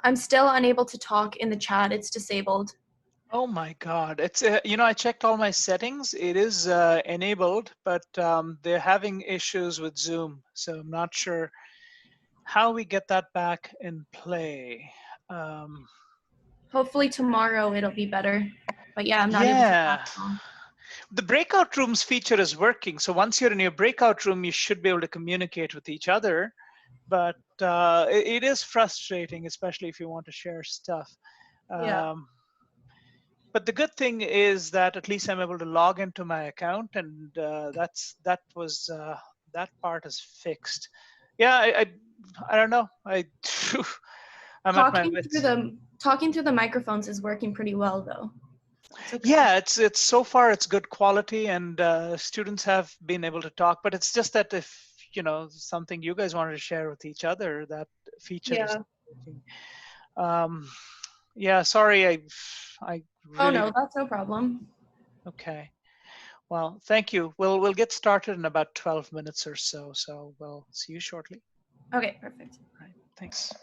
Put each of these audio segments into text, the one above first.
I'm still unable to talk in the chat. It's disabled. Oh my God. It's, I checked all my settings. It is enabled, but they're having issues with Zoom. So I'm not sure how we get that back in play. Um, Hopefully tomorrow it'll be better. But yeah, I'm not able to talk yeah. at all. The breakout rooms feature is working. So once you're in your breakout room, you should be able to communicate with each other. But it is frustrating, especially if you want to share stuff. Yeah. Um, but the good thing is that at least I'm able to log into my account, and that part is fixed. Yeah, I don't know. I'm at my wits. Talking through the microphones is working pretty well though. It's okay. Yeah, it's so far it's good quality, and students have been able to talk. But it's just that if something you guys wanted to share with each other, that feature is Yeah. not working. Um, yeah, sorry, I Oh really no, that's no problem. okay. Well, thank you. We'll get started in about 12 minutes or so. So we'll see you shortly. Okay, perfect. All right. Thanks.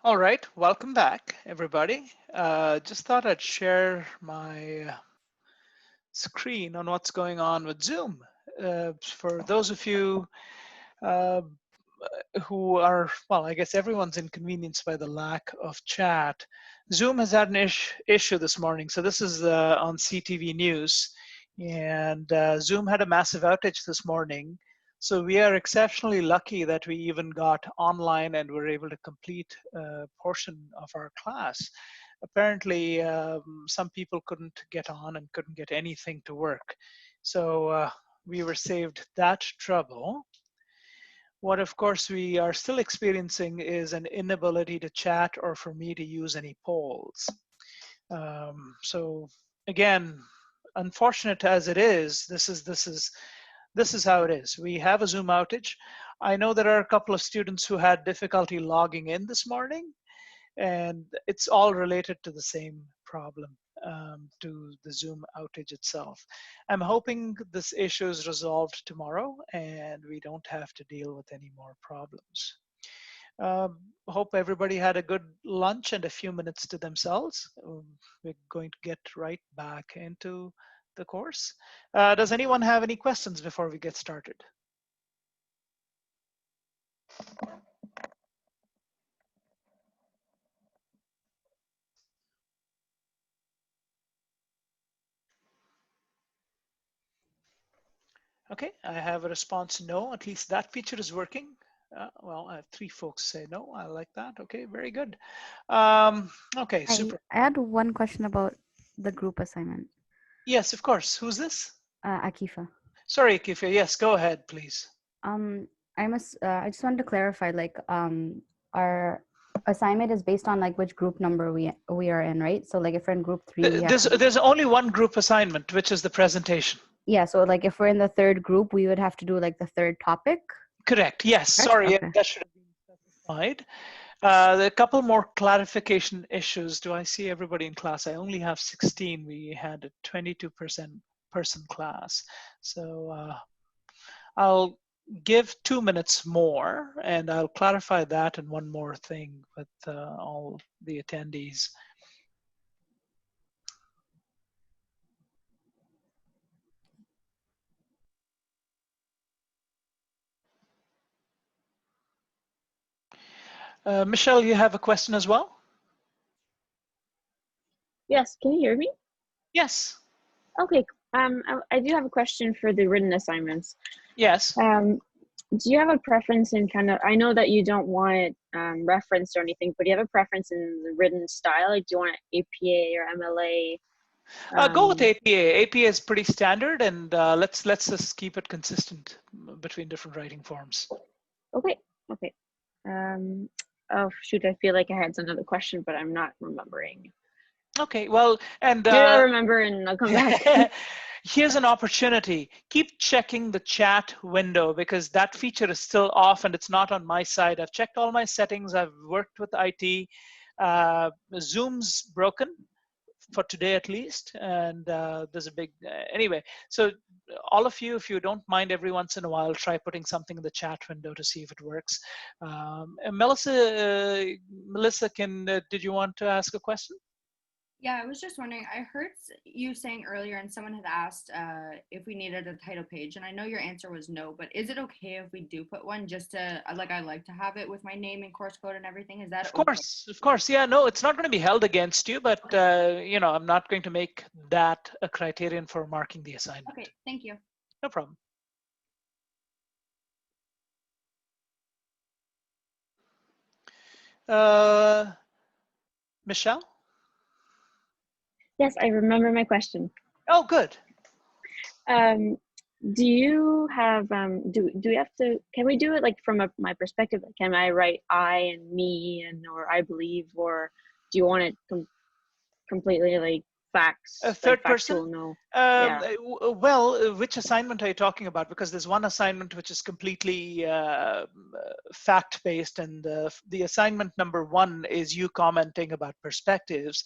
All right, welcome back, everybody. Just thought I'd share my screen on what's going on with Zoom. For those of you uh, who are, well, I guess everyone's inconvenienced by the lack of chat. Zoom has had an issue this morning. So this is on CTV News. And Zoom had a massive outage this morning. So we are exceptionally lucky that we even got online and were able to complete a portion of our class. Apparently, some people couldn't get on and couldn't get anything to work. So we were saved that trouble. What, of course, we are still experiencing is an inability to chat or for me to use any polls. So again, unfortunate as it is, this is how it is. We have a Zoom outage. I know there are a couple of students who had difficulty logging in this morning, and it's all related to the same problem, to the Zoom outage itself. I'm hoping this issue is resolved tomorrow and we don't have to deal with any more problems. Hope everybody had a good lunch and a few minutes to themselves. We're going to get right back into the course. Does anyone have any questions before we get started? Okay, I have a response no, at least that feature is working. Well, I have 3 folks say no, I like that. Okay, very good. Okay, super. I had one question about the group assignment. Yes, of course. Who's this? Akifa. Sorry, Akifa. Yes, go ahead, please. I just wanted to clarify, like, our assignment is based on like which group number we are in, right? So like if we're in group 3, there's only one group assignment, which is the presentation. Yeah, so like if we're in the 3rd group, we would have to do like the 3rd topic. Correct. Yes. Correct? Sorry, Okay. that should have been specified. There are a couple more clarification issues. Do I see everybody in class? I only have 16. We had a 22% person class. So I'll give 2 minutes more and I'll clarify that and one more thing with all the attendees. Michelle, you have a question as well? Yes, can you hear me? Yes. Okay, I do have a question for the written assignments. Yes. Do you have a preference in kind of, I know that you don't want it referenced or anything, but do you have a preference in the written style? Like, do you want APA or MLA? Go with APA. APA is pretty standard, and let's just keep it consistent between different writing forms. Okay, okay. Oh shoot, I feel like I had another question, but I'm not remembering. Okay, well, and I'll remember and I'll come back. Here's an opportunity. Keep checking the chat window because that feature is still off and it's not on my side. I've checked all my settings. I've worked with IT. Zoom's broken for today at least, and there's a big anyway. So all of you, if you don't mind, every once in a while try putting something in the chat window to see if it works. Melissa, did you want to ask a question? Yeah, I was just wondering, I heard you saying earlier and someone had asked if we needed a title page, and I know your answer was no, but is it okay if we do put one just to, like, I like to have it with my name and course code and everything? Is that okay? Of course. Yeah, no, it's not going to be held against you, but, you know, I'm not going to make that a criterion for marking the assignment. Okay, thank you. No problem. Michelle? Yes, I remember my question. Oh, good. Do you have do we have to, can we do it like from my perspective? Can I write I and me and or I believe, or do you want it completely like facts? A third like person? No. Well, which assignment are you talking about? Because there's one assignment which is completely fact-based, and the assignment number 1 is you commenting about perspectives.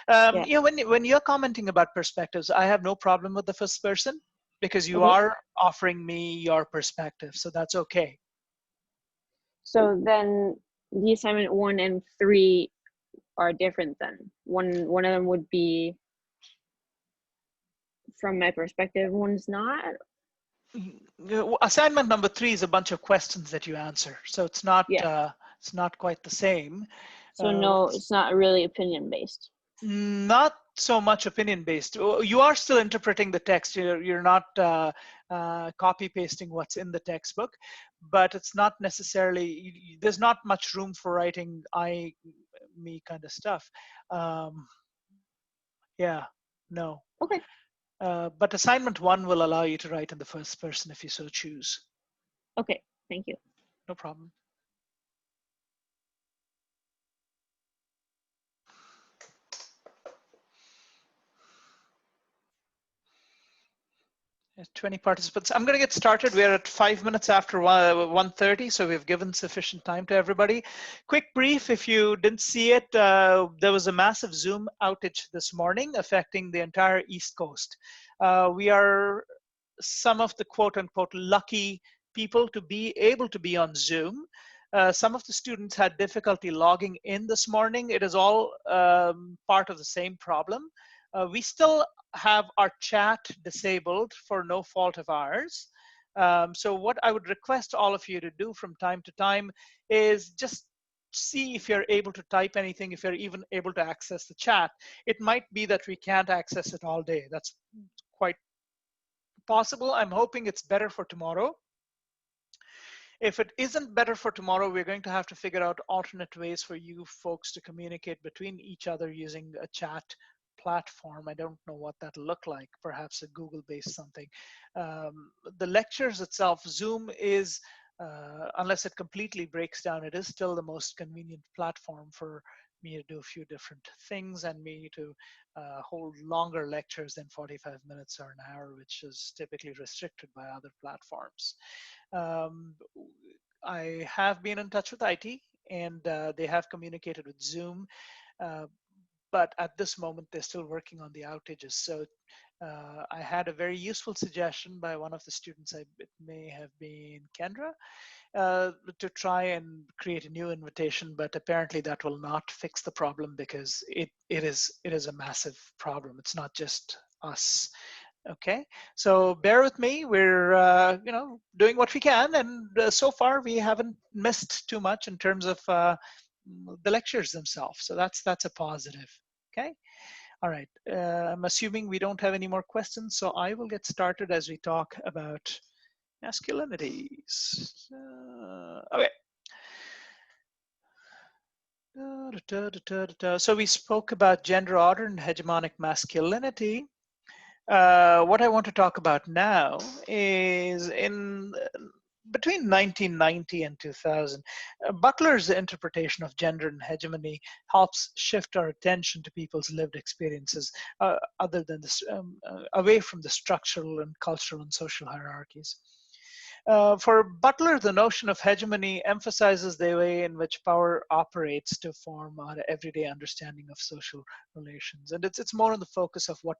You know, when you're commenting about perspectives, I have no problem with the first person because you are offering me your perspective, so that's okay. So then the assignment 1 and 3 are different then. One of them would be, from my perspective, one's not. Assignment number 3 is a bunch of questions that you answer, so it's not quite the same. So no, it's not really opinion based. Not so much opinion based. You are still interpreting the text. You're not copy pasting what's in the textbook, but it's not necessarily, there's not much room for writing I, me kind of stuff. Yeah, no. Okay. But assignment 1 will allow you to write in the first person if you so choose. Okay, thank you. No problem. There's 20 participants. I'm going to get started. We're at 5 minutes after 1:30, so we've given sufficient time to everybody. Quick brief, if you didn't see it, there was a massive Zoom outage this morning affecting the entire East Coast. We are some of the quote-unquote lucky people to be able to be on Zoom. Some of the students had difficulty logging in this morning. It is all part of the same problem. We still have our chat disabled for no fault of ours. So what I would request all of you to do from time to time is just see if you're able to type anything, if you're even able to access the chat. It might be that we can't access it all day. That's quite possible. I'm hoping it's better for tomorrow. If it isn't better for tomorrow, we're going to have to figure out alternate ways for you folks to communicate between each other using a chat platform. I don't know what that'll look like, perhaps a Google-based something. The lectures itself, Zoom is, unless it completely breaks down, it is still the most convenient platform for me to do a few different things and me to hold longer lectures than 45 minutes or an hour, which is typically restricted by other platforms. I have been in touch with IT, and they have communicated with Zoom, but at this moment they're still working on the outages. So I had a very useful suggestion by one of the students, it may have been Kendra, to try and create a new invitation, but apparently that will not fix the problem because it is a massive problem. It's not just us. Okay, so bear with me. We're doing what we can, and so far we haven't missed too much in terms of the lectures themselves. So that's a positive. Okay, all right. I'm assuming we don't have any more questions, so I will get started as we talk about masculinities. Okay. So we spoke about gender order and hegemonic masculinity. What I want to talk about now is between 1990 and 2000, Butler's interpretation of gender and hegemony helps shift our attention to people's lived experiences other than this, away from the structural and cultural and social hierarchies. For Butler, the notion of hegemony emphasizes the way in which power operates to form our everyday understanding of social relations. And it's more on the focus of what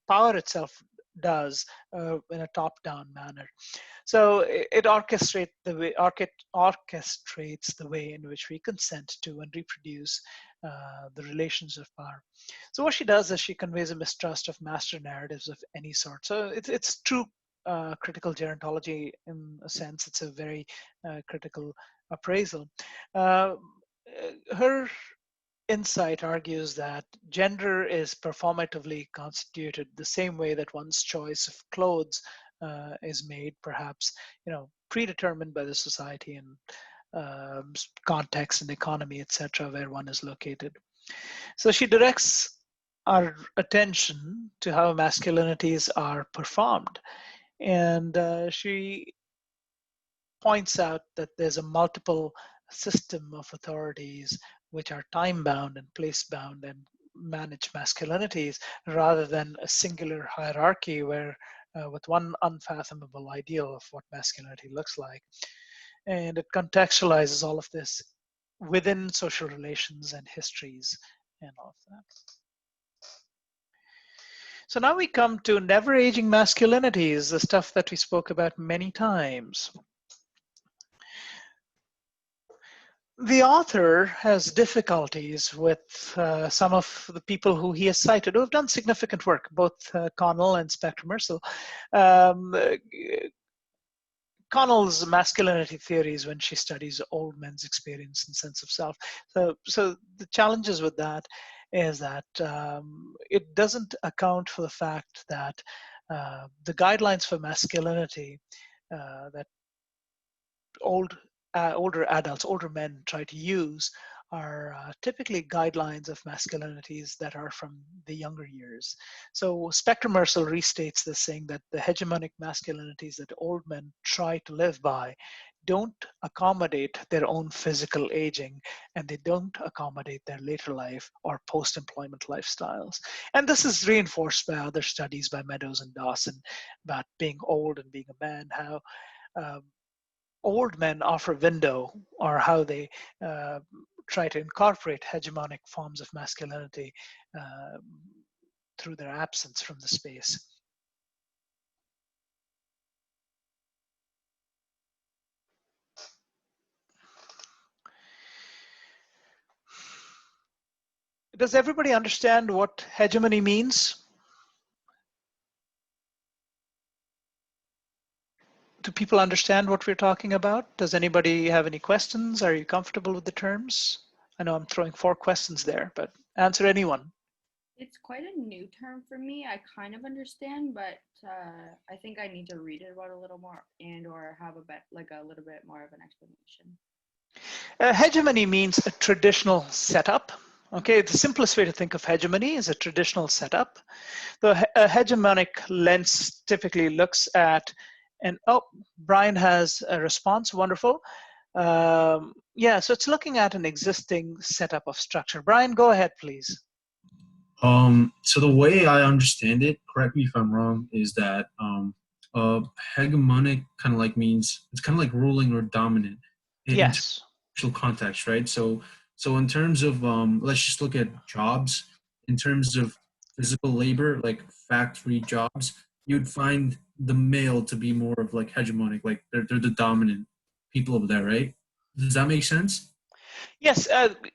power itself does in a top-down manner. So it orchestrates the way in which we consent to and reproduce the relations of power. So what she does is she conveys a mistrust of master narratives of any sort. So it's true critical gerontology in a sense. It's a very critical appraisal. Her insight argues that gender is performatively constituted the same way that one's choice of clothes is made, perhaps predetermined by the society and context and economy, etc., where one is located. So she directs our attention to how masculinities are performed. And she points out that there's a multiple system of authorities which are time-bound and place-bound and manage masculinities rather than a singular hierarchy where with one unfathomable ideal of what masculinity looks like. And it contextualizes all of this within social relations and histories and all of that. So now we come to never aging masculinities, the stuff that we spoke about many times. The author has difficulties with some of the people who he has cited who have done significant work, both Connell and Spector Mercil. Connell's masculinity theories when she studies old men's experience and sense of self. So the challenges with that is that it doesn't account for the fact that the guidelines for masculinity that older adults, older men try to use are typically guidelines of masculinities that are from the younger years. So Spector Mercil restates this, saying that the hegemonic masculinities that old men try to live by don't accommodate their own physical aging, and they don't accommodate their later life or post-employment lifestyles. And this is reinforced by other studies by Meadows and Dawson about being old and being a man, how old men offer a window, or how they try to incorporate hegemonic forms of masculinity through their absence from the space. Does everybody understand what hegemony means? Do people understand what we're talking about? Does anybody have any questions? Are you comfortable with the terms? I know I'm throwing 4 questions there, but answer anyone. It's quite a new term for me. I kind of understand, but I think I need to read it about a little more and or have a little bit more of an explanation. Hegemony means a traditional setup. Okay, the simplest way to think of hegemony is a traditional setup. The hegemonic lens typically looks at, and oh, Brian has a response, wonderful. Yeah, so it's looking at an existing setup of structure. Brian, go ahead, please. So the way I understand it, correct me if I'm wrong, is that hegemonic kind of like means it's kind of like ruling or dominant. Yes. In context, right? So in terms of let's just look at jobs. In terms of physical labor, like factory jobs, you'd find the male to be more of like hegemonic, like they're the dominant people over there, right? Does that make sense? Yes,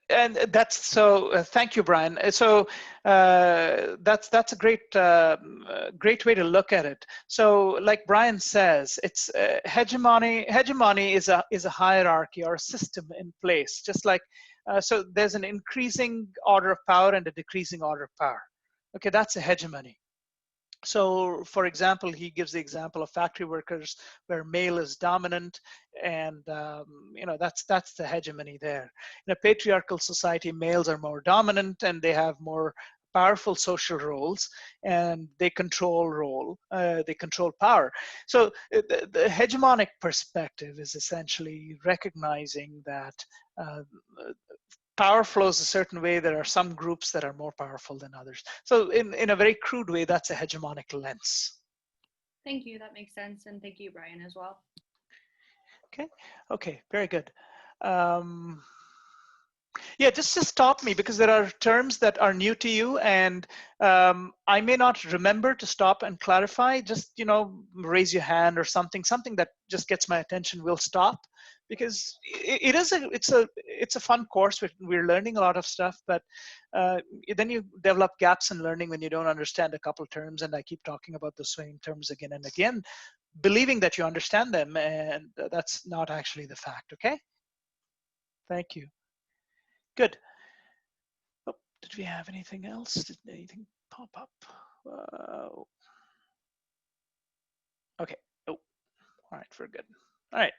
and that's so. Thank you, Brian. So that's a great way to look at it. So, like Brian says, it's hegemony. Hegemony is a hierarchy or a system in place. Just like so, there's an increasing order of power and a decreasing order of power. Okay, that's a hegemony. So, for example, he gives the example of factory workers where male is dominant, and that's the hegemony there. In a patriarchal society, males are more dominant and they have more powerful social roles, and they control power. So the hegemonic perspective is essentially recognizing that power flows a certain way. There are some groups that are more powerful than others. So in a very crude way, that's a hegemonic lens. Thank you. That makes sense. And thank you, Brian, as well. Okay, very good. Yeah, just stop me because there are terms that are new to you, and I may not remember to stop and clarify. Just raise your hand or something that just gets my attention. We'll stop, because it's a fun course. We're learning a lot of stuff, but then you develop gaps in learning when you don't understand a couple terms, and I keep talking about the same terms again and again, believing that you understand them, and that's not actually the fact. Okay, thank you. Good. Oh, did we have anything else? Did anything pop up? Okay. Oh, all right, we're good. All right.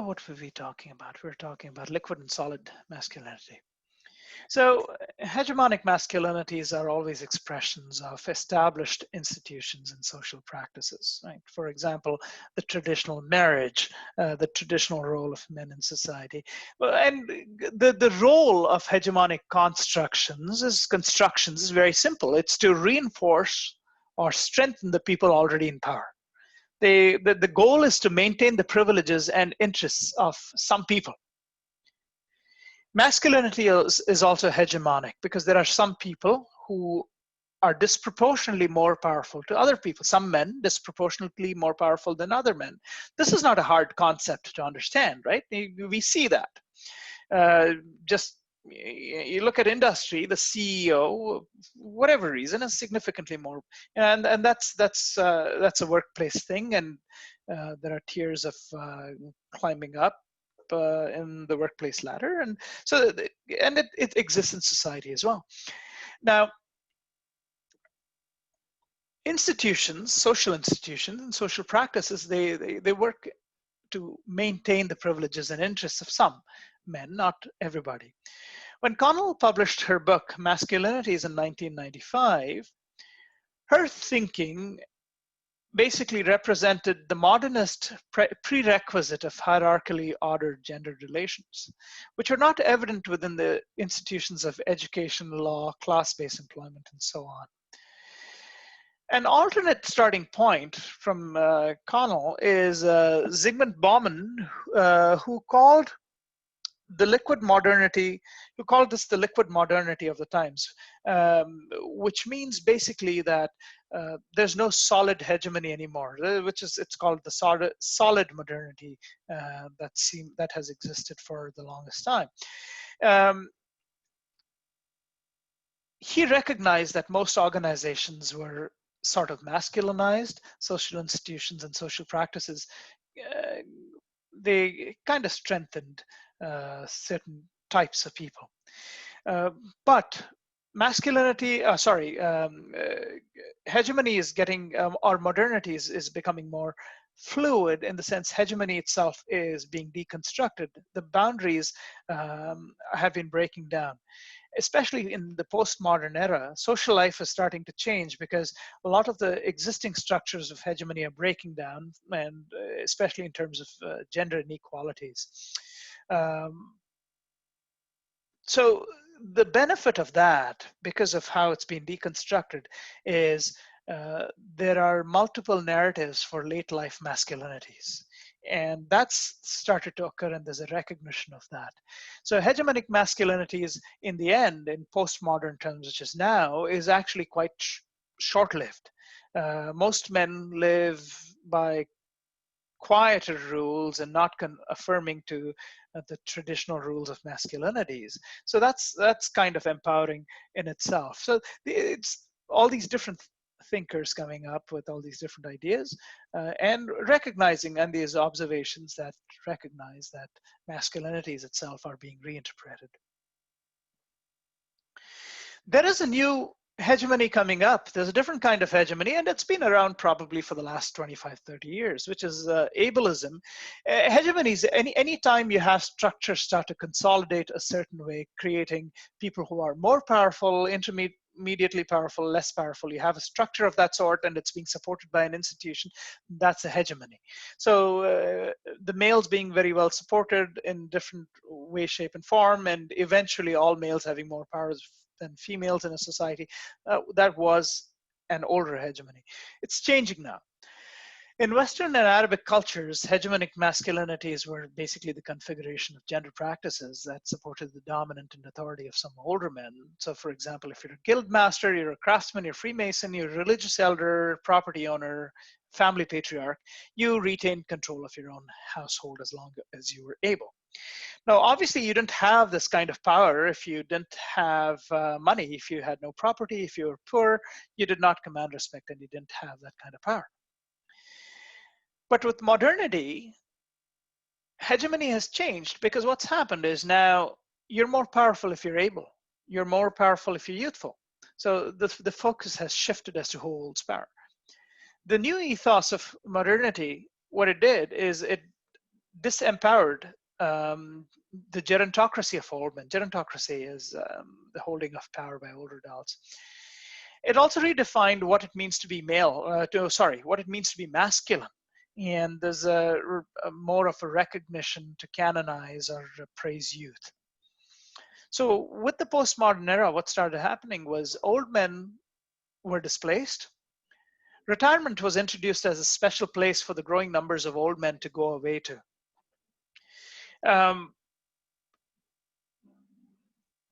What were we talking about? We were talking about liquid and solid masculinity. So hegemonic masculinities are always expressions of established institutions and social practices, right? For example, the traditional marriage, the traditional role of men in society. And the role of hegemonic constructions is very simple. It's to reinforce or strengthen the people already in power. The goal is to maintain the privileges and interests of some people. Masculinity is also hegemonic because there are some people who are disproportionately more powerful to other people. Some men disproportionately more powerful than other men. This is not a hard concept to understand, right? We see that. Just you look at industry, the CEO, whatever reason, is significantly more, and that's a workplace thing, and there are tiers of climbing up in the workplace ladder, and so it exists in society as well. Now, institutions, social institutions, and social practices, they work to maintain the privileges and interests of some men, not everybody. When Connell published her book, Masculinities, in 1995, her thinking basically represented the modernist prerequisite of hierarchically ordered gendered relations, which are not evident within the institutions of education, law, class-based employment, and so on. An alternate starting point from Connell is Zygmunt Bauman, who called the liquid modernity, who called this the liquid modernity of the times, which means basically that there's no solid hegemony anymore, it's called the solid modernity that has existed for the longest time. He recognized that most organizations were sort of masculinized. Social institutions and social practices, they kind of strengthened certain types of people. But masculinity, hegemony is getting, or modernity is becoming more fluid, in the sense hegemony itself is being deconstructed. The boundaries have been breaking down. Especially in the postmodern era, social life is starting to change because a lot of the existing structures of hegemony are breaking down, and especially in terms of gender inequalities. So the benefit of that, because of how it's been deconstructed, is there are multiple narratives for late life masculinities. And that's started to occur, and there's a recognition of that. So hegemonic masculinities, in the end, in postmodern terms, which is now, is actually quite short-lived. Most men live by quieter rules and not affirming to the traditional rules of masculinities. So that's kind of empowering in itself. So it's all these different thinkers coming up with all these different ideas and recognizing, and these observations that recognize that masculinities itself are being reinterpreted. There is a new hegemony coming up. There's a different kind of hegemony, and it's been around probably for the last 25, 30 years, which is ableism. Hegemonies, any time you have structures start to consolidate a certain way, creating people who are more powerful, immediately powerful, less powerful. You have a structure of that sort, and it's being supported by an institution. That's a hegemony. So the males being very well supported in different way, shape, and form, and eventually all males having more powers than females in a society, that was an older hegemony. It's changing now. In Western and Arabic cultures, hegemonic masculinities were basically the configuration of gender practices that supported the dominant and authority of some older men. So for example, if you're a guild master, you're a craftsman, you're a Freemason, you're a religious elder, property owner, family patriarch, you retained control of your own household as long as you were able. Now, obviously, you didn't have this kind of power if you didn't have money, if you had no property, if you were poor, you did not command respect, and you didn't have that kind of power. But with modernity, hegemony has changed, because what's happened is now you're more powerful if you're able. You're more powerful if you're youthful. So the focus has shifted as to who holds power. The new ethos of modernity, what it did is it disempowered the gerontocracy of old men. Gerontocracy is the holding of power by older adults. It also redefined what it means to be male, what it means to be masculine. And there's a more of a recognition to canonize or praise youth. So with the postmodern era, what started happening was old men were displaced. Retirement was introduced as a special place for the growing numbers of old men to go away to.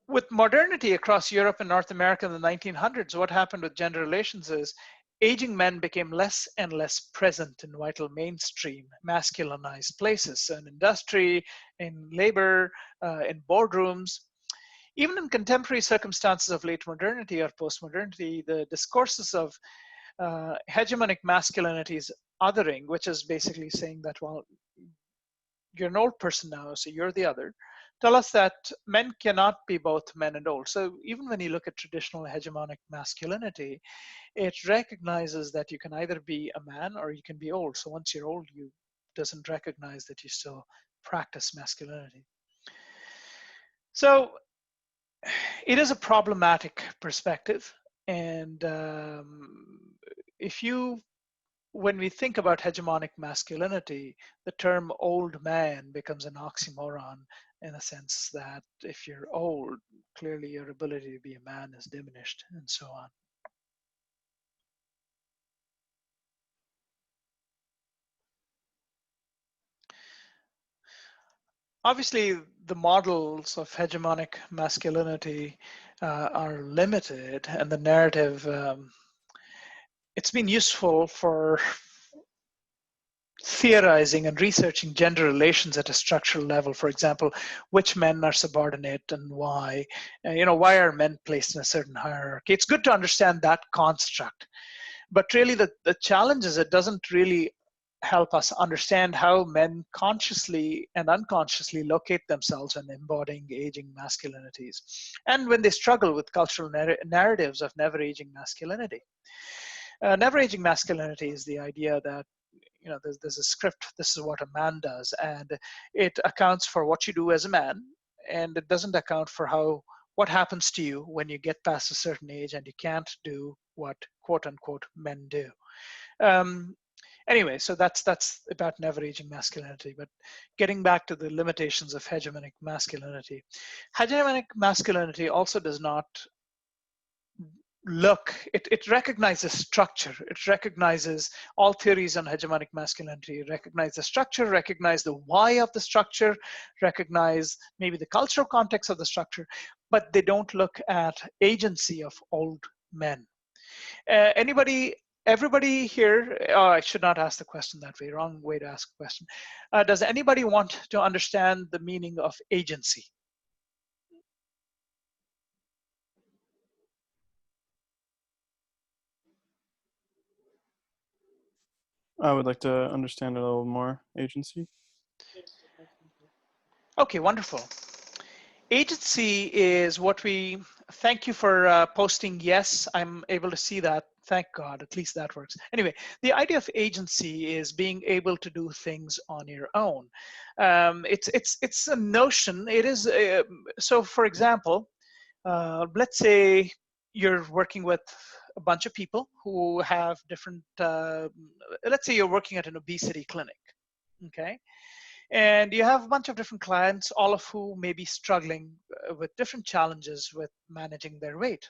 with modernity across Europe and North America in the 1900s, what happened with gender relations is aging men became less and less present in vital mainstream masculinized places, in industry, in labor, in boardrooms. Even in contemporary circumstances of late modernity or post-modernity, the discourses of hegemonic masculinity is othering, which is basically saying that, well, you're an old person now, so you're the other, tell us that men cannot be both men and old. So even when you look at traditional hegemonic masculinity, it recognizes that you can either be a man or you can be old. So once you're old, you doesn't recognize that you still practice masculinity. So it is a problematic perspective. And when we think about hegemonic masculinity, the term old man becomes an oxymoron in a sense that if you're old, clearly your ability to be a man is diminished and so on. Obviously, the models of hegemonic masculinity are limited, and the narrative, it's been useful for theorizing and researching gender relations at a structural level. For example, which men are subordinate and why? Why are men placed in a certain hierarchy? It's good to understand that construct. But really, the challenge is it doesn't really help us understand how men consciously and unconsciously locate themselves in embodying aging masculinities, and when they struggle with cultural narratives of never-aging masculinity. Never-aging masculinity is the idea that there's a script, this is what a man does, and it accounts for what you do as a man, and it doesn't account for what happens to you when you get past a certain age and you can't do what quote unquote men do. Anyway, so that's about never-aging masculinity. But getting back to the limitations of hegemonic masculinity, hegemonic masculinity also does not it recognizes structure. It recognizes all theories on hegemonic masculinity, recognize the structure, recognize the why of the structure, recognize maybe the cultural context of the structure, but they don't look at agency of old men. Everybody here, I should not ask the question that way, wrong way to ask a question. Does anybody want to understand the meaning of agency? I would like to understand a little more agency. Okay, wonderful. Agency is what thank you for posting yes, I'm able to see that. Thank God, at least that works. Anyway, the idea of agency is being able to do things on your own. It's a notion. It is, so for example, let's say you're working with a bunch of people who have different, let's say you're working at an obesity clinic, okay? And you have a bunch of different clients, all of whom may be struggling with different challenges with managing their weight.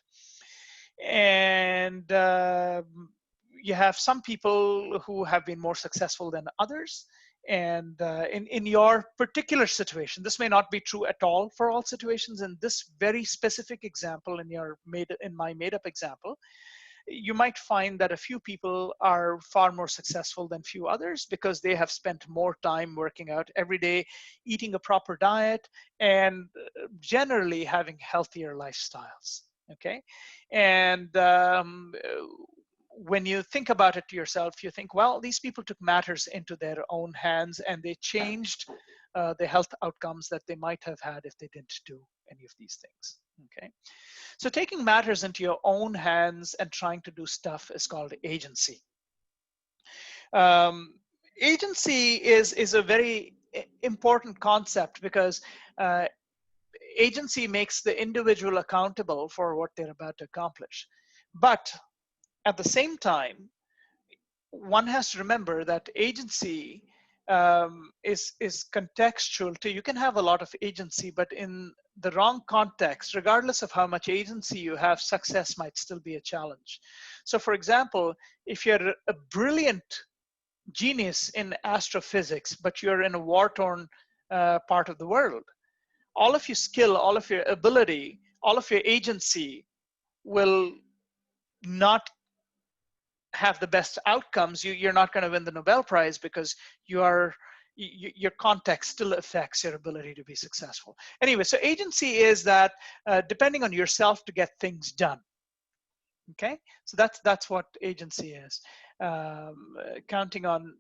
And you have some people who have been more successful than others. And in your particular situation, this may not be true at all for all situations. In this very specific example, in my made-up example, you might find that a few people are far more successful than few others because they have spent more time working out every day, eating a proper diet, and generally having healthier lifestyles, okay? And when you think about it to yourself, you think, well, these people took matters into their own hands and they changed the health outcomes that they might have had if they didn't do any of these things, okay? So taking matters into your own hands and trying to do stuff is called agency. Agency is a very important concept because agency makes the individual accountable for what they're about to accomplish. But at the same time, one has to remember that agency is contextual too. You can have a lot of agency, but in the wrong context, regardless of how much agency you have, success might still be a challenge. So for example, if you're a brilliant genius in astrophysics, but you're in a war-torn part of the world, all of your skill, all of your ability all of your agency will not have the best outcomes. You're not going to win the Nobel Prize because your context still affects your ability to be successful. Anyway, so agency is that depending on yourself to get things done. Okay, so that's what agency is. Counting on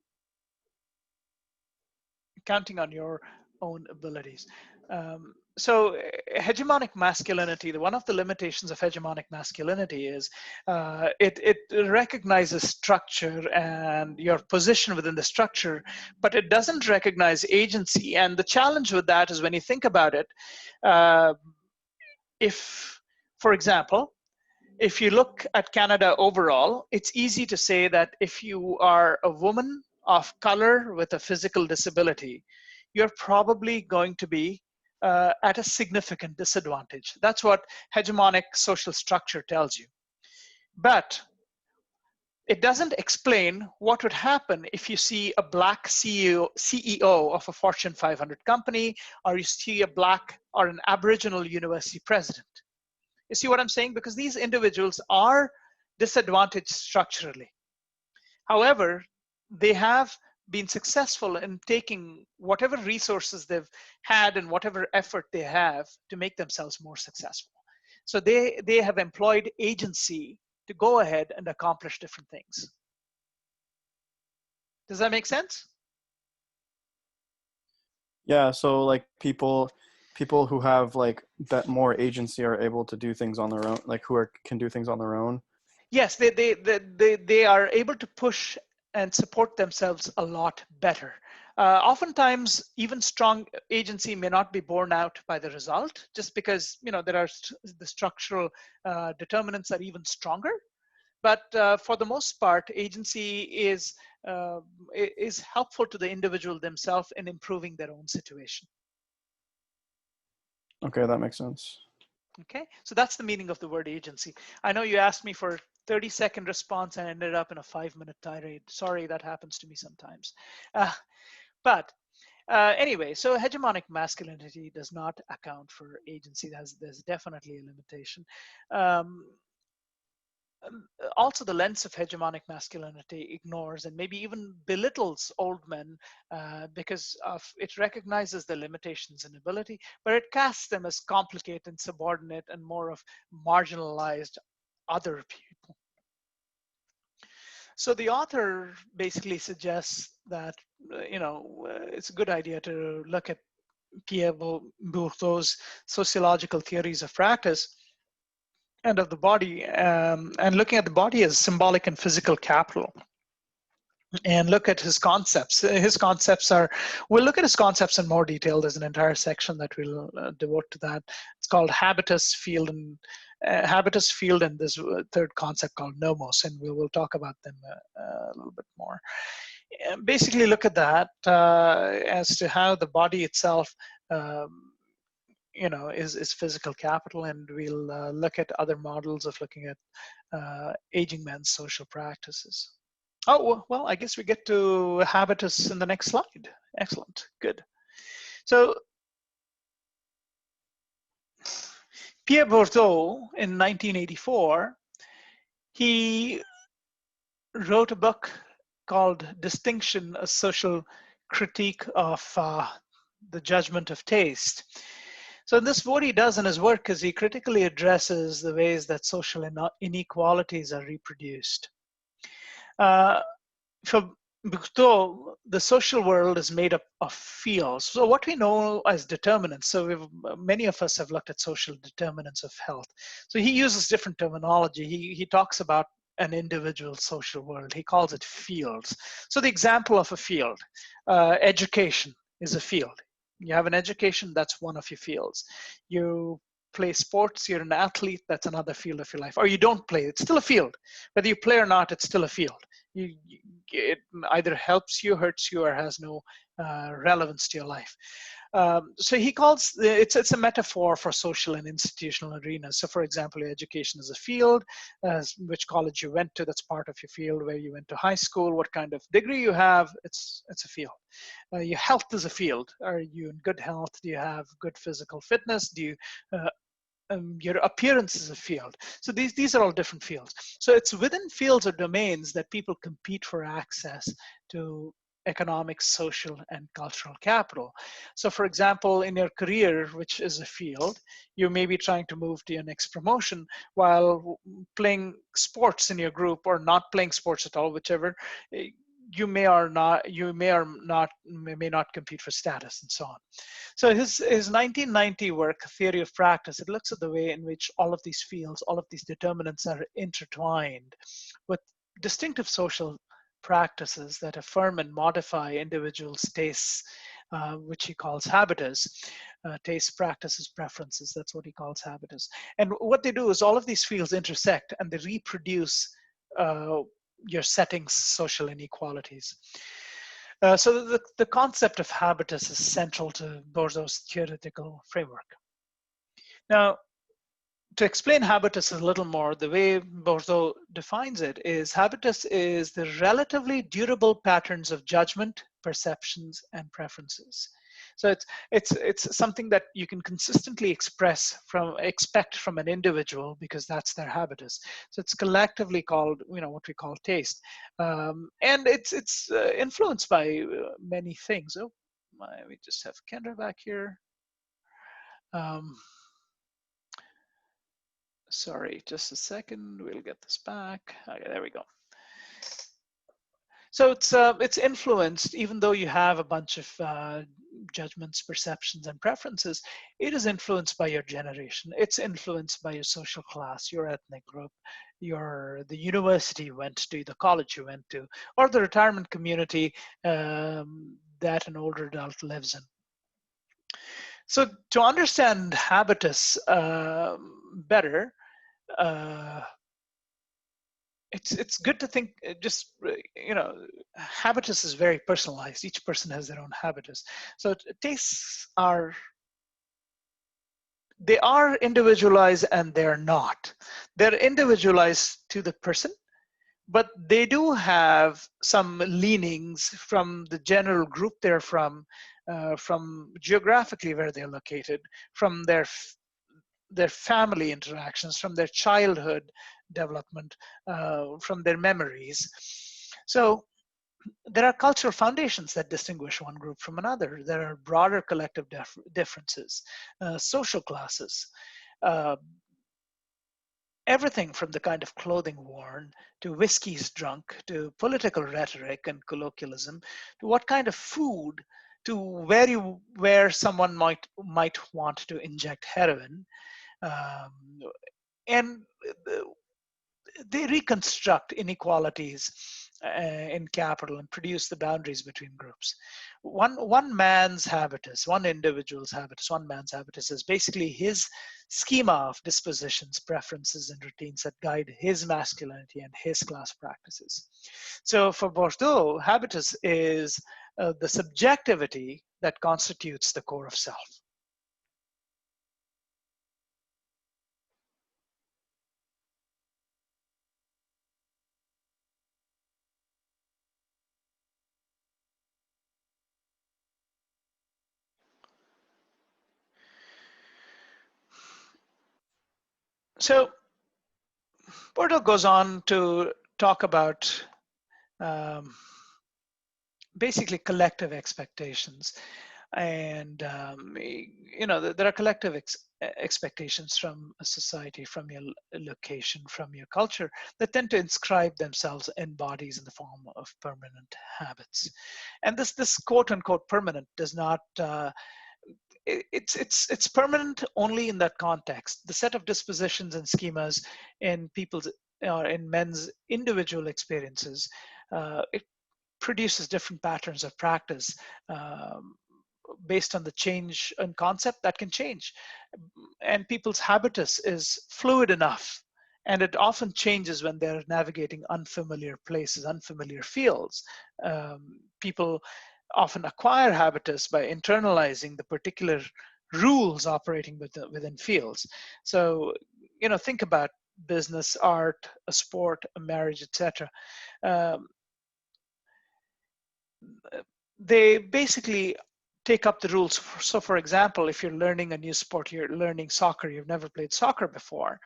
your own abilities. So hegemonic masculinity, one of the limitations of hegemonic masculinity is it recognizes structure and your position within the structure, but it doesn't recognize agency. And the challenge with that is when you think about it, if, for example, if you look at Canada overall, it's easy to say that if you are a woman of color with a physical disability, you're probably going to be at a significant disadvantage. That's what hegemonic social structure tells you. But it doesn't explain what would happen if you see a black CEO of a Fortune 500 company, or you see a black or an Aboriginal university president. You see what I'm saying? Because these individuals are disadvantaged structurally. However, they have been successful in taking whatever resources they've had and whatever effort they have to make themselves more successful. So they have employed agency to go ahead and accomplish different things. Does that make sense? Yeah, so like people who have like that more agency are able to do things on their own, like can do things on their own. Yes, they are able to push and support themselves a lot better. Oftentimes, even strong agency may not be borne out by the result, just because there are the structural determinants are even stronger. But for the most part, agency is helpful to the individual themselves in improving their own situation. Okay, that makes sense. Okay, so that's the meaning of the word agency. I know you asked me for a 30-second response and ended up in a 5-minute tirade. Sorry, that happens to me sometimes. But anyway, so hegemonic masculinity does not account for agency. There's definitely a limitation. Also, the lens of hegemonic masculinity ignores and maybe even belittles old men because it recognizes the limitations in ability, but it casts them as complicated, subordinate, and more of marginalized other people. So the author basically suggests that it's a good idea to look at Pierre Bourdieu's sociological theories of practice and of the body, and looking at the body as symbolic and physical capital, and look at his concepts. We'll look at his concepts in more detail. There's an entire section that we'll devote to that. It's called habitus, field, and this third concept called nomos, and we'll talk about them a little bit more. And basically look at that as to how the body itself is physical capital, and we'll look at other models of looking at aging men's social practices. Oh, well, I guess we get to habitus in the next slide. Excellent, good. So Pierre Bourdieu in 1984, he wrote a book called Distinction, a Social Critique of the Judgment of Taste. So this, what he does in his work is he critically addresses the ways that social inequalities are reproduced. For Bourdieu, the social world is made up of fields. So what we know as determinants, so many of us have looked at social determinants of health. So he uses different terminology. He talks about an individual social world. He calls it fields. So the example of a field, education is a field. You have an education, that's one of your fields. You play sports, you're an athlete, that's another field of your life. Or you don't play, it's still a field. Whether you play or not, it's still a field. It either helps you, hurts you, or has no relevance to your life. So he calls, it's a metaphor for social and institutional arenas. So for example, your education is a field, which college you went to, that's part of your field, where you went to high school, what kind of degree you have, it's a field. Your health is a field. Are you in good health? Do you have good physical fitness? Do you your appearance is a field. So these are all different fields. So it's within fields or domains that people compete for access to economic, social, and cultural capital. So for example, in your career, which is a field, you may be trying to move to your next promotion while playing sports in your group, or not playing sports at all, whichever. You may or may not compete for status, and so on. So his 1990 work, Theory of Practice, it looks at the way in which all of these fields, all of these determinants are intertwined with distinctive social practices that affirm and modify individuals' tastes, which he calls habitus. Tastes, practices, preferences, that's what he calls habitus. And what they do is all of these fields intersect and they reproduce your setting's social inequalities. So the concept of habitus is central to Bourdieu's theoretical framework. Now, to explain habitus a little more, the way Bourdieu defines it is habitus is the relatively durable patterns of judgment, perceptions, and preferences. So it's something that you can consistently expect from an individual because that's their habitus. So it's collectively called, what we call taste, and it's influenced by many things. Oh, we just have Kendra back here. Sorry, just a second. We'll get this back. Okay, there we go. So it's influenced, even though you have a bunch of judgments, perceptions, and preferences, it is influenced by your generation. It's influenced by your social class, your ethnic group, the university you went to, the college you went to, or the retirement community that an older adult lives in. So to understand habitus better, it's good to think habitus is very personalized. Each person has their own habitus. So tastes are individualized and they're not. They're individualized to the person, but they do have some leanings from the general group they're from geographically where they're located, from their family interactions, from their childhood development, from their memories. So there are cultural foundations that distinguish one group from another. There are broader collective differences, social classes, everything from the kind of clothing worn, to whiskeys drunk, to political rhetoric and colloquialism, to what kind of food, to where someone might want to inject heroin. And they reconstruct inequalities in capital and produce the boundaries between groups. One man's habitus, one individual's habitus, one man's habitus is basically his schema of dispositions, preferences, and routines that guide his masculinity and his class practices. So for Bourdieu, habitus is the subjectivity that constitutes the core of self. So Bourdieu goes on to talk about basically collective expectations. And, there are collective expectations from a society, from your location, from your culture, that tend to inscribe themselves in bodies in the form of permanent habits. And this quote unquote permanent does not, it's permanent only in that context. The set of dispositions and schemas in in men's individual experiences, it produces different patterns of practice based on the change in concept that can change. And people's habitus is fluid enough, and it often changes when they're navigating unfamiliar places, unfamiliar fields. People often acquire habitus by internalizing the particular rules operating within fields. So, think about business, art, a sport, a marriage, etc. They basically take up the rules. So for example, if you're learning a new sport, you're learning soccer, you've never played soccer before,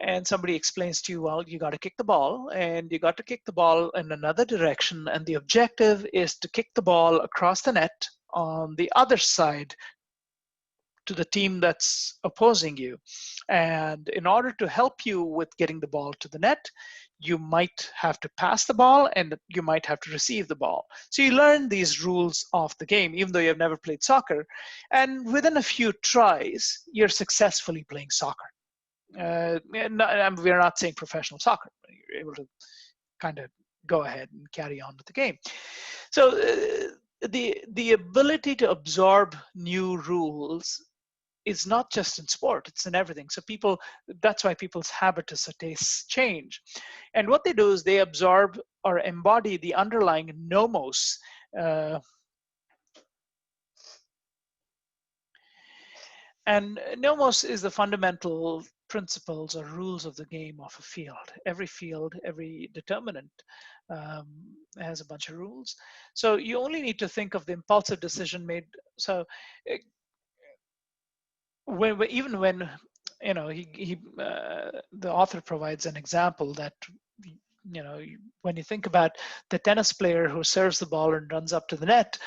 and somebody explains to you, well, you got to kick the ball, and you got to kick the ball in another direction, and the objective is to kick the ball across the net on the other side to the team that's opposing you. And in order to help you with getting the ball to the net, you might have to pass the ball and you might have to receive the ball. So you learn these rules of the game, even though you've never played soccer. And within a few tries, you're successfully playing soccer. We're not saying professional soccer. You're able to kind of go ahead and carry on with the game. So the ability to absorb new rules is not just in sport, it's in everything. So that's why people's habitus or tastes change. And what they do is they absorb or embody the underlying nomos. And nomos is the fundamental principles or rules of the game of a field. Every field, every determinant has a bunch of rules. So you only need to think of the impulsive decision made. So even when the author provides an example that when you think about the tennis player who serves the ball and runs up to the net,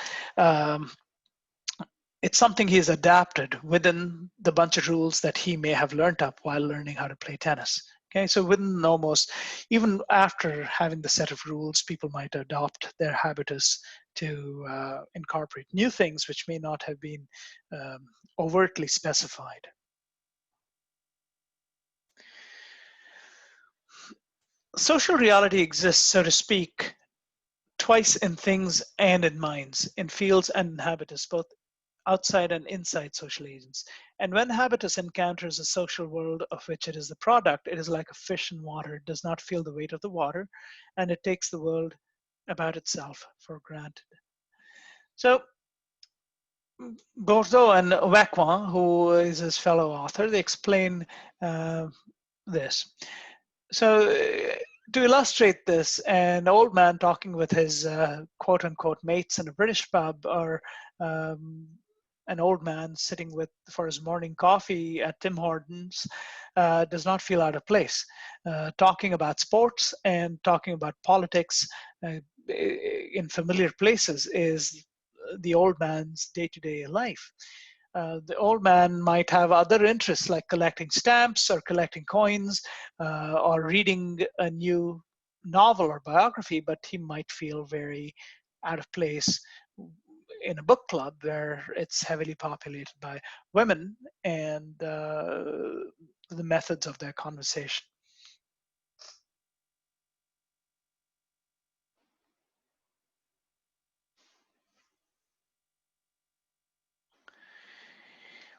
it's something he's adapted within the bunch of rules that he may have learned up while learning how to play tennis. Okay, so within almost, even after having the set of rules, people might adopt their habitus to incorporate new things which may not have been overtly specified. Social reality exists, so to speak, twice in things and in minds, in fields and in habitus, both outside and inside social agents. And when habitus encounters a social world of which it is the product, it is like a fish in water. It does not feel the weight of the water, and it takes the world about itself for granted. So Bourdieu and Vauquin, who is his fellow author, they explain this. So to illustrate this, an old man talking with his quote-unquote mates in a British pub, or an old man sitting for his morning coffee at Tim Hortons does not feel out of place. Talking about sports and talking about politics in familiar places is the old man's day-to-day life. The old man might have other interests like collecting stamps or collecting coins or reading a new novel or biography, but he might feel very out of place in a book club where it's heavily populated by women and the methods of their conversation.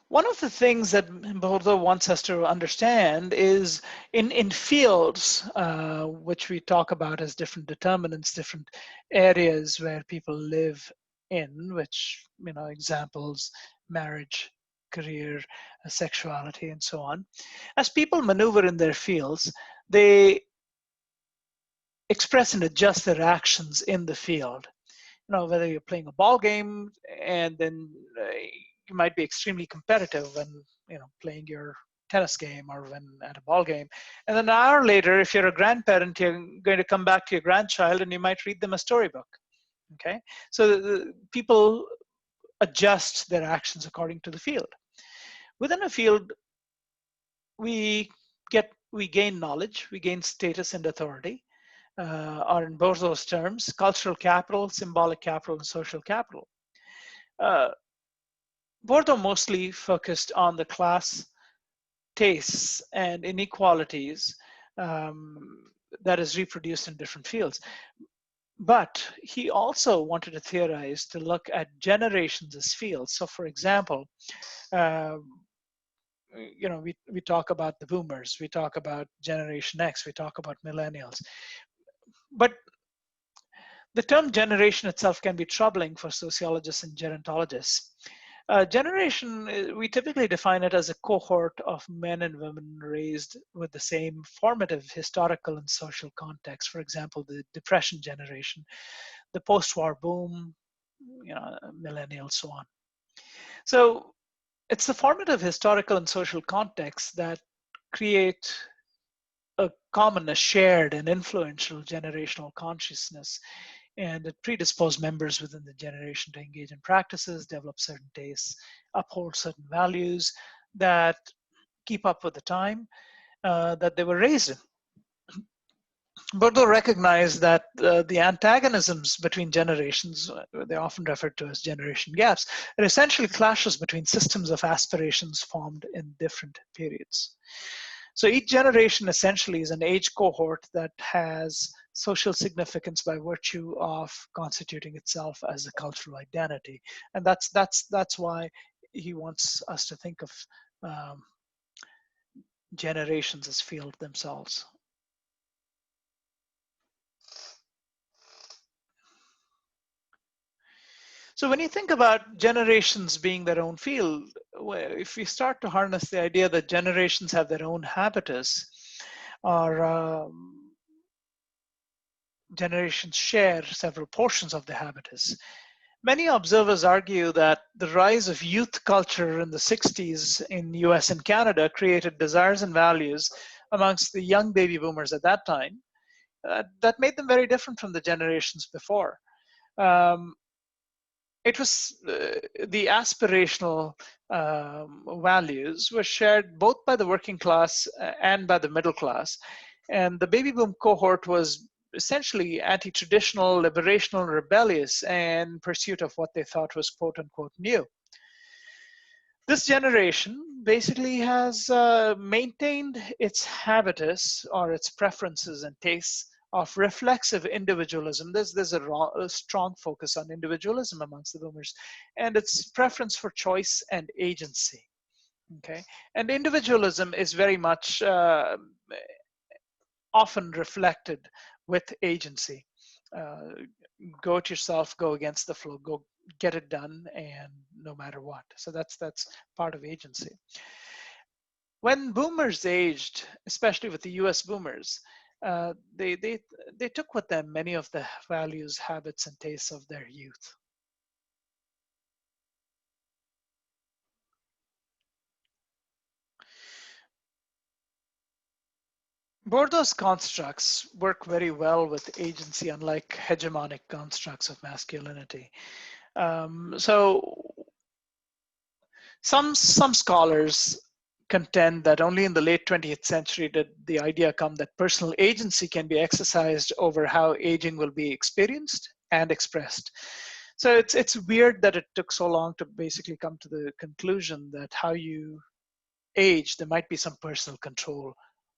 One of the things that Bourdieu wants us to understand is in fields, which we talk about as different determinants, different areas where people live in, which, examples, marriage, career, sexuality, and so on. As people maneuver in their fields, they express and adjust their actions in the field. Whether you're playing a ball game and then you might be extremely competitive when playing your tennis game or when at a ball game, and then an hour later, if you're a grandparent, you're going to come back to your grandchild and you might read them a storybook. Okay, so the people adjust their actions according to the field. Within a field, we gain knowledge, we gain status and authority, or in Bourdieu's terms, cultural capital, symbolic capital, and social capital. Bourdieu mostly focused on the class tastes and inequalities that is reproduced in different fields. But he also wanted to theorize to look at generations as fields. So for example, we talk about the boomers, we talk about Generation X, we talk about millennials. But the term generation itself can be troubling for sociologists and gerontologists. Generation, we typically define it as a cohort of men and women raised with the same formative historical and social context. For example, the Depression generation, the post-war boom, millennials, so on. So it's the formative historical and social context that create a common, a shared and influential generational consciousness, and it predisposes members within the generation to engage in practices, develop certain tastes, uphold certain values that keep up with the time that they were raised in. Bourdieu recognized that the antagonisms between generations, they're often referred to as generation gaps, are essentially clashes between systems of aspirations formed in different periods. So each generation essentially is an age cohort that has social significance by virtue of constituting itself as a cultural identity. And that's why he wants us to think of generations as field themselves. So when you think about generations being their own field, if we start to harness the idea that generations have their own habitus, or generations share several portions of the habitus, many observers argue that the rise of youth culture in the 60s in US and Canada created desires and values amongst the young baby boomers at that time that made them very different from the generations before. It was the aspirational values were shared both by the working class and by the middle class. And the baby boom cohort was essentially anti-traditional, liberational, rebellious, and in pursuit of what they thought was quote unquote new. This generation basically has maintained its habitus or its preferences and tastes of reflexive individualism. There's a strong focus on individualism amongst the boomers, and its preference for choice and agency. Okay, and individualism is very much often reflected with agency. Go it yourself, go against the flow, go get it done, and no matter what. So that's part of agency. When boomers aged, especially with the US boomers, they took with them many of the values, habits, and tastes of their youth. Bourdieu's constructs work very well with agency, unlike hegemonic constructs of masculinity. So some scholars contend that only in the late 20th century did the idea come that personal agency can be exercised over how aging will be experienced and expressed. So it's weird that it took so long to basically come to the conclusion that how you age, there might be some personal control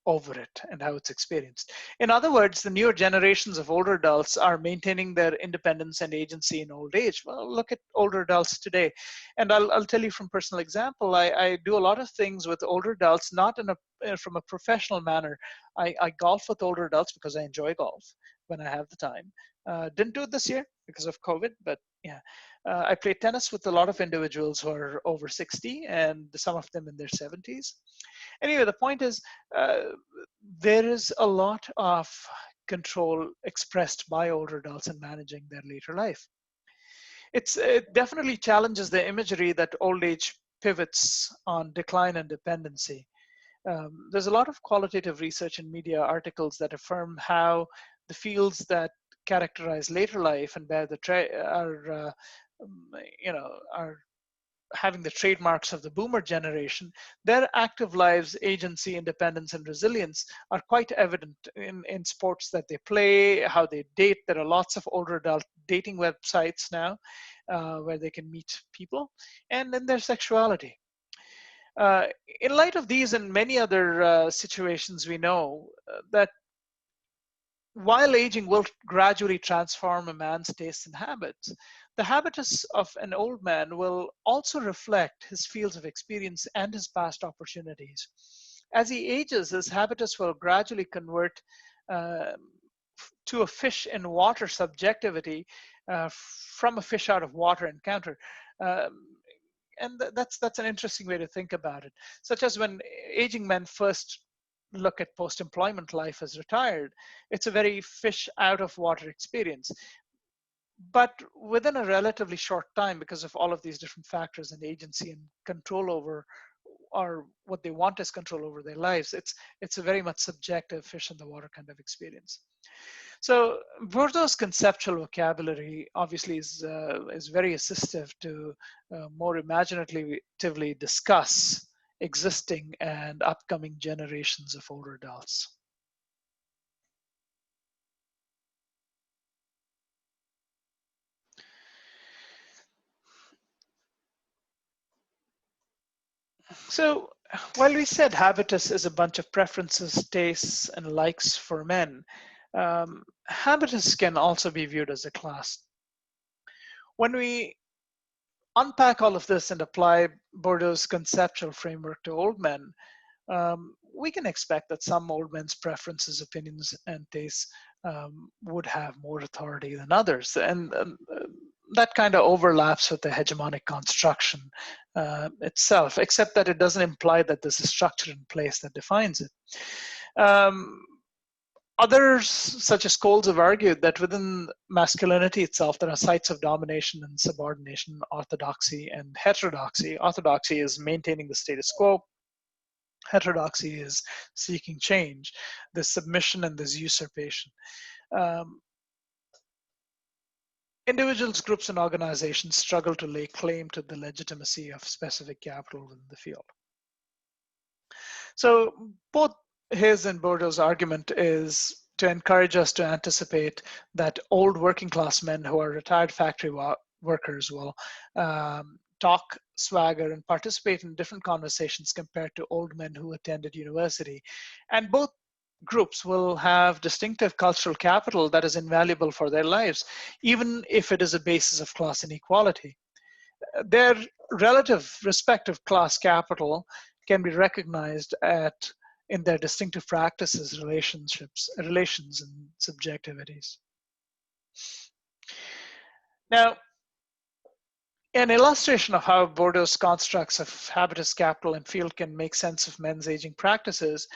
over it and how it's experienced. In other words, the newer generations of older adults are maintaining their independence and agency in old age. Well, look at older adults today. And I'll tell you from personal example, I do a lot of things with older adults, not in from a professional manner. I golf with older adults because I enjoy golf when I have the time. Didn't do it this year because of COVID, but yeah. I play tennis with a lot of individuals who are over 60 and some of them in their 70s. Anyway, the point is there is a lot of control expressed by older adults in managing their later life. It definitely challenges the imagery that old age pivots on decline and dependency. There's a lot of qualitative research and media articles that affirm how the fields that characterize later life and bear the are having the trademarks of the boomer generation, their active lives, agency, independence, and resilience are quite evident in sports that they play, how they date. There are lots of older adult dating websites now where they can meet people, and in their sexuality. In light of these and many other situations, we know that while aging will gradually transform a man's tastes and habits, the habitus of an old man will also reflect his fields of experience and his past opportunities. As he ages, his habitus will gradually convert to a fish in water subjectivity from a fish out of water encounter. And that's an interesting way to think about it, such as when aging men first look at post-employment life as retired, it's a very fish out of water experience. but within a relatively short time, because of all of these different factors and agency and control over, or what they want is control over their lives, it's a very much subjective fish in the water kind of experience. So Bourdieu's conceptual vocabulary obviously is very assistive to more imaginatively discuss existing and upcoming generations of older adults. So while we said habitus is a bunch of preferences, tastes, and likes for men, habitus can also be viewed as a class. When we unpack all of this and apply Bourdieu's conceptual framework to old men, we can expect that some old men's preferences, opinions, and tastes would have more authority than others. And that kind of overlaps with the hegemonic construction itself, except that it doesn't imply that there's a structure in place that defines it. Others, such as Coles, have argued that within masculinity itself, there are sites of domination and subordination, orthodoxy and heterodoxy. Orthodoxy is maintaining the status quo. Heterodoxy is seeking change. There's submission and there's usurpation. Individuals, groups, and organizations struggle to lay claim to the legitimacy of specific capital within the field. So both his and Bourdieu's argument is to encourage us to anticipate that old working class men who are retired factory workers will talk, swagger, and participate in different conversations compared to old men who attended university. And both groups will have distinctive cultural capital that is invaluable for their lives, even if it is a basis of class inequality. Their relative respective class capital can be recognized in their distinctive practices, relations, and subjectivities. Now, an illustration of how Bourdieu's constructs of habitus, capital, and field can make sense of men's aging practices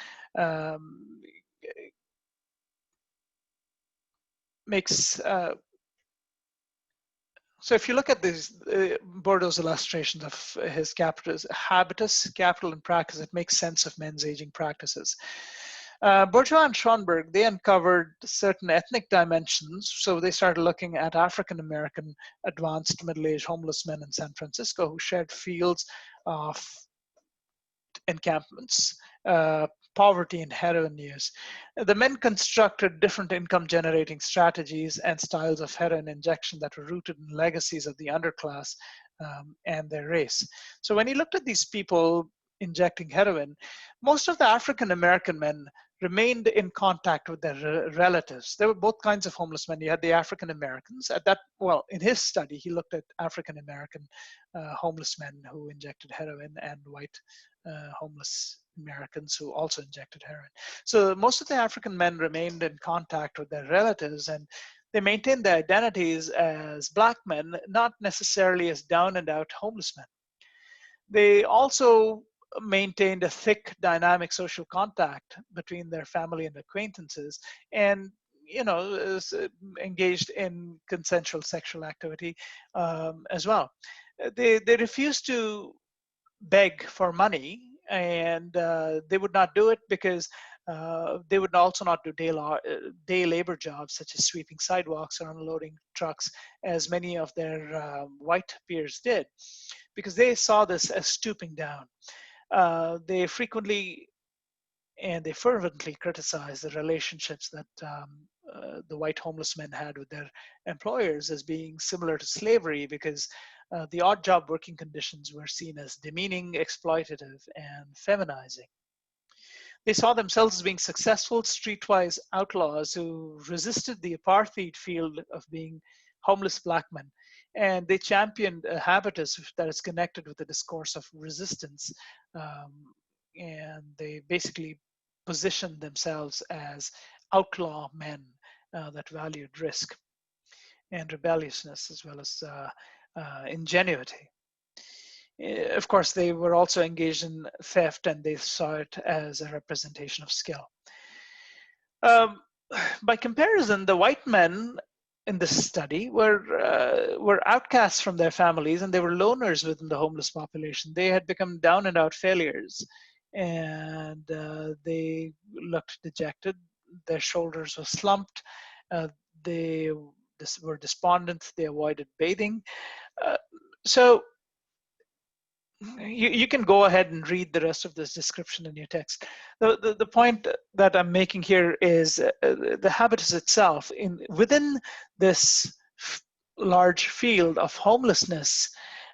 so if you look at these Bourdieu's illustrations of his habitus, capital, and practice, it makes sense of men's aging practices. Bourdieu and Schoenberg, they uncovered certain ethnic dimensions. So they started looking at African-American advanced middle-aged homeless men in San Francisco who shared fields of encampments, poverty, and heroin use. The men constructed different income generating strategies and styles of heroin injection that were rooted in legacies of the underclass and their race. So when he looked at these people injecting heroin, most of the African-American men remained in contact with their relatives. There were both kinds of homeless men. You had the African-Americans in his study, he looked at African-American homeless men who injected heroin and white homeless Americans who also injected heroin. So most of the African men remained in contact with their relatives, and they maintained their identities as Black men, not necessarily as down and out homeless men. They also maintained a thick dynamic social contact between their family and acquaintances, and engaged in consensual sexual activity as well. They refused to beg for money, and they would not do it because they would also not do day labor jobs such as sweeping sidewalks or unloading trucks, as many of their white peers did, because they saw this as stooping down. They frequently and they fervently criticized the relationships that the white homeless men had with their employers as being similar to slavery, because the odd job working conditions were seen as demeaning, exploitative, and feminizing. They saw themselves as being successful, streetwise outlaws who resisted the apartheid field of being homeless Black men. And they championed a habitus that is connected with the discourse of resistance. And they basically positioned themselves as outlaw men that valued risk and rebelliousness as well as ingenuity. Of course, they were also engaged in theft, and they saw it as a representation of skill. By comparison, the white men in this study were outcasts from their families, and they were loners within the homeless population. They had become down and out failures, and they looked dejected. Their shoulders were slumped. They were despondent. They avoided bathing. So you can go ahead and read the rest of this description in your text. The point that I'm making here is the habitus itself. Within this large field of homelessness,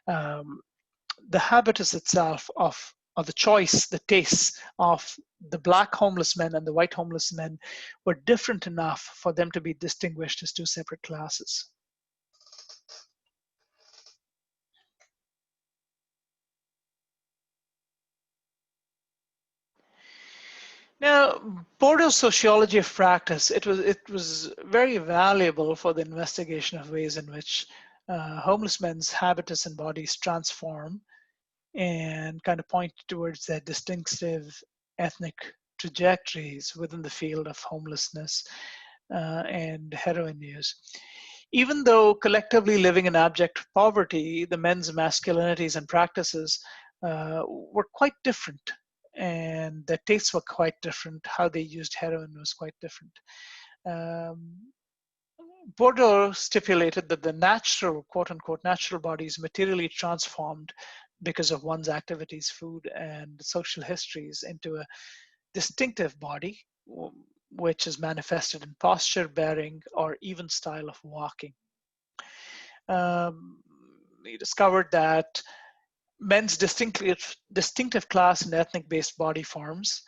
the habitus itself of the choice, the tastes of the black homeless men and the white homeless men were different enough for them to be distinguished as two separate classes. Now, Bordeaux's sociology of practice, it was very valuable for the investigation of ways in which homeless men's habitus and bodies transform and kind of point towards their distinctive ethnic trajectories within the field of homelessness and heroin use. Even though collectively living in abject poverty, the men's masculinities and practices were quite different, and their tastes were quite different. How they used heroin was quite different. Bordeaux stipulated that the natural, quote unquote, natural bodies materially transformed because of one's activities, food, and social histories into a distinctive body, which is manifested in posture, bearing, or even style of walking. He discovered that men's distinctive class and ethnic-based body forms,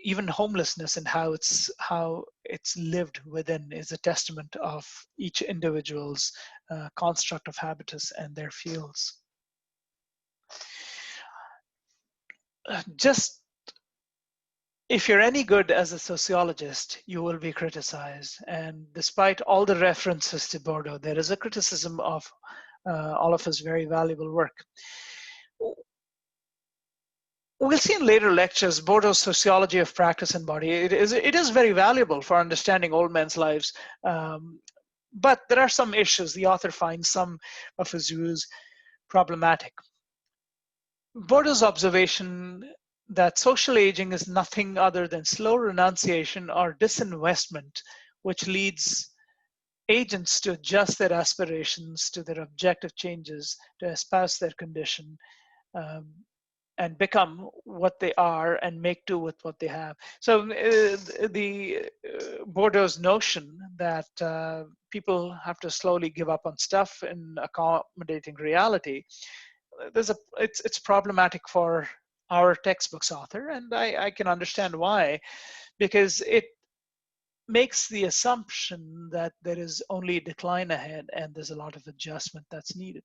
even homelessness and how it's lived within, is a testament of each individual's construct of habitus and their fields. Just if you're any good as a sociologist, you will be criticized. And despite all the references to Bordeaux, there is a criticism of all of his very valuable work. We'll see in later lectures Bordeaux's sociology of practice and body. It is very valuable for understanding old men's lives. But there are some issues. The author finds some of his views problematic. Bordeaux's observation that social aging is nothing other than slow renunciation or disinvestment, which leads agents to adjust their aspirations to their objective changes, to espouse their condition, and become what they are and make do with what they have. So Bordeaux's notion that people have to slowly give up on stuff in accommodating reality, it's problematic for our textbook's author, and I can understand why, because it makes the assumption that there is only decline ahead and there's a lot of adjustment that's needed.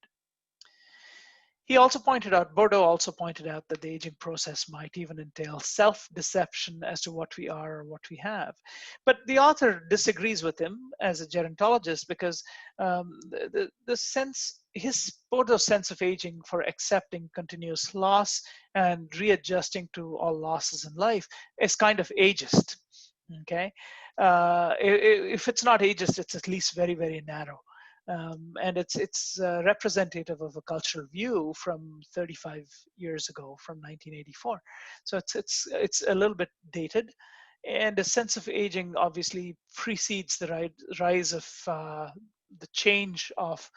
Bordeaux also pointed out that the aging process might even entail self-deception as to what we are or what we have. But the author disagrees with him as a gerontologist because Bordeaux's sense of aging for accepting continuous loss and readjusting to all losses in life is kind of ageist, okay? If it's not ageist, it's at least very, very narrow. And it's representative of a cultural view from 35 years ago, from 1984. So it's a little bit dated, and a sense of aging obviously precedes the rise of the change of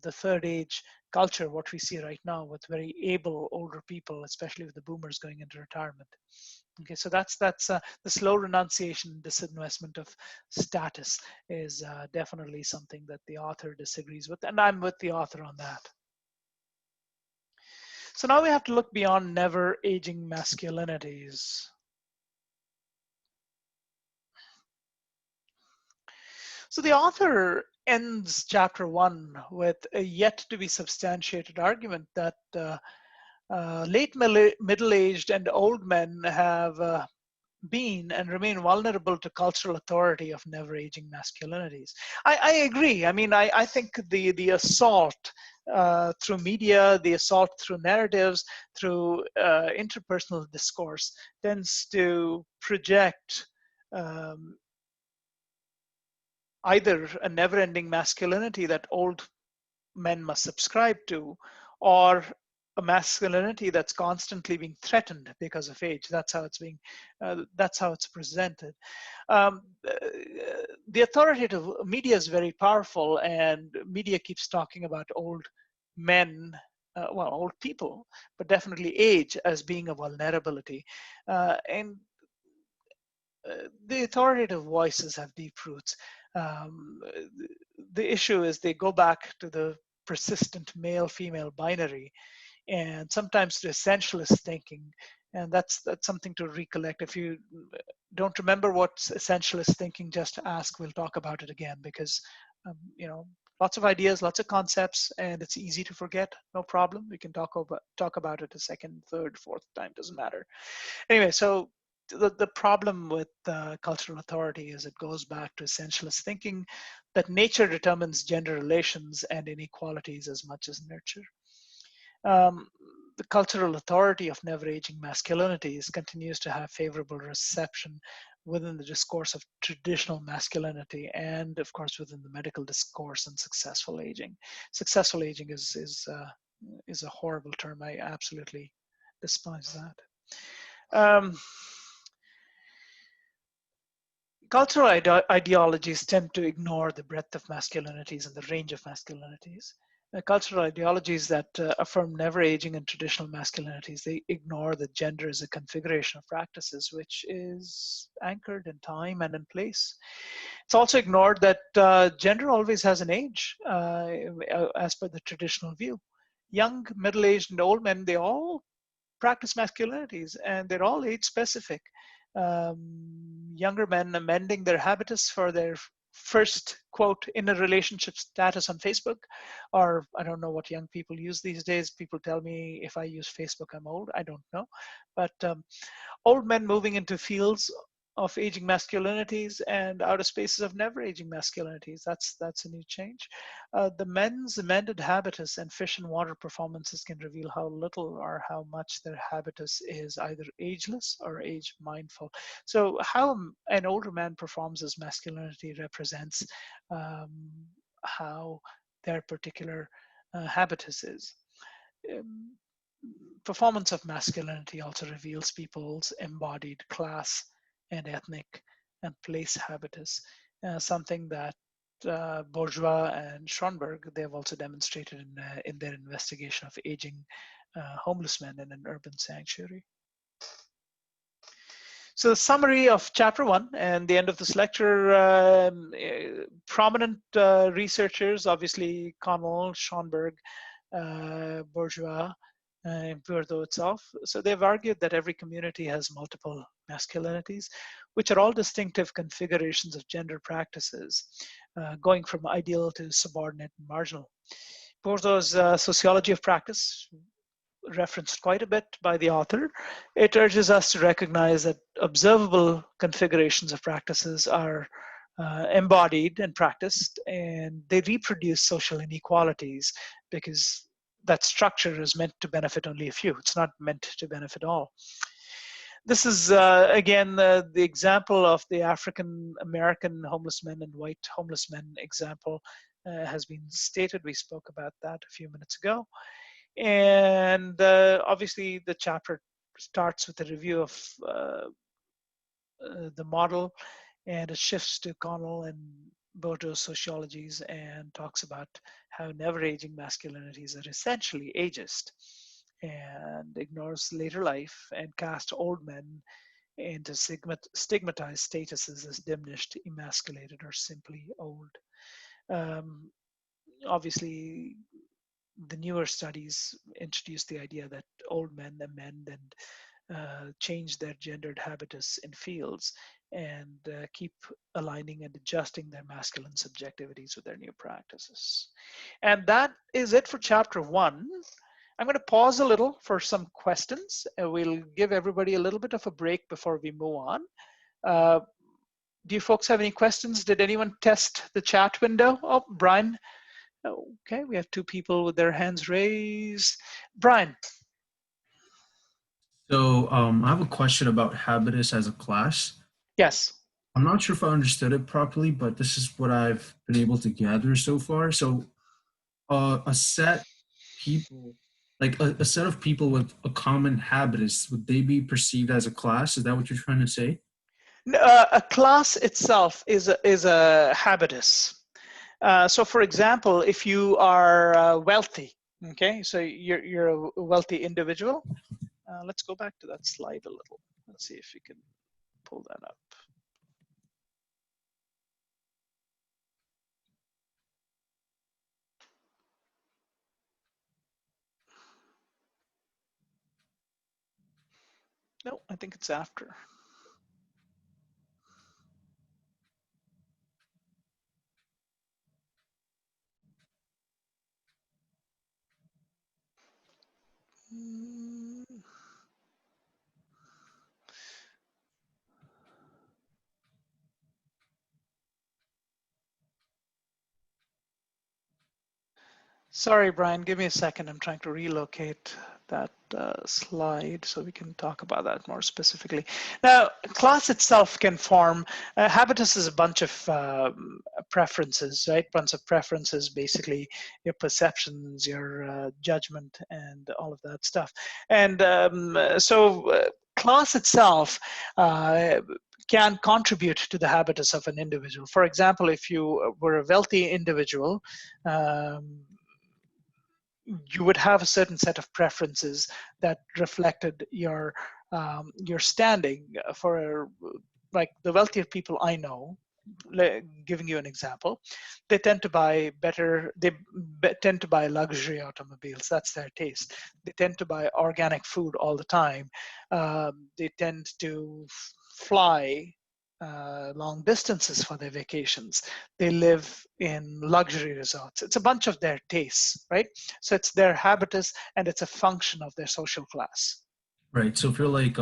the third age culture, what we see right now with very able older people, especially with the boomers going into retirement. Okay, so that's the slow renunciation, disinvestment of status is definitely something that the author disagrees with, and I'm with the author on that. So now we have to look beyond never aging masculinities. So the author ends chapter 1 with a yet to be substantiated argument that late middle-aged and old men have been and remain vulnerable to cultural authority of never-aging masculinities. I agree. I mean, I think the assault through media, the assault through narratives, through interpersonal discourse tends to project either a never-ending masculinity that old men must subscribe to, or a masculinity that's constantly being threatened because of age. That's how it's presented. The authoritative media is very powerful, and media keeps talking about old men, old people, but definitely age as being a vulnerability. And the authoritative voices have deep roots. Um, the issue is they go back to the persistent male-female binary, and sometimes to essentialist thinking, and that's something to recollect. If you don't remember what's essentialist thinking, just ask. We'll talk about it again, because lots of ideas, lots of concepts, and it's easy to forget. No problem. We can talk about it a second, third, fourth time, doesn't matter. Anyway, so the problem with cultural authority is it goes back to essentialist thinking that nature determines gender relations and inequalities as much as nurture. The cultural authority of never-aging masculinities continues to have favorable reception within the discourse of traditional masculinity, and of course within the medical discourse and successful aging. Successful aging is a horrible term. I absolutely despise that. Cultural ideologies tend to ignore the breadth of masculinities and the range of masculinities. Cultural ideologies that affirm never aging and traditional masculinities, they ignore that gender is a configuration of practices which is anchored in time and in place. It's also ignored that gender always has an age, as per the traditional view. Young, middle-aged, and old men, they all practice masculinities, and they're all age specific. Younger men amending their habitus for their first, quote, in a relationship status on Facebook, or I don't know what young people use these days. People tell me if I use Facebook, I'm old. I don't know. But old men moving into fields of aging masculinities and outer spaces of never aging masculinities. That's a new change. The men's amended habitus and fish and water performances can reveal how little or how much their habitus is either ageless or age mindful. So how an older man performs as masculinity represents how their particular habitus is. Performance of masculinity also reveals people's embodied class and ethnic and place habitus, something that Bourgeois and Schoenberg, they have also demonstrated in their investigation of aging homeless men in an urban sanctuary. So the summary of chapter 1 and the end of this lecture, prominent researchers, obviously Connell, Schoenberg, Bourgeois, Bourdieu itself. So they've argued that every community has multiple masculinities, which are all distinctive configurations of gender practices, going from ideal to subordinate and marginal. Bourdieu's Sociology of Practice, referenced quite a bit by the author, it urges us to recognize that observable configurations of practices are embodied and practiced, and they reproduce social inequalities because that structure is meant to benefit only a few. It's not meant to benefit all. This is, again, the example of the African American homeless men and white homeless men example has been stated. We spoke about that a few minutes ago. And obviously, the chapter starts with a review of the model, and it shifts to Connell and Bourdieu's sociologies and talks about how never-aging masculinities are essentially ageist and ignores later life and casts old men into stigmatized statuses as diminished, emasculated, or simply old. Obviously, the newer studies introduce the idea that old men amend and change their gendered habitus in fields and keep aligning and adjusting their masculine subjectivities with their new practices. And that is it for chapter 1. I'm going to pause a little for some questions. We'll give everybody a little bit of a break before we move on. Do you folks have any questions? Did anyone test the chat window? Oh, Brian. Okay, we have 2 people with their hands raised. Brian. So I have a question about habitus as a class. Yes. I'm not sure if I understood it properly, but this is what I've been able to gather so far. So, a set people, like a set of people with a common habitus, would they be perceived as a class? Is that what you're trying to say? A class itself is a habitus. So, for example, if you are wealthy, okay, so you're a wealthy individual. Let's go back to that slide a little. Let's see if we can pull that up. No, I think it's after. Sorry, Brian, give me a second. I'm trying to relocate that slide so we can talk about that more specifically. Now, class itself can form, habitus is a bunch of preferences, right? Bunch of preferences, basically your perceptions, your judgment, and all of that stuff. And class itself can contribute to the habitus of an individual. For example, if you were a wealthy individual, you would have a certain set of preferences that reflected your standing. For like the wealthier people I know, giving you an example, they tend to buy better, tend to buy luxury automobiles. That's their taste. They tend to buy organic food all the time. They tend to fly long distances for their vacations. They live in luxury resorts. It's a bunch of their tastes, right? So it's their habitus and it's a function of their social class. Right. So if you're like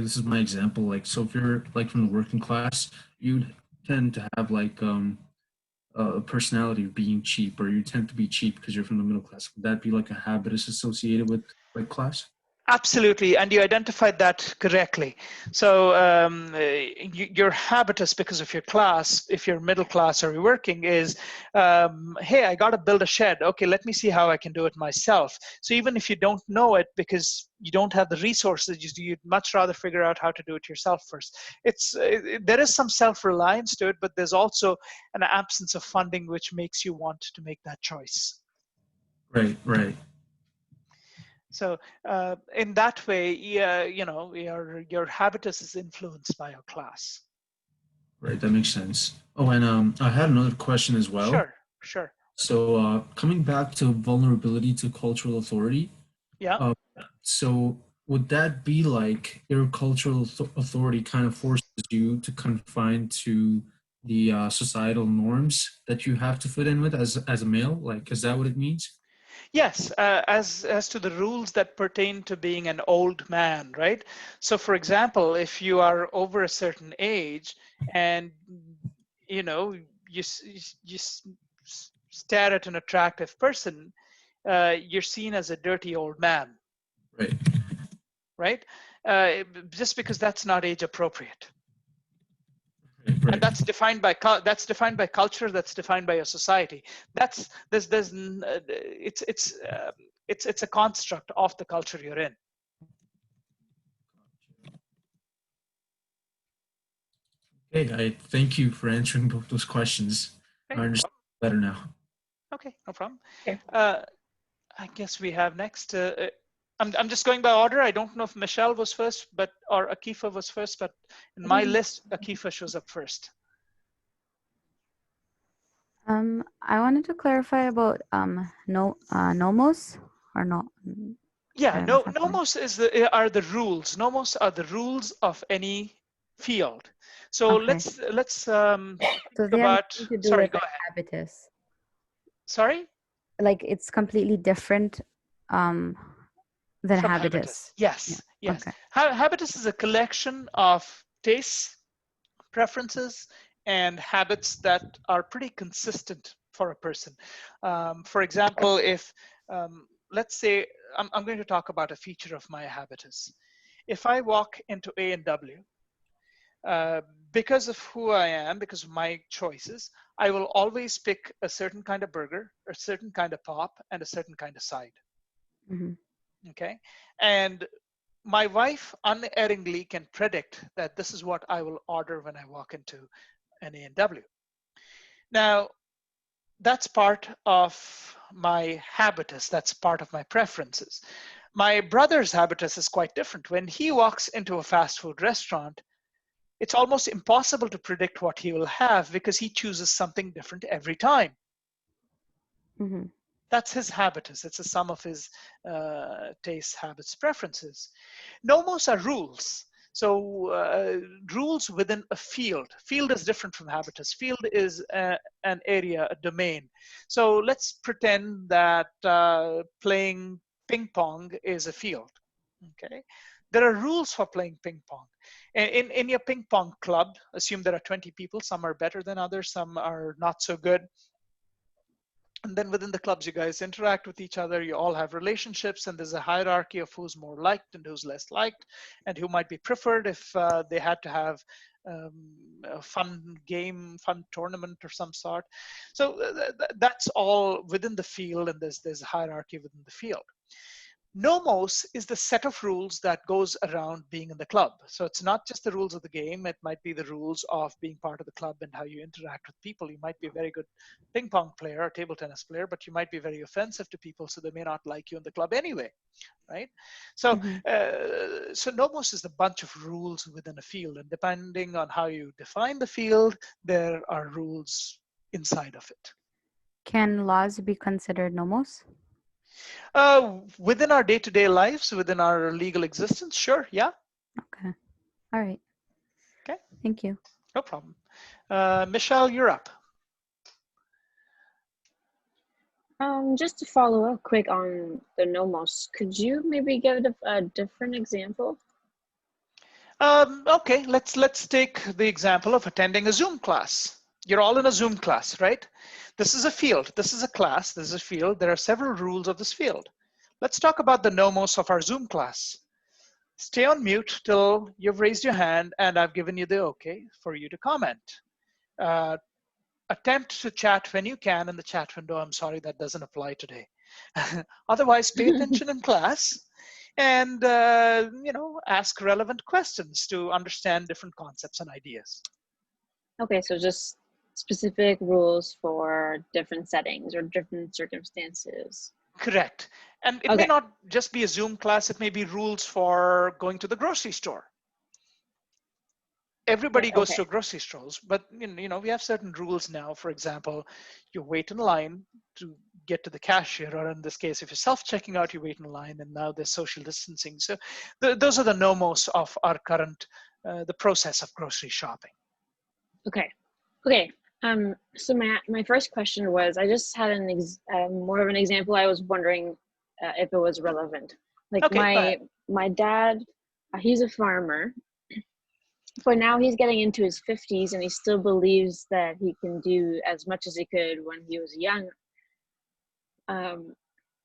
this is my example, like so if you're like from the working class, you'd tend to have like a personality of being cheap, or you tend to be cheap because you're from the middle class. Would that be like a habitus associated with like class? Absolutely, and you identified that correctly. So your habitus, because of your class, if you're middle class or you're working, is, hey, I got to build a shed. Okay, let me see how I can do it myself. So even if you don't know it because you don't have the resources, you'd much rather figure out how to do it yourself first. There is some self-reliance to it, but there's also an absence of funding which makes you want to make that choice. Right, right. So in that way, you know, your habitus is influenced by your class. Right, that makes sense. Oh, and I had another question as well. Sure, sure. So coming back to vulnerability to cultural authority. Yeah. So would that be like your cultural authority kind of forces you to confine to the societal norms that you have to fit in with as a male? Like, is that what it means? Yes, as to the rules that pertain to being an old man, right? So, for example, if you are over a certain age, and you know you stare at an attractive person, you're seen as a dirty old man, Right? Right? Just because that's not age appropriate. Right. And that's defined by culture. That's defined by your society. It's a construct of the culture you're in. Okay, I thank you for answering both those questions. Okay, I understand better now. Okay, no problem. Okay. I guess we have next. I'm just going by order. I don't know if Michelle was first, or Akifa was first, but in my list, Akifa shows up first. I wanted to clarify about nomos or not. Yeah, nomos are the rules. Nomos are the rules of any field. So Okay. let's So think they have about. nothing to do Sorry, with go like, ahead. habitus. Sorry. Like it's completely different than From habitus. Yes, Yeah. yes. Okay. Habitus is a collection of tastes, preferences, and habits that are pretty consistent for a person. For example, if let's say I'm going to talk about a feature of my habitus. If I walk into A&W, because of who I am, because of my choices, I will always pick a certain kind of burger, a certain kind of pop, and a certain kind of side. Mm-hmm. Okay. And my wife unerringly can predict that this is what I will order when I walk into an A&W. Now, that's part of my habitus. That's part of my preferences. My brother's habitus is quite different. When he walks into a fast food restaurant, it's almost impossible to predict what he will have because he chooses something different every time. Mm-hmm. That's his habitus. It's a sum of his tastes, habits, preferences. Nomos are rules. So rules within a field. Field is different from habitus. Field is an area, a domain. So let's pretend that playing ping pong is a field. Okay. There are rules for playing ping pong. In your ping pong club, assume there are 20 people. Some are better than others. Some are not so good. And then within the clubs, you guys interact with each other. You all have relationships, and there's a hierarchy of who's more liked and who's less liked, and who might be preferred if they had to have a fun game, fun tournament or some sort. So that's all within the field, and there's a hierarchy within the field. Nomos is the set of rules that goes around being in the club. So it's not just the rules of the game. It might be the rules of being part of the club and how you interact with people. You might be a very good ping pong player or table tennis player, but you might be very offensive to people, so they may not like you in the club anyway, right? So, so Nomos is a bunch of rules within a field, and depending on how you define the field, there are rules inside of it. Can laws be considered nomos? Within our day-to-day lives, within our legal existence, sure, yeah. Okay. All right. Okay. Thank you. No problem. Michelle, you're up. Just to follow up quick on the nomos, could you maybe give a different example? Okay, let's take the example of attending a Zoom class. You're all in a Zoom class, right? This is a field. This is a class. This is a field. There are several rules of this field. Let's talk about the nomos of our Zoom class. Stay on mute till you've raised your hand and I've given you the okay for you to comment. Attempt to chat when you can in the chat window. I'm sorry, that doesn't apply today. Otherwise, pay attention in class and you know, ask relevant questions to understand different concepts and ideas. Okay, so just specific rules for different settings or different circumstances. Correct. And it may not just be a Zoom class, it may be rules for going to the grocery store. Everybody goes to grocery stores, but you know, we have certain rules now. For example, you wait in line to get to the cashier, or in this case, if you're self-checking out, you wait in line, and now there's social distancing. So those are the nomos of our current, the process of grocery shopping. Okay. So my first question was, I just had more of an example. I was wondering if it was relevant. Like my dad, he's a farmer, but now he's getting into his 50s and he still believes that he can do as much as he could when he was young.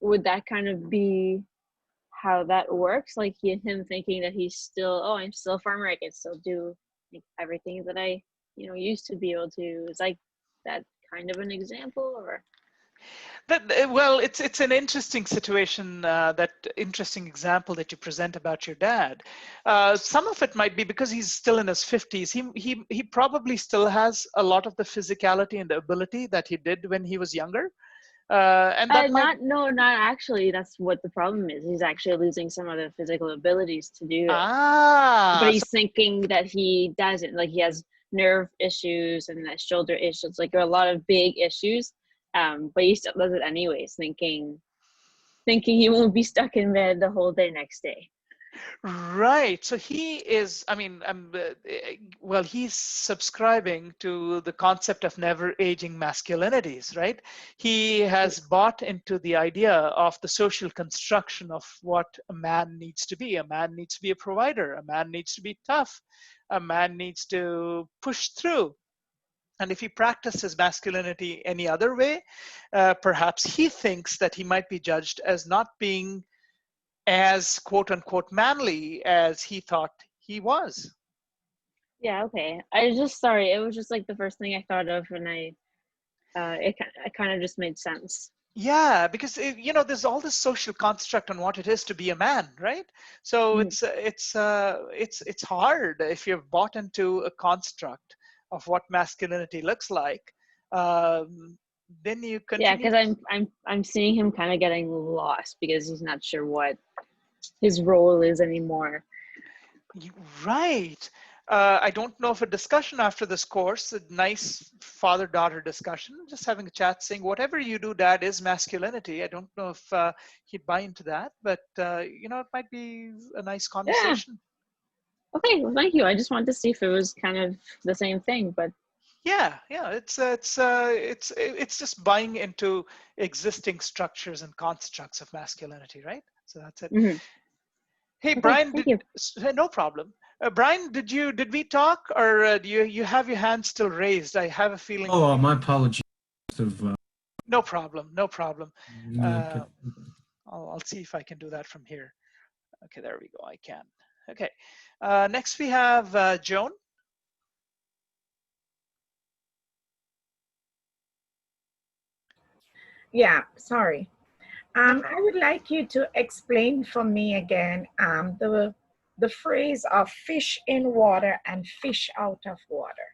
Would that kind of be how that works? Like him thinking that he's still, oh, I'm still a farmer, I can still do everything that I used to be able to. Is like that kind of an example, or? Well, it's an interesting situation, that interesting example that you present about your dad. Some of it might be because he's still in his 50s. He probably still has a lot of the physicality and the ability that he did when he was younger. And that not actually. That's what the problem is. He's actually losing some of the physical abilities to do it. But he's thinking that he doesn't. Like he has nerve issues and shoulder issues. Like there are a lot of big issues. But he still does it anyways, thinking he won't be stuck in bed the whole day next day. Right. So he is, I mean, well, he's subscribing to the concept of never aging masculinities, right? He has bought into the idea of the social construction of what a man needs to be. A man needs to be a provider. A man needs to be tough. A man needs to push through. And if he practices masculinity any other way, perhaps he thinks that he might be judged as not being as quote unquote manly as he thought he was. Yeah, okay. I was just sorry. It was just like the first thing I thought of, and it kind of just made sense. Yeah, because you know, there's all this social construct on what it is to be a man, right? So Mhm. it's hard if you've bought into a construct of what masculinity looks like. Um, then you Yeah, continue because to. I'm seeing him kind of getting lost because he's not sure what his role is anymore. Right. I don't know if a discussion after this course, a nice father-daughter discussion, just having a chat, saying whatever you do, Dad, is masculinity. I don't know if he'd buy into that, but you know, it might be a nice Yeah. conversation. Okay. Well, thank you. I just wanted to see if it was kind of the same thing, but Yeah, yeah. It's just buying into existing structures and constructs of masculinity, right? So that's it. mhm. Hey, Okay. Brian, Thank you. no problem. Brian, did we talk, or do you have your hand still raised? I have a feeling. Oh, my apologies. Of, No problem, no problem. okay. Uh, I'll see if I can do that from here. Okay, there we go. I can. Okay. Next we have Joan. Yeah, sorry. No I problem. would like you to explain for me again the phrase of fish in water and fish out of water.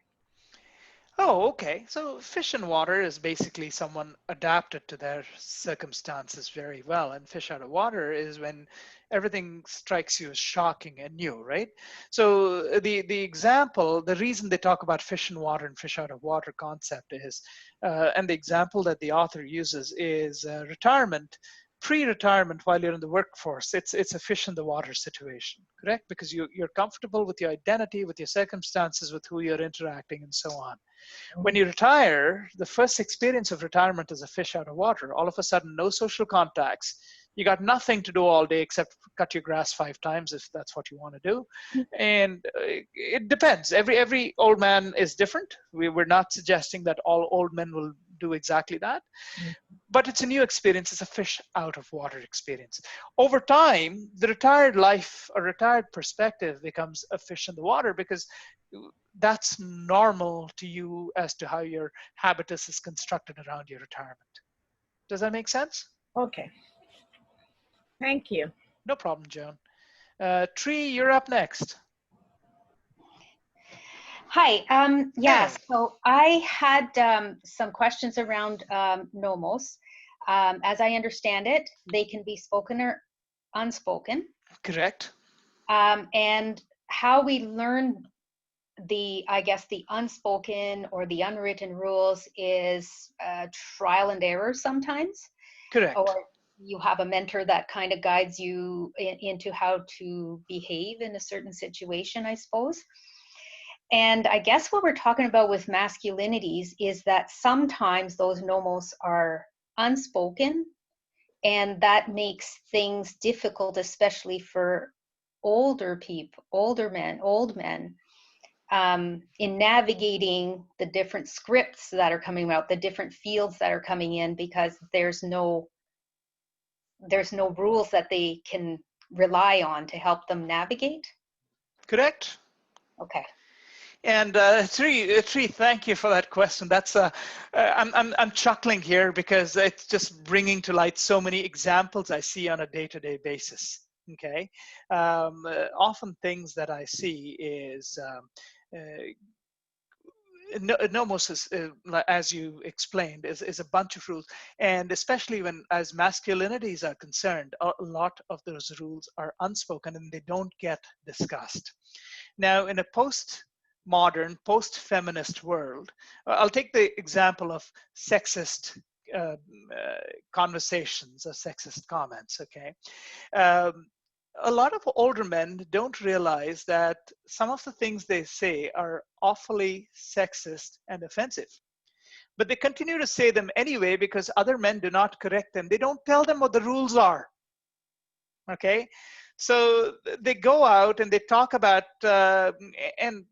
Oh, okay. So fish in water is basically someone adapted to their circumstances very well, and fish out of water is when everything strikes you as shocking and new, right? So the example, the reason they talk about fish in water and fish out of water concept is, and the example that the author uses is retirement. Pre-retirement, while you're in the workforce, it's a fish in the water situation, correct? Because you're comfortable with your identity, with your circumstances, with who you're interacting, and so on. When you retire, the first experience of retirement is a fish out of water. All of a sudden, no social contacts. You got nothing to do all day except cut your grass 5 times if that's what you want to do. And it depends. Every old man is different. We're not suggesting that all old men will do exactly that, but it's a new experience. It's a fish out of water experience. Over time, the retired life or retired perspective becomes a fish in the water because that's normal to you as to how your habitus is constructed around your retirement. Does that make sense? Okay, thank you. No problem, Joan. Tree, you're up next. Hi. Yeah, Hey. so I had some questions around nomos. As I understand it, they can be spoken or unspoken. Correct. And how we learn I guess, the unspoken or the unwritten rules is trial and error sometimes. Correct. Or you have a mentor that kind of guides you into how to behave in a certain situation, I suppose. And I guess what we're talking about with masculinities is that sometimes those nomos are unspoken, and that makes things difficult, especially for older people, older men, old men, in navigating the different scripts that are coming out, the different fields that are coming in, because there's no rules that they can rely on to help them navigate. Correct. Okay. And Tree, thank you for that question. That's I'm chuckling here because it's just bringing to light so many examples I see on a day-to-day basis. Okay, often things that I see is nomos is, as you explained, is a bunch of rules, and especially when as masculinities are concerned, a lot of those rules are unspoken and they don't get discussed. Now, in a post-modern, post-feminist world, I'll take the example of sexist conversations or sexist comments, okay? A lot of older men don't realize that some of the things they say are awfully sexist and offensive. But they continue to say them anyway because other men do not correct them. They don't tell them what the rules are. Okay? So they go out and they talk about, and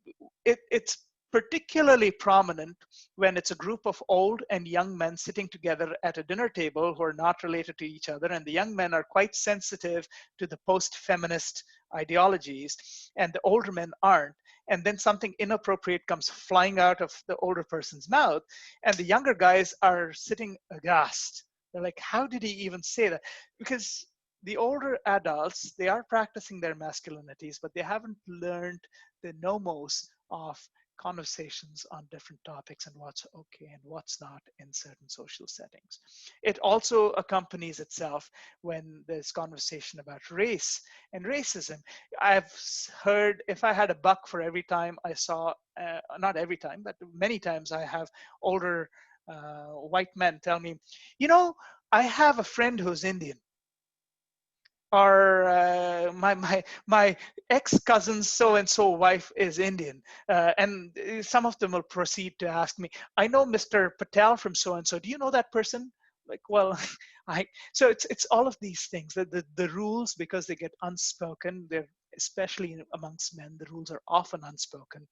it's particularly prominent when it's a group of old and young men sitting together at a dinner table who are not related to each other, and the young men are quite sensitive to the post-feminist ideologies and the older men aren't. and then something inappropriate comes flying out of the older person's mouth, and the younger guys are sitting aghast. They're like, how did he even say that? Because the older adults, they are practicing their masculinities, but they haven't learned the nomos of conversations on different topics and what's okay and what's not in certain social settings. It also accompanies itself when there's conversation about race and racism. I've heard, if I had a buck for every time I saw, not every time, but many times I have older white men tell me, you know, I have a friend who's Indian. Or my ex-cousin's so-and-so wife is Indian. And some of them will proceed to ask me, I know Mr. Patel from so-and-so. Do you know that person? Like, well, so it's all of these things. The rules, because they get unspoken, they're especially amongst men, the rules are often unspoken.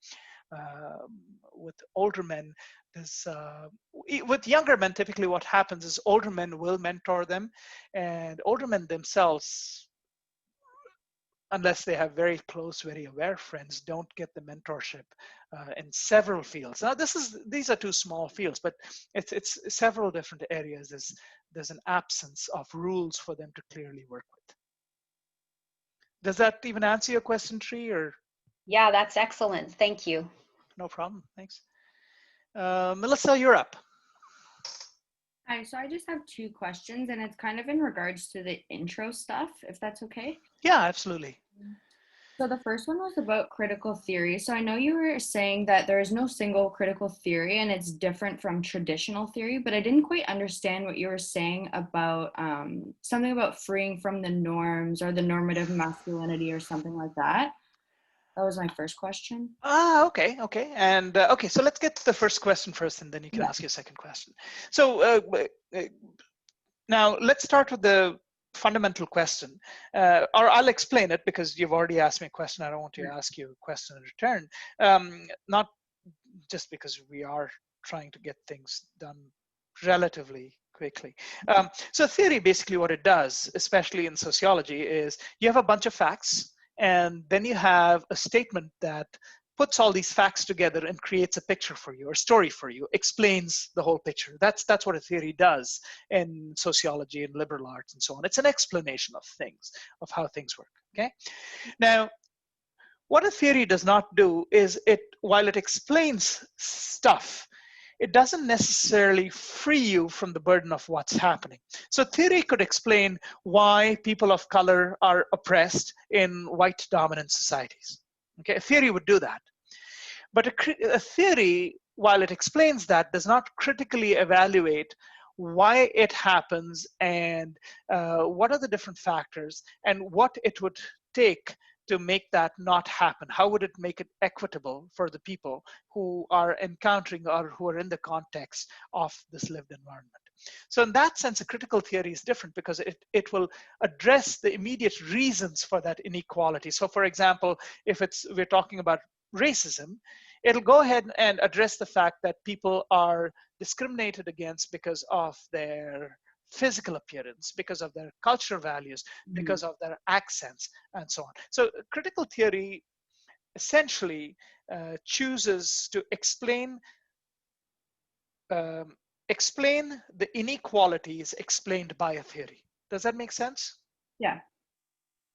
With older men, with younger men, typically what happens is older men will mentor them, and older men themselves, unless they have very close, very aware friends, don't get the mentorship in several fields. Now, these are two small fields, but it's several different areas. There's an absence of rules for them to clearly work with. Does that even answer your question, Tree? Or? Yeah, that's excellent. Thank you. No problem. Thanks. Melissa, you're up. Hi, so I just have 2 questions, and it's kind of in regards to the intro stuff, if that's okay. Yeah, absolutely. So the first one was about critical theory. So I know you were saying that there is no single critical theory and it's different from traditional theory, but I didn't quite understand what you were saying about something about freeing from the norms or the normative masculinity or something like that. That was my first question. Okay. And okay, so let's get to the first question first, and then you can ask your second question. So now let's start with the fundamental question, or I'll explain it because you've already asked me a question. I don't want to ask you a question in return, not just because we are trying to get things done relatively quickly. So theory, basically what it does, especially in sociology, is you have a bunch of facts, and then you have a statement that puts all these facts together and creates a picture for you, or story for you, explains the whole picture. That's what a theory does in sociology and liberal arts and so on. It's an explanation of things, of how things work, okay? Now, what a theory does not do is while it explains stuff, it doesn't necessarily free you from the burden of what's happening. So theory could explain why people of color are oppressed in white dominant societies. Okay, a theory would do that. But a theory, while it explains that, does not critically evaluate why it happens and what are the different factors and what it would take to make that not happen. How would it make it equitable for the people who are encountering or who are in the context of this lived environment? So in that sense, a critical theory is different because it will address the immediate reasons for that inequality. So for example, if we're talking about racism, it'll go ahead and address the fact that people are discriminated against because of their physical appearance, because of their cultural values, because of their accents, and so on. So critical theory essentially chooses to explain the inequalities explained by a theory. Does that make sense? Yeah.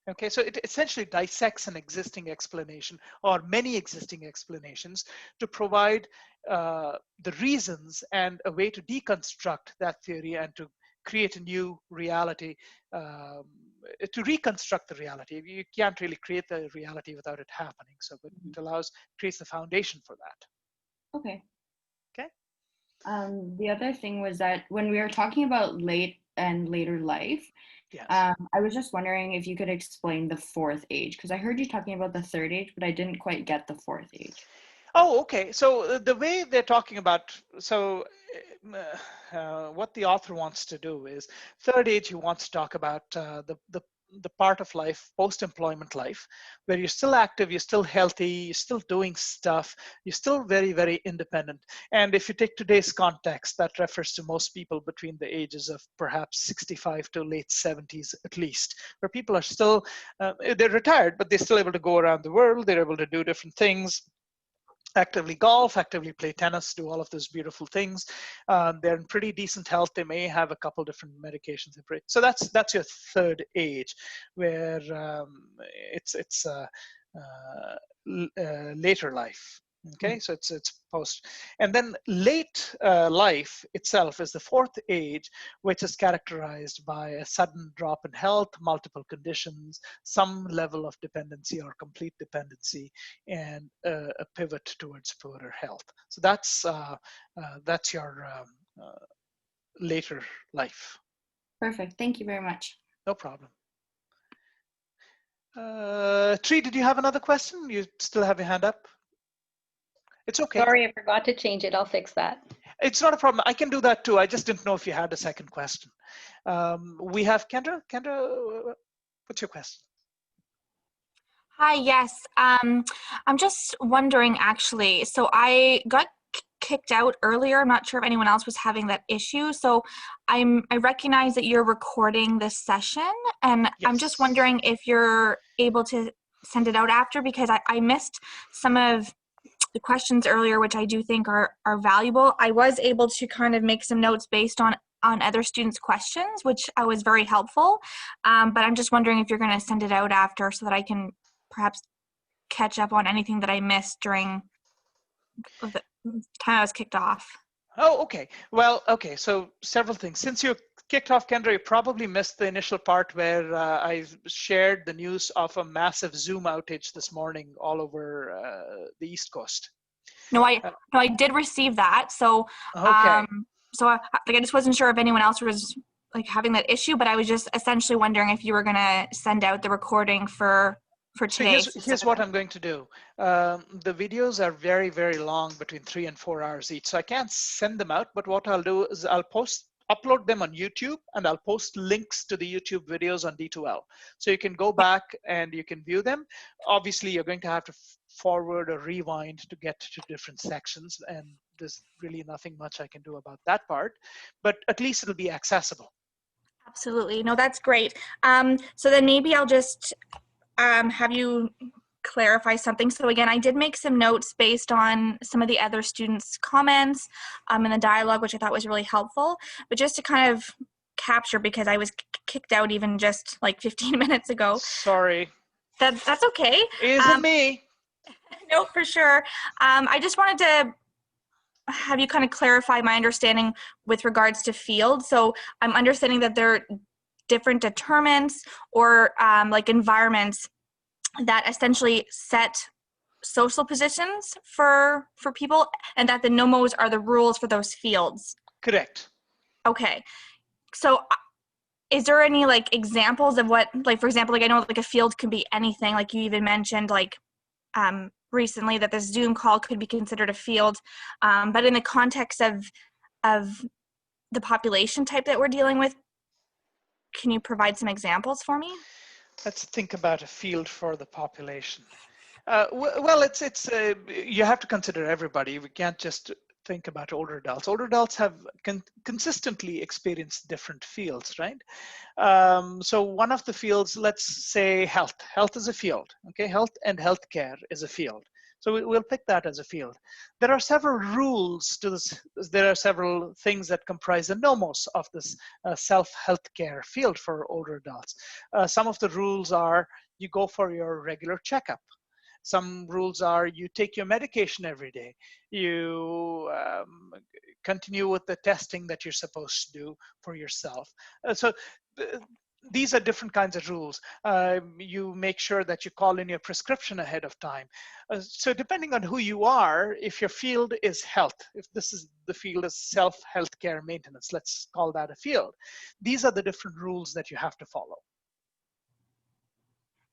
Okay, so it essentially dissects an existing explanation or many existing explanations to provide the reasons and a way to deconstruct that theory and to create a new reality, to reconstruct the reality. You can't really create the reality without it happening. So but it creates the foundation for that. Okay. Okay. The other thing was that when we were talking about late and later life, yes. I was just wondering if you could explain the 4th age, because I heard you talking about the 3rd age, but I didn't quite get the 4th age. Oh, okay. So the way they're talking about, so what the author wants to do is third age. He wants to talk about the part of life, post-employment life, where you're still active, you're still healthy, you're still doing stuff, you're still very, very independent. And if you take today's context, that refers to most people between the ages of perhaps 65 to late 70s at least, where people are still, they're retired, but they're still able to go around the world, they're able to do different things, actively golf, actively play tennis, do all of those beautiful things. They're in pretty decent health. They may have a couple different medications. So that's your third age, where it's later life. Okay, so it's post, and then late life itself is the fourth age, which is characterized by a sudden drop in health, multiple conditions, some level of dependency or complete dependency, and a pivot towards poorer health. So that's your later life. Perfect. Thank you very much. No problem. Tree, did you have another question? You still have your hand up? It's okay. Sorry, I forgot to change it. I'll fix that. It's not a problem. I can do that too. I just didn't know if you had a second question. We have Kendra. Kendra, what's your question? Hi, yes. I'm just wondering actually, so I got kicked out earlier. I'm not sure if anyone else was having that issue. So I recognize that you're recording this session, and I'm just wondering if you're able to send it out after, because I missed some of the questions earlier, which I do think are valuable. I was able to kind of make some notes based on other students' questions, which was very helpful. But I'm just wondering if you're going to send it out after so that I can perhaps catch up on anything that I missed during the time I was kicked off. Oh, okay. Well, okay. So several things. Since you kicked off, Kendra, you probably missed the initial part where I shared the news of a massive Zoom outage this morning all over the East Coast. No, I did receive that. So, okay. So I just wasn't sure if anyone else was like having that issue, but I was just essentially wondering if you were going to send out the recording for today. So here's what I'm going to do. The videos are very, very long, between 3 and 4 hours each. So I can't send them out, but what I'll do is I'll upload them on YouTube, and I'll post links to the YouTube videos on D2L. So you can go back and you can view them. Obviously, you're going to have to forward or rewind to get to different sections, and there's really nothing much I can do about that part, but at least it'll be accessible. Absolutely. No, that's great. So then maybe I'll just have you clarify something. So again, I did make some notes based on some of the other students' comments in the dialogue, which I thought was really helpful. But just to kind of capture, because I was kicked out even just like 15 minutes ago. Sorry. That's okay. Isn't me. No, for sure. I just wanted to have you kind of clarify my understanding with regards to field. So I'm understanding that there are different determinants or like environments that essentially set social positions for people, and that the nomos are the rules for those fields. Correct. Okay. So is there any like examples of what, like, for example, like I know like a field can be anything, like you even mentioned like recently that this Zoom call could be considered a field, but in the context of the population type that we're dealing with, can you provide some examples for me? Let's think about a field for the population. Well, you have to consider everybody. We can't just think about older adults. Older adults have consistently experienced different fields, right? So one of the fields, let's say health. Health is a field, okay? Health and healthcare is a field. So we'll pick that as a field. There are several rules to this. There are several things that comprise the nomos of this self-healthcare field for older adults. Some of the rules are you go for your regular checkup. Some rules are you take your medication every day. You continue with the testing that you're supposed to do for yourself. These are different kinds of rules. You make sure that you call in your prescription ahead of time. So depending on who you are, if your field is health, if this is the field is self-healthcare maintenance, let's call that a field. These are the different rules that you have to follow.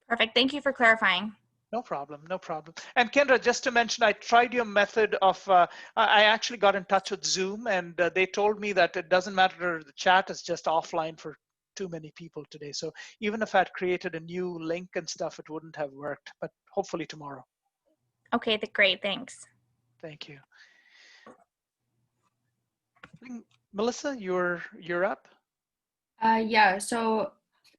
Perfect. Thank you for clarifying. No problem, no problem. And Kendra, just to mention, I tried your method of, I actually got in touch with Zoom, and they told me that it doesn't matter, the chat is just offline for too many people today. So even if I'd created a new link and stuff, it wouldn't have worked, but hopefully tomorrow. Okay, great, thanks. Thank you. Melissa, you're up. Yeah, so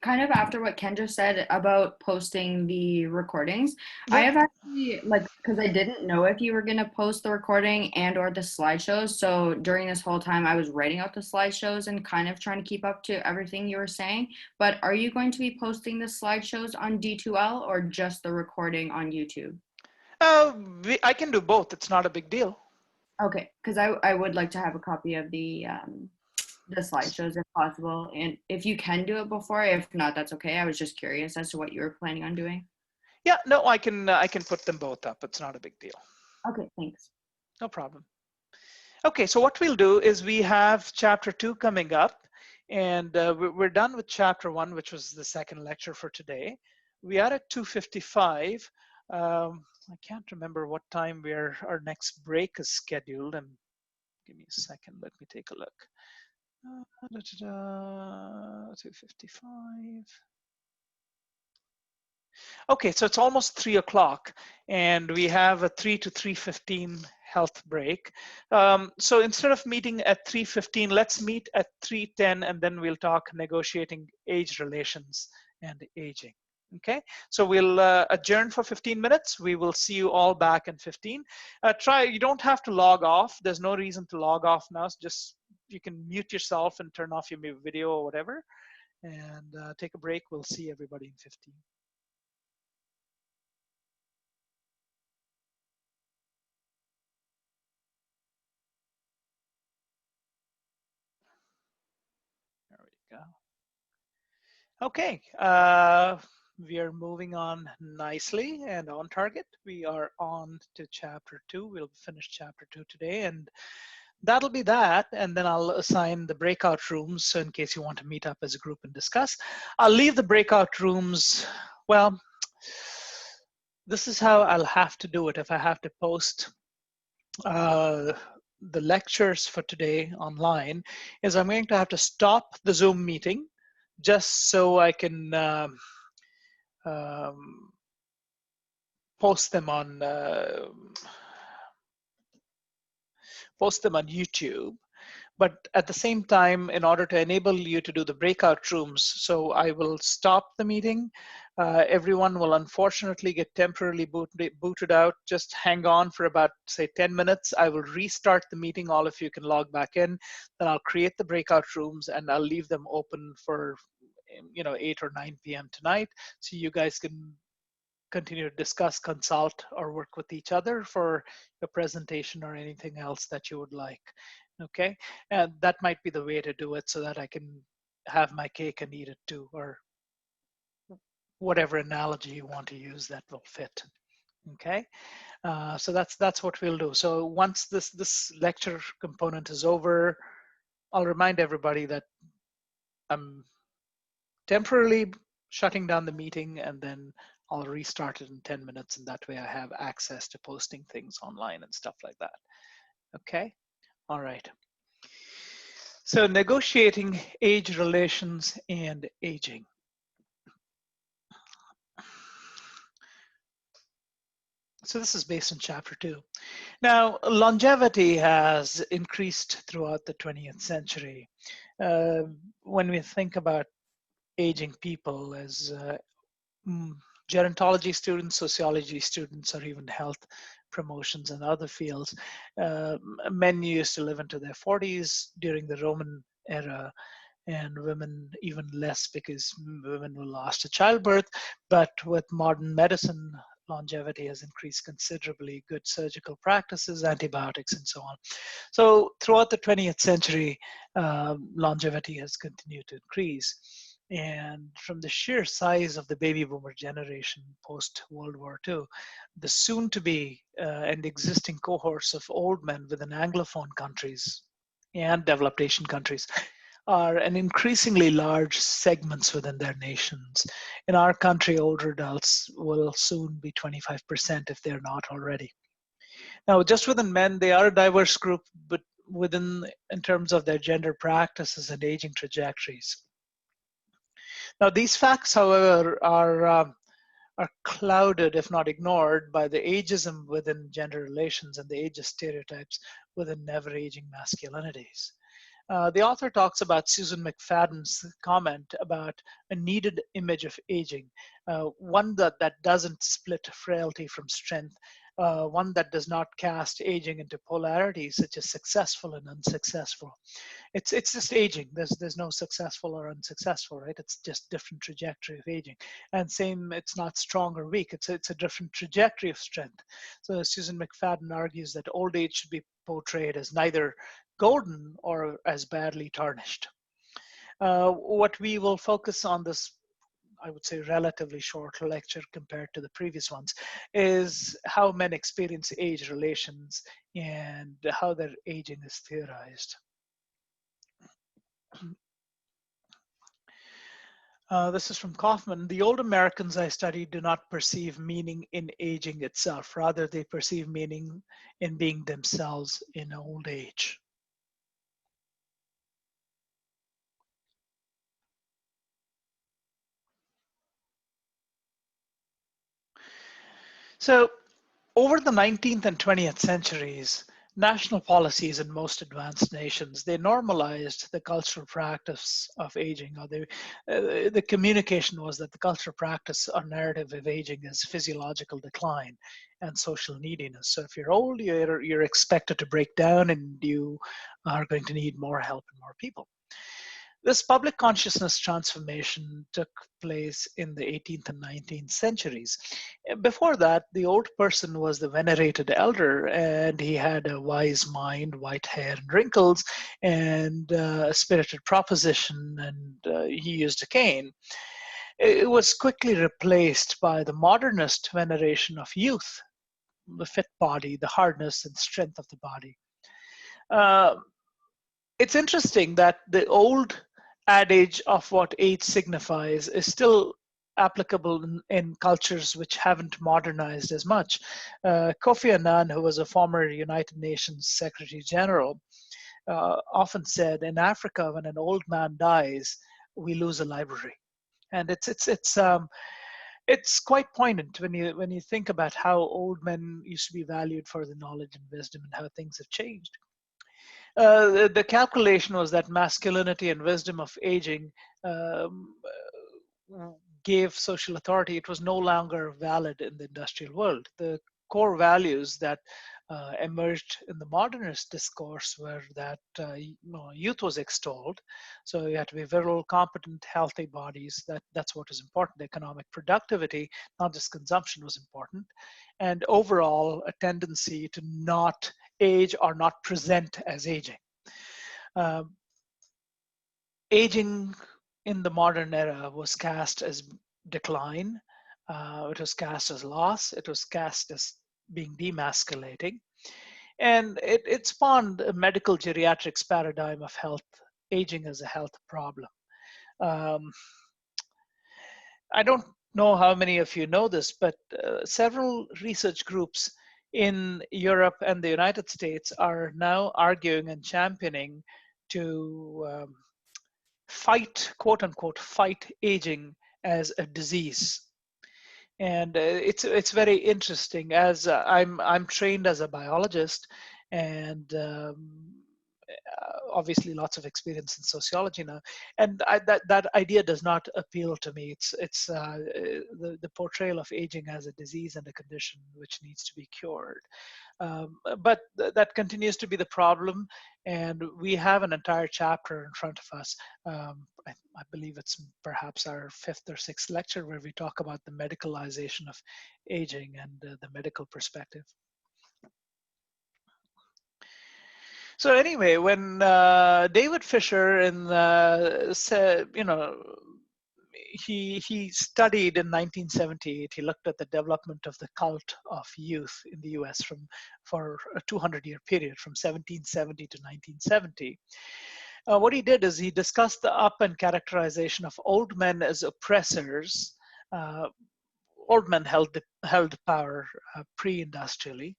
kind of after what Ken just said about posting the recordings, I have actually, like, because I didn't know if you were going to post the recording and or the slideshows. So during this whole time, I was writing out the slideshows and kind of trying to keep up to everything you were saying. But are you going to be posting the slideshows on D2L or just the recording on YouTube? I can do both. It's not a big deal. Okay, because I would like to have a copy of the slideshows if possible, and if you can do it before, if not, that's okay. I was just curious as to what you were planning on doing. Yeah, no, I can put them both up. It's not a big deal. Okay, thanks. No problem. Okay, so what we'll do is we have chapter 2 coming up, and we're done with chapter 1, which was the second lecture for today. We are at 2:55. I can't remember what time our next break is scheduled. And give me a second. Let me take a look. 2:55. Okay, so it's almost 3 o'clock, and we have a 3 to 3:15 health break. So instead of meeting at 3:15, let's meet at 3:10, and then we'll talk negotiating age relations and aging. Okay, so we'll adjourn for 15 minutes. We will see you all back in 15. You don't have to log off. There's no reason to log off now. So just, you can mute yourself and turn off your video or whatever, and take a break. We'll see everybody in 15. There we go. Okay, we are moving on nicely and on target. We are on to chapter 2. We'll finish chapter 2 today, and that'll be that. And then I'll assign the breakout rooms, so in case you want to meet up as a group and discuss. I'll leave the breakout rooms, well, this is how I'll have to do it if I have to post the lectures for today online, is I'm going to have to stop the Zoom meeting just so I can post them on YouTube. But at the same time, in order to enable you to do the breakout rooms, so I will stop the meeting. Everyone will unfortunately get temporarily booted out. Just hang on for about, say, 10 minutes. I will restart the meeting. All of you can log back in. Then I'll create the breakout rooms, and I'll leave them open for 8 or 9 p.m. tonight, so you guys can continue to discuss, consult, or work with each other for your presentation or anything else that you would like. Okay, and that might be the way to do it, so that I can have my cake and eat it too, or whatever analogy you want to use that will fit. Okay, so that's what we'll do. So once this lecture component is over, I'll remind everybody that I'm temporarily shutting down the meeting, and then I'll restart it in 10 minutes, and that way I have access to posting things online and stuff like that. Okay, all right. So negotiating age relations and aging. So this is based on chapter 2. Now, longevity has increased throughout the 20th century. When we think about aging people as gerontology students, sociology students, or even health promotions and other fields, men used to live into their 40s during the Roman era, and women even less, because women were lost to childbirth. But with modern medicine, longevity has increased considerably. Good surgical practices, antibiotics, and so on. So throughout the 20th century, longevity has continued to increase. And from the sheer size of the baby boomer generation post World War II, the soon to be and existing cohorts of old men within Anglophone countries and developed Asian countries are an increasingly large segments within their nations. in our country, older adults will soon be 25% if they're not already. Now, just within men, they are a diverse group, but in terms of their gender practices and aging trajectories. Now, these facts, however, are clouded, if not ignored, by the ageism within gender relations and the ageist stereotypes within never-aging masculinities. The author talks about Susan McFadden's comment about a needed image of aging, one that doesn't split frailty from strength, one that does not cast aging into polarities such as successful and unsuccessful. It's just aging. There's no successful or unsuccessful, right? It's just different trajectory of aging. And same, it's not strong or weak. It's a different trajectory of strength. So Susan McFadden argues that old age should be portrayed as neither golden or as badly tarnished. What we will focus on this, I would say, relatively short lecture compared to the previous ones, is how men experience age relations and how their aging is theorized. This is from Kaufman. The old Americans I studied do not perceive meaning in aging itself. Rather, they perceive meaning in being themselves in old age. So, over the 19th and 20th centuries, national policies in most advanced nations, they normalized the cultural practice of aging, or the communication was that the cultural practice or narrative of aging is physiological decline and social neediness. So if you're old, you're expected to break down and you are going to need more help and more people. This public consciousness transformation took place in the 18th and 19th centuries. Before that, the old person was the venerated elder, and he had a wise mind, white hair and wrinkles, and a spirited proposition, and he used a cane. It was quickly replaced by the modernist veneration of youth, the fit body, the hardness and strength of the body. It's interesting that the old adage of what age signifies is still applicable in cultures which haven't modernized as much. Kofi Annan, who was a former United Nations Secretary General, often said, in Africa, when an old man dies, we lose a library. And it's quite poignant when you think about how old men used to be valued for the knowledge and wisdom and how things have changed. The calculation was that masculinity and wisdom of aging gave social authority. It was no longer valid in the industrial world. The core values that emerged in the modernist discourse were that youth was extolled. So you had to be virile, competent, healthy bodies. That's what is important. Economic productivity, not just consumption, was important. And overall, a tendency to not age or not present as aging. Aging in the modern era was cast as decline. It was cast as loss. It was cast as being demasculating. And it spawned a medical geriatrics paradigm of health, aging as a health problem. I don't know how many of you know this, but several research groups in Europe and the United States are now arguing and championing to fight, quote unquote, fight aging as a disease. And it's very interesting, as I'm trained as a biologist, and obviously lots of experience in sociology now, and that idea does not appeal to me. It's the portrayal of aging as a disease and a condition which needs to be cured. But that continues to be the problem, and we have an entire chapter in front of us. I believe it's perhaps our 5th or 6th lecture where we talk about the medicalization of aging and the medical perspective. So anyway, when David Fisher said, he studied in 1978. He looked at the development of the cult of youth in the U.S. for a 200-year period, from 1770 to 1970. What he did is he discussed the up and characterization of old men as oppressors Old men held power pre-industrially,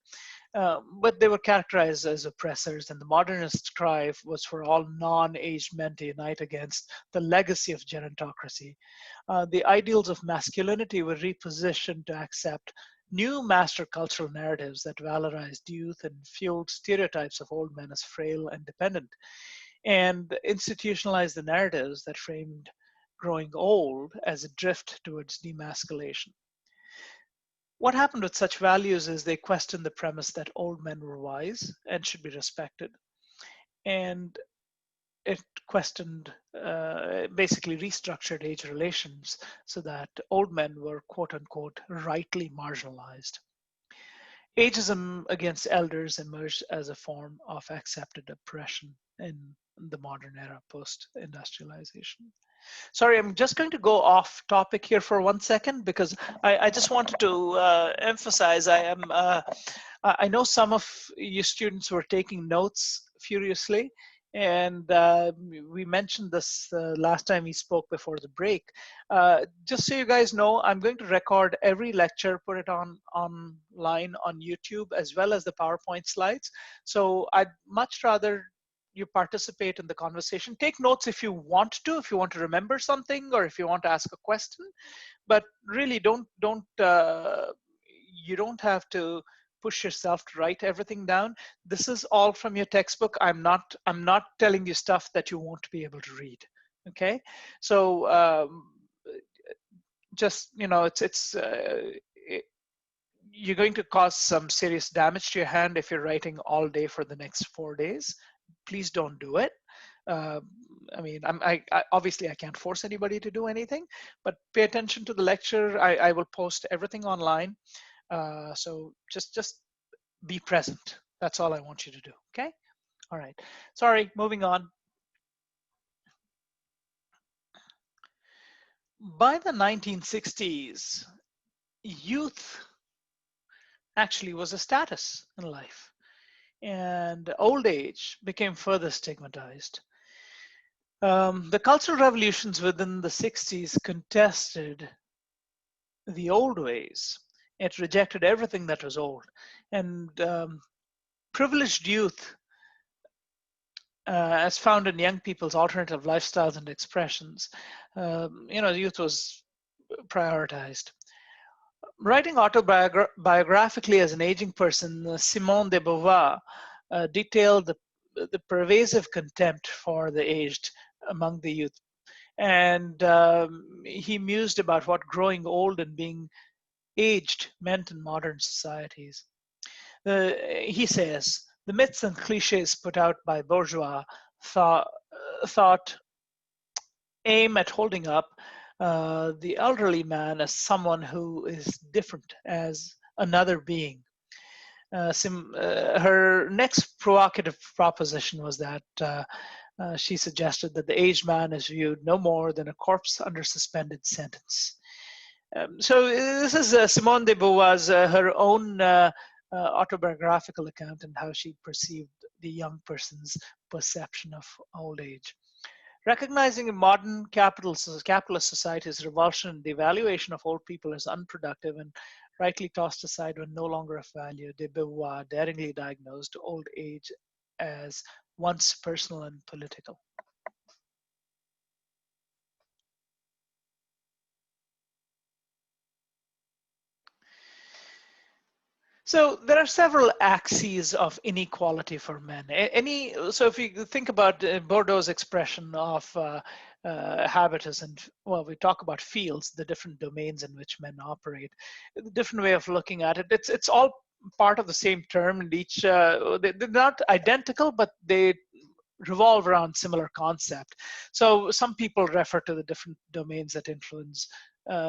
but they were characterized as oppressors, and the modernist cry was for all non-aged men to unite against the legacy of gerontocracy. The ideals of masculinity were repositioned to accept new master cultural narratives that valorized youth and fueled stereotypes of old men as frail and dependent, and institutionalized the narratives that framed growing old as a drift towards demasculation. What happened with such values is they questioned the premise that old men were wise and should be respected. And it questioned, basically restructured age relations so that old men were quote unquote rightly marginalized. Ageism against elders emerged as a form of accepted oppression in the modern era post-industrialization. Sorry, I'm just going to go off topic here for 1 second because I just wanted to emphasize I know some of you students were taking notes furiously, and we mentioned this last time we spoke before the break. Just so you guys know, I'm going to record every lecture, put it online on YouTube, as well as the PowerPoint slides. So I'd much rather you participate in the conversation. Take notes if you want to remember something, or if you want to ask a question. But really, you don't have to push yourself to write everything down. This is all from your textbook. I'm not telling you stuff that you won't be able to read. Okay, so just you're going to cause some serious damage to your hand if you're writing all day for the next 4 days. Please don't do it. I mean, obviously I can't force anybody to do anything, but pay attention to the lecture. I will post everything online. So just be present. That's all I want you to do, okay? All right, sorry, moving on. By the 1960s, youth actually was a status in life, and old age became further stigmatized. The cultural revolutions within the 60s contested the old ways. It rejected everything that was old. And privileged youth, as found in young people's alternative lifestyles and expressions, youth was prioritized. Writing autobiographically as an aging person, Simone de Beauvoir detailed the pervasive contempt for the aged among the youth. And he mused about what growing old and being aged meant in modern societies. He says, the myths and cliches put out by bourgeois thought aim at holding up the elderly man as someone who is different, as another being. Her next provocative proposition was that she suggested that the aged man is viewed no more than a corpse under suspended sentence. So this is Simone de Beauvoir's her own autobiographical account and how she perceived the young person's perception of old age. Recognizing in modern capitalist society's revulsion and devaluation of old people as unproductive and rightly tossed aside when no longer of value, de Beauvoir daringly diagnosed old age as once personal and political. So there are several axes of inequality for men. So if you think about Bourdieu's expression of habitus, and well, we talk about fields, the different domains in which men operate, the different way of looking at it. It's all part of the same term, and each they're not identical, but they revolve around similar concept. So some people refer to the different domains that influence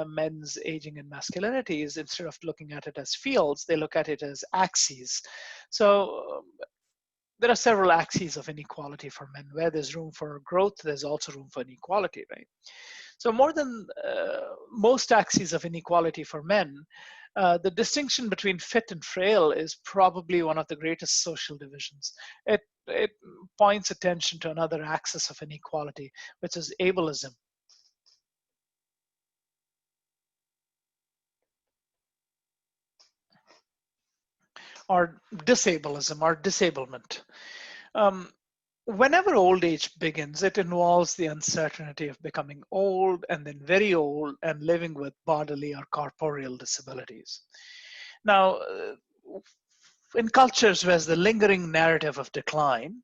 men's aging and masculinities. Instead of looking at it as fields, they look at it as axes. So there are several axes of inequality for men. Where there's room for growth, there's also room for inequality, right? So more than most axes of inequality for men, the distinction between fit and frail is probably one of the greatest social divisions. It points attention to another axis of inequality, which is ableism. or disableism or disablement. Whenever old age begins, it involves the uncertainty of becoming old and then very old and living with bodily or corporeal disabilities. Now, in cultures where the lingering narrative of decline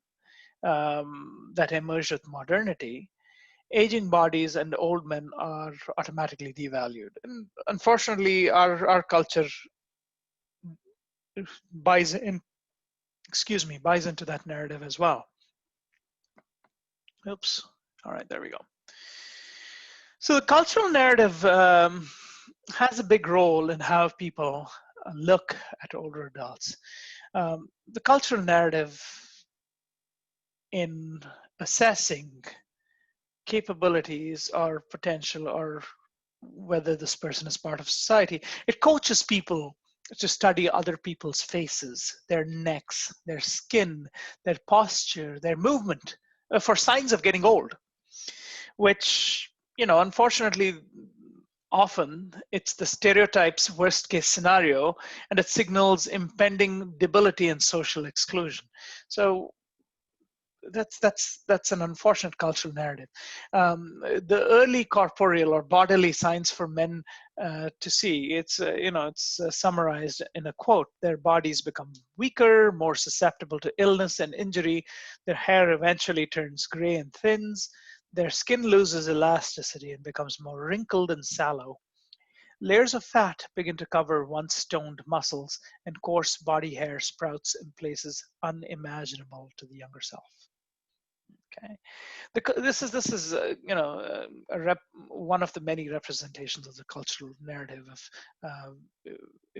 that emerged with modernity, aging bodies and old men are automatically devalued. And unfortunately, our culture buys into that narrative as well. Oops. All right, there we go. So the cultural narrative has a big role in how people look at older adults. The cultural narrative in assessing capabilities or potential or whether this person is part of society, it coaches people to study other people's faces, their necks, their skin, their posture, their movement for signs of getting old, which, unfortunately, often it's the stereotype's worst case scenario, and it signals impending debility and social exclusion. So that's an unfortunate cultural narrative. The early corporeal or bodily signs for men to see, it's summarized in a quote: their bodies become weaker, more susceptible to illness and injury, their hair eventually turns gray and thins, their skin loses elasticity and becomes more wrinkled and sallow. Layers of fat begin to cover once toned muscles, and coarse body hair sprouts in places unimaginable to the younger self. Okay, this is one of the many representations of the cultural narrative of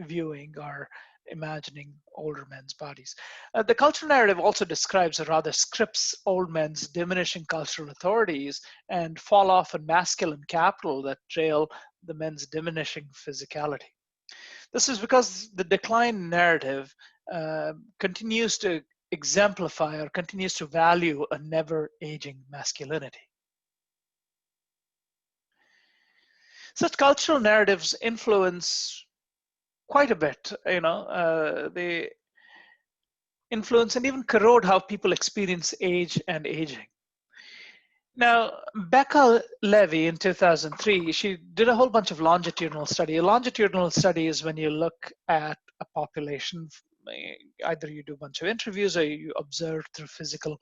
viewing or imagining older men's bodies. The cultural narrative also describes, or rather scripts, old men's diminishing cultural authorities and fall off in masculine capital that trail the men's diminishing physicality. This is because the decline narrative continues to exemplify or continues to value a never aging masculinity. Such cultural narratives influence quite a bit, they influence and even corrode how people experience age and aging. Now, Becca Levy in 2003, she did a whole bunch of longitudinal study. A longitudinal study is when you look at a population, either you do a bunch of interviews or you observe through physical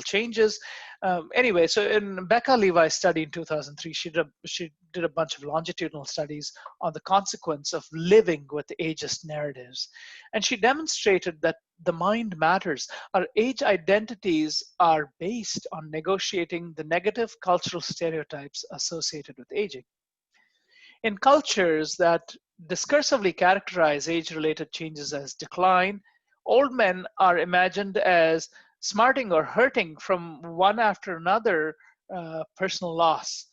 changes. Anyway, so in Becca Levi's study in 2003, she did a bunch of longitudinal studies on the consequence of living with ageist narratives. And she demonstrated that the mind matters. Our age identities are based on negotiating the negative cultural stereotypes associated with aging. In cultures that discursively characterize age-related changes as decline, old men are imagined as smarting or hurting from one after another personal loss.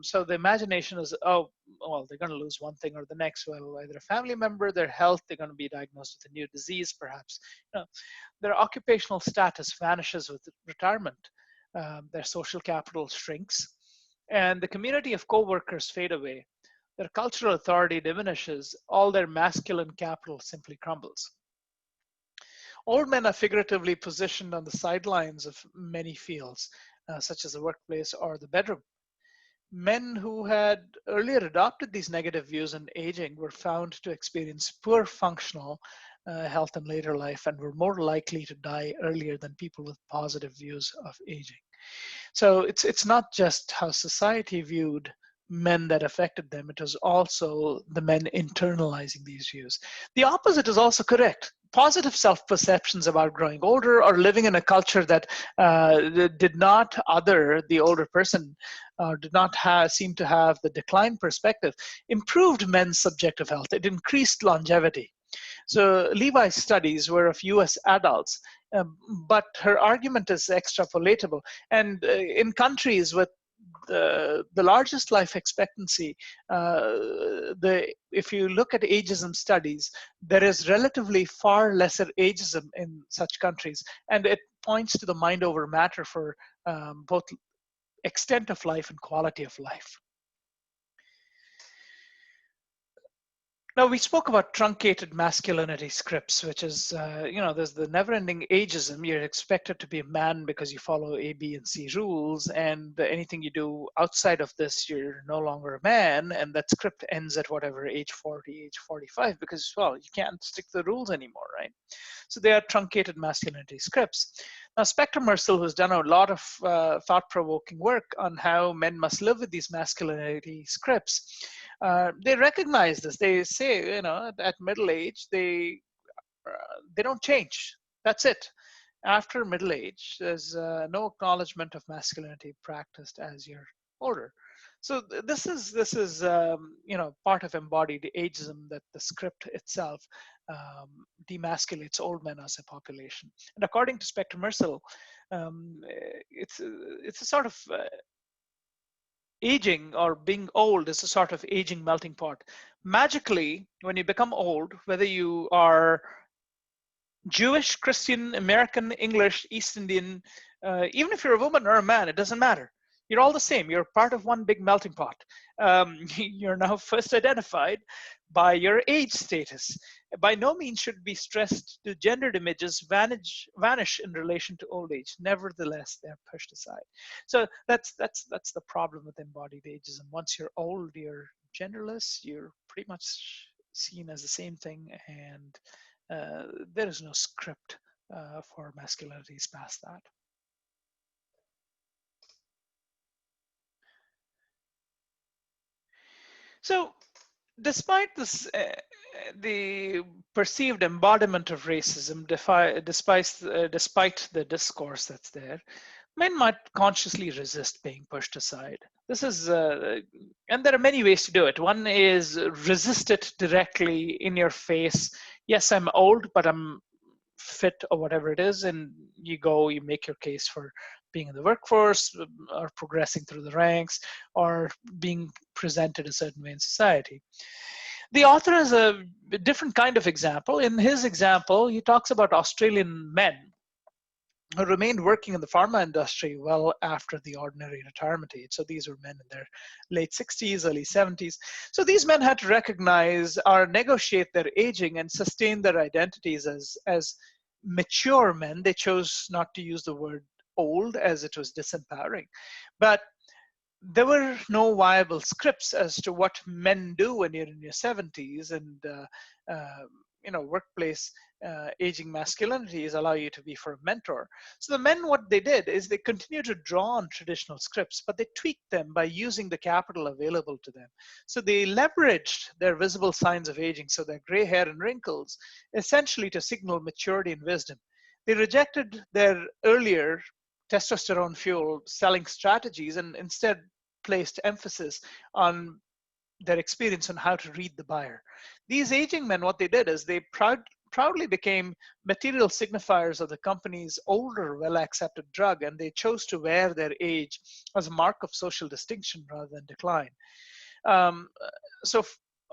So the imagination is, oh, well, they're going to lose one thing or the next. Well, either a family member, their health, they're going to be diagnosed with a new disease, perhaps. Their occupational status vanishes with retirement. Their social capital shrinks, and the community of co-workers fade away. Their cultural authority diminishes. All their masculine capital simply crumbles. Old men are figuratively positioned on the sidelines of many fields, such as the workplace or the bedroom. Men who had earlier adopted these negative views on aging were found to experience poor functional health in later life and were more likely to die earlier than people with positive views of aging. So it's not just how society viewed men that affected them, it was also the men internalizing these views. The opposite is also correct. Positive self-perceptions about growing older or living in a culture that did not other the older person, did not seem to have the decline perspective, improved men's subjective health. It increased longevity. So Levi's studies were of US adults, but her argument is extrapolatable. And in countries with the largest life expectancy, if you look at ageism studies, there is relatively far lesser ageism in such countries, and it points to the mind over matter for both extent of life and quality of life. Now, we spoke about truncated masculinity scripts, which is, there's the never-ending ageism. You're expected to be a man because you follow A, B, and C rules, and anything you do outside of this, you're no longer a man, and that script ends at whatever age 40, age 45, because, well, you can't stick to the rules anymore, right? So they are truncated masculinity scripts. Now, Spector Mercil, who's done a lot of thought-provoking work on how men must live with these masculinity scripts, they recognize this. They say, at middle age, they don't change. That's it. After middle age, there's no acknowledgement of masculinity practiced as you're older. So this is part of embodied ageism, that the script itself demasculates old men as a population. And according to Spector Mercil, it's a sort of aging, or being old is a sort of aging melting pot. Magically, when you become old, whether you are Jewish, Christian, American, English, East Indian, even if you're a woman or a man, it doesn't matter. You're all the same. You're part of one big melting pot. You're now first identified by your age status. By no means should be stressed to gendered images vanish in relation to old age. Nevertheless, they're pushed aside. So that's the problem with embodied ageism. Once you're old, you're genderless. You're pretty much seen as the same thing, and there is no script for masculinities past that. So, despite this, the perceived embodiment of racism, despite the discourse that's there, men might consciously resist being pushed aside. This is, and there are many ways to do it. One is resist it directly in your face. Yes, I'm old, but I'm fit, or whatever it is, and you make your case for being in the workforce, or progressing through the ranks, or being presented a certain way in society. The author has a different kind of example. In his example, he talks about Australian men who remained working in the pharma industry well after the ordinary retirement age. So these were men in their late 60s, early 70s. So these men had to recognize or negotiate their aging and sustain their identities as mature men. They chose not to use the word old, as it was disempowering. But there were no viable scripts as to what men do when you're in your 70s, and workplace aging masculinities allow you to be for a mentor. So the men, what they did is they continued to draw on traditional scripts, but they tweaked them by using the capital available to them. So they leveraged their visible signs of aging, so their gray hair and wrinkles, essentially to signal maturity and wisdom. They rejected their earlier testosterone-fueled selling strategies and instead placed emphasis on their experience on how to read the buyer. These aging men, what they did is they proudly became material signifiers of the company's older, well-accepted drug, and they chose to wear their age as a mark of social distinction rather than decline.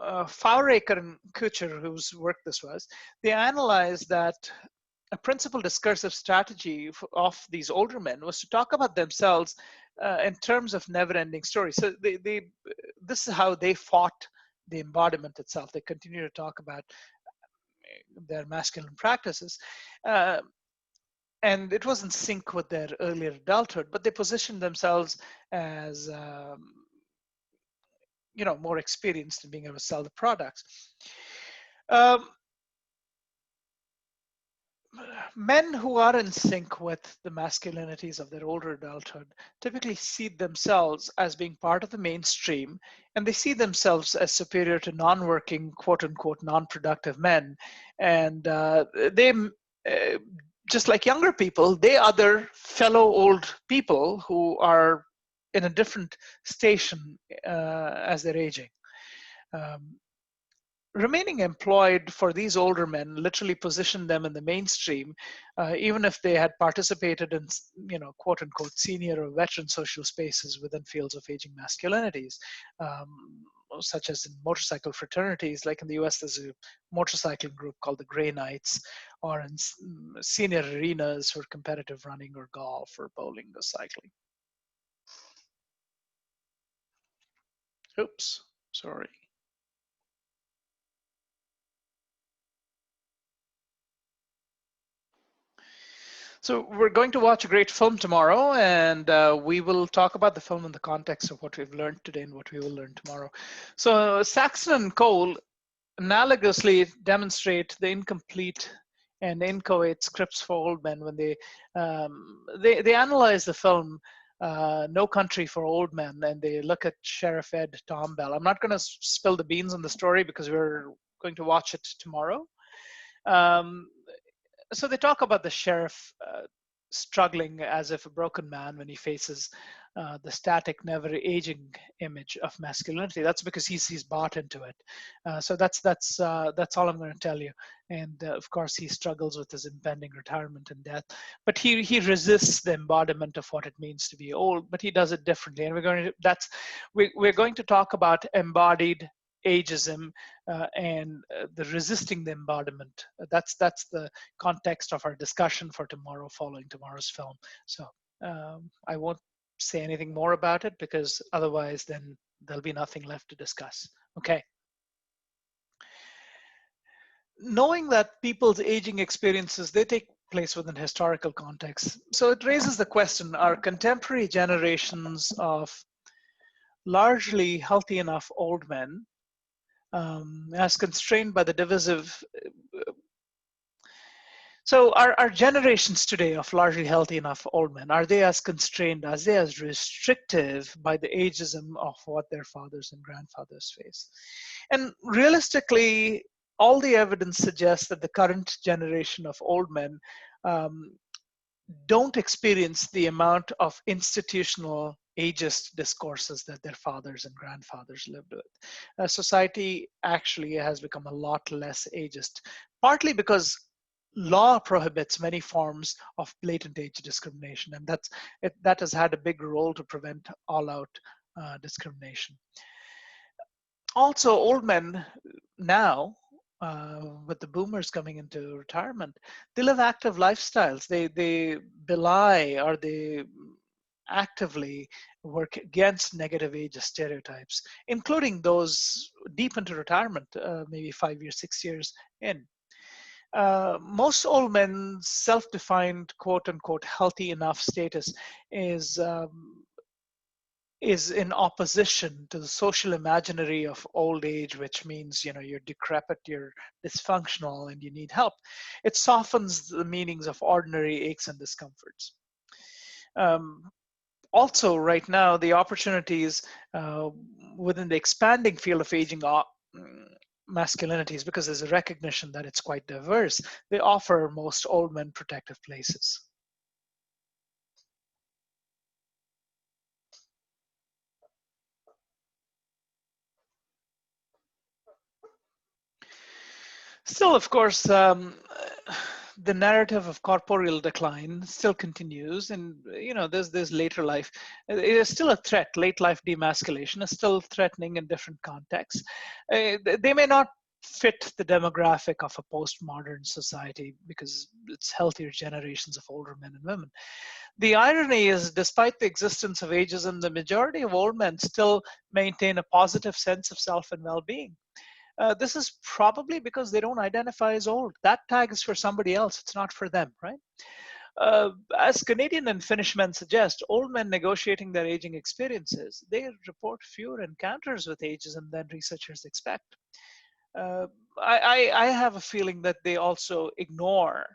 Fowraker and Kuchar, whose work this was, they analyzed that a principal discursive strategy of these older men was to talk about themselves in terms of never-ending stories. So this is how they fought the embodiment itself. They continue to talk about their masculine practices. And it was in sync with their earlier adulthood, but they positioned themselves as more experienced in being able to sell the products. Men who are in sync with the masculinities of their older adulthood typically see themselves as being part of the mainstream, and they see themselves as superior to non-working, quote-unquote, non-productive men. And they, just like younger people, they other fellow old people who are in a different station as they're aging. Remaining employed for these older men literally positioned them in the mainstream, even if they had participated in, quote unquote, senior or veteran social spaces within fields of aging masculinities, such as in motorcycle fraternities. Like in the US, there's a motorcycling group called the Grey Knights, or in senior arenas for competitive running or golf or bowling or cycling. Oops, sorry. So we're going to watch a great film tomorrow, and we will talk about the film in the context of what we've learned today and what we will learn tomorrow. So Saxon and Cole analogously demonstrate the incomplete and inchoate scripts for old men when they analyze the film No Country for Old Men, and they look at Sheriff Ed Tom Bell. I'm not going to spill the beans on the story because we're going to watch it tomorrow. So they talk about the sheriff struggling as if a broken man when he faces the static, never aging image of masculinity. That's because he's bought into it. So that's all I'm going to tell you. And of course, he struggles with his impending retirement and death. But he resists the embodiment of what it means to be old. But he does it differently. And we're going to talk about embodied ageism and the resisting the embodiment. That's the context of our discussion for tomorrow, following tomorrow's film. So I won't say anything more about it because otherwise then there'll be nothing left to discuss. Okay. Knowing that people's aging experiences, they take place within historical context. So it raises the question, are contemporary generations of largely healthy enough old men as constrained by the divisive. So our generations today of largely healthy enough old men, are they as constrained, are they as restrictive by the ageism of what their fathers and grandfathers face? And realistically, all the evidence suggests that the current generation of old men don't experience the amount of institutional ageist discourses that their fathers and grandfathers lived with. Society actually has become a lot less ageist, partly because law prohibits many forms of blatant age discrimination, and that has had a big role to prevent all-out discrimination. Also, old men now, with the boomers coming into retirement, they live active lifestyles. They belie or they actively work against negative age stereotypes, including those deep into retirement, maybe 5 years, 6 years in. Most old men's self-defined quote unquote healthy enough status is in opposition to the social imaginary of old age, which means, you know, you're decrepit, you're dysfunctional, and you need help. It softens the meanings of ordinary aches and discomforts. Also, right now, the opportunities within the expanding field of aging masculinities, because there's a recognition that it's quite diverse, they offer most old men protective places. Still, of course, the narrative of corporeal decline still continues, and you know, there's later life. It is still a threat. Late life demasculation is still threatening in different contexts. They may not fit the demographic of a postmodern society because it's healthier generations of older men and women. The irony is, despite the existence of ageism, the majority of old men still maintain a positive sense of self and well-being. This is probably because they don't identify as old. That tag is for somebody else. It's not for them, right? As Canadian and Finnish men suggest, old men negotiating their aging experiences, they report fewer encounters with ageism than researchers expect. I have a feeling that they also ignore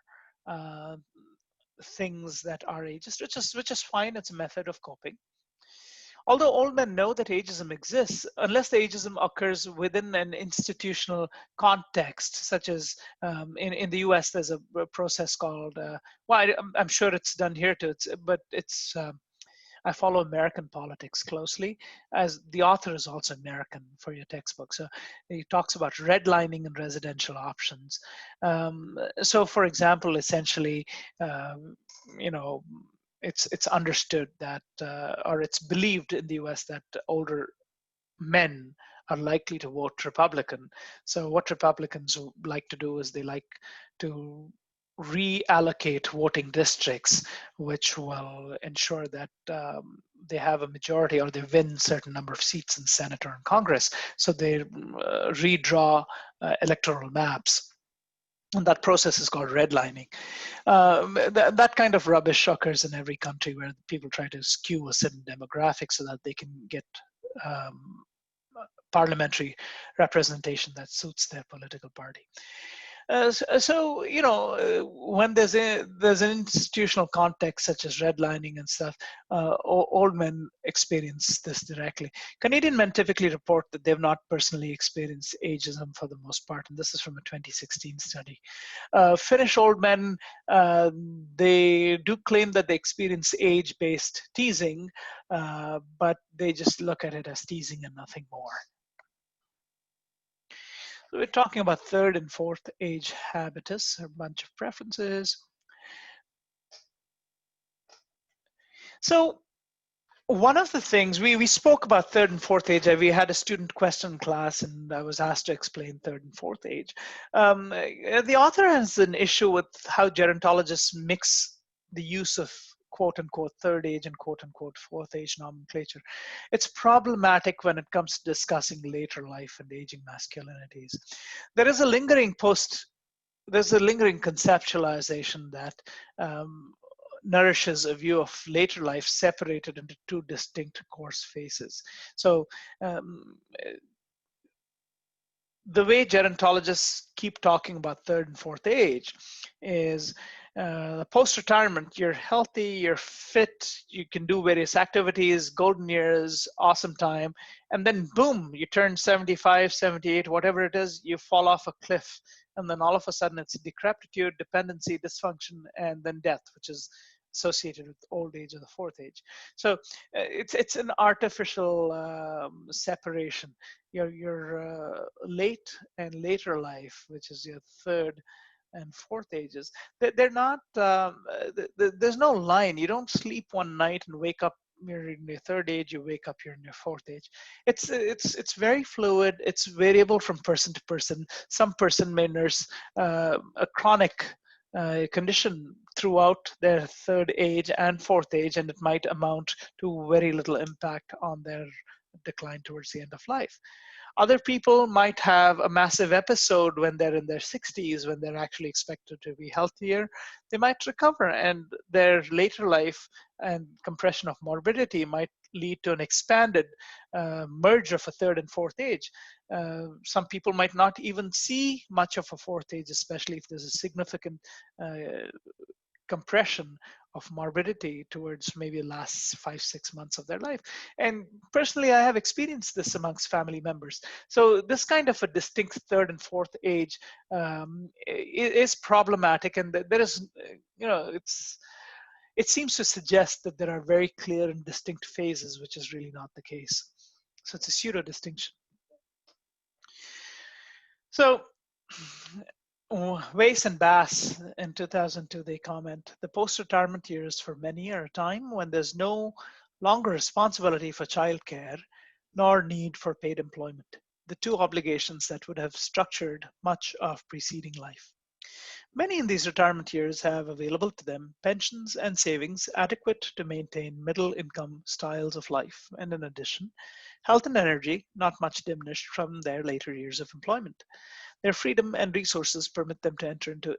things that are ageist, which is fine. It's a method of coping. Although old men know that ageism exists, unless the ageism occurs within an institutional context, such as in the US, there's a process called, well, I'm sure it's done here too, but I follow American politics closely, as the author is also American for your textbook. So he talks about redlining and residential options. So for example, essentially, you know, it's understood that, or it's believed in the US that older men are likely to vote Republican. So what Republicans like to do is they like to reallocate voting districts, which will ensure that they have a majority or they win a certain number of seats in Senate or in Congress. So they redraw electoral maps. And that process is called redlining. That kind of rubbish occurs in every country where people try to skew a certain demographic so that they can get parliamentary representation that suits their political party. So when there's an institutional context such as redlining and stuff, old men experience this directly. Canadian men typically report that they've not personally experienced ageism for the most part, and this is from a 2016 study. Finnish old men, they do claim that they experience age-based teasing, but they just look at it as teasing and nothing more. So we're talking about third and fourth age habitus, a bunch of preferences. So one of the things, we spoke about third and fourth age. We had a student question class and I was asked to explain third and fourth age. The author has an issue with how gerontologists mix the use of quote unquote third age and quote unquote fourth age nomenclature. It's problematic when it comes to discussing later life and aging masculinities. There's a lingering conceptualization that nourishes a view of later life separated into two distinct course phases. So the way gerontologists keep talking about third and fourth age is post-retirement, you're healthy, you're fit, you can do various activities, golden years, awesome time, and then boom, you turn 75, 78, whatever it is, you fall off a cliff, and then all of a sudden it's decrepitude, dependency, dysfunction, and then death, which is associated with old age or the fourth age. So it's an artificial separation. Your late and later life, which is your third and fourth ages, they're not, there's no line. You don't sleep one night and wake up, you're in your third age, you wake up, you're in your fourth age. It's very fluid. It's variable from person to person. Some person may nurse a chronic condition throughout their third age and fourth age, and it might amount to very little impact on their decline towards the end of life. Other people might have a massive episode when they're in their 60s, when they're actually expected to be healthier. They might recover, and their later life and compression of morbidity might lead to an expanded merge of a third and fourth age. Some people might not even see much of a fourth age, especially if there's a significant compression of morbidity towards maybe the last 5-6 months of their life. And personally, I have experienced this amongst family members. So this kind of a distinct third and fourth age is problematic, and there is, it seems to suggest that there are very clear and distinct phases, which is really not the case. So it's a pseudo distinction. So Weiss and Bass in 2002, they comment, the post-retirement years for many are a time when there's no longer responsibility for childcare nor need for paid employment, the two obligations that would have structured much of preceding life. Many in these retirement years have available to them pensions and savings adequate to maintain middle income styles of life, and in addition, health and energy not much diminished from their later years of employment. Their freedom and resources permit them to enter into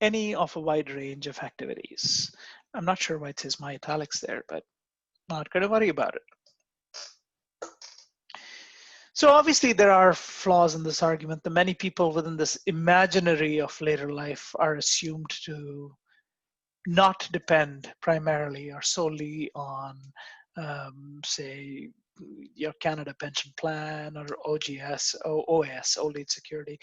any of a wide range of activities. I'm not sure why it says my italics there, but not going to worry about it. So obviously there are flaws in this argument. The many people within this imaginary of later life are assumed to not depend primarily or solely on, say, your Canada Pension Plan or OGS, OAS, Old Age Security.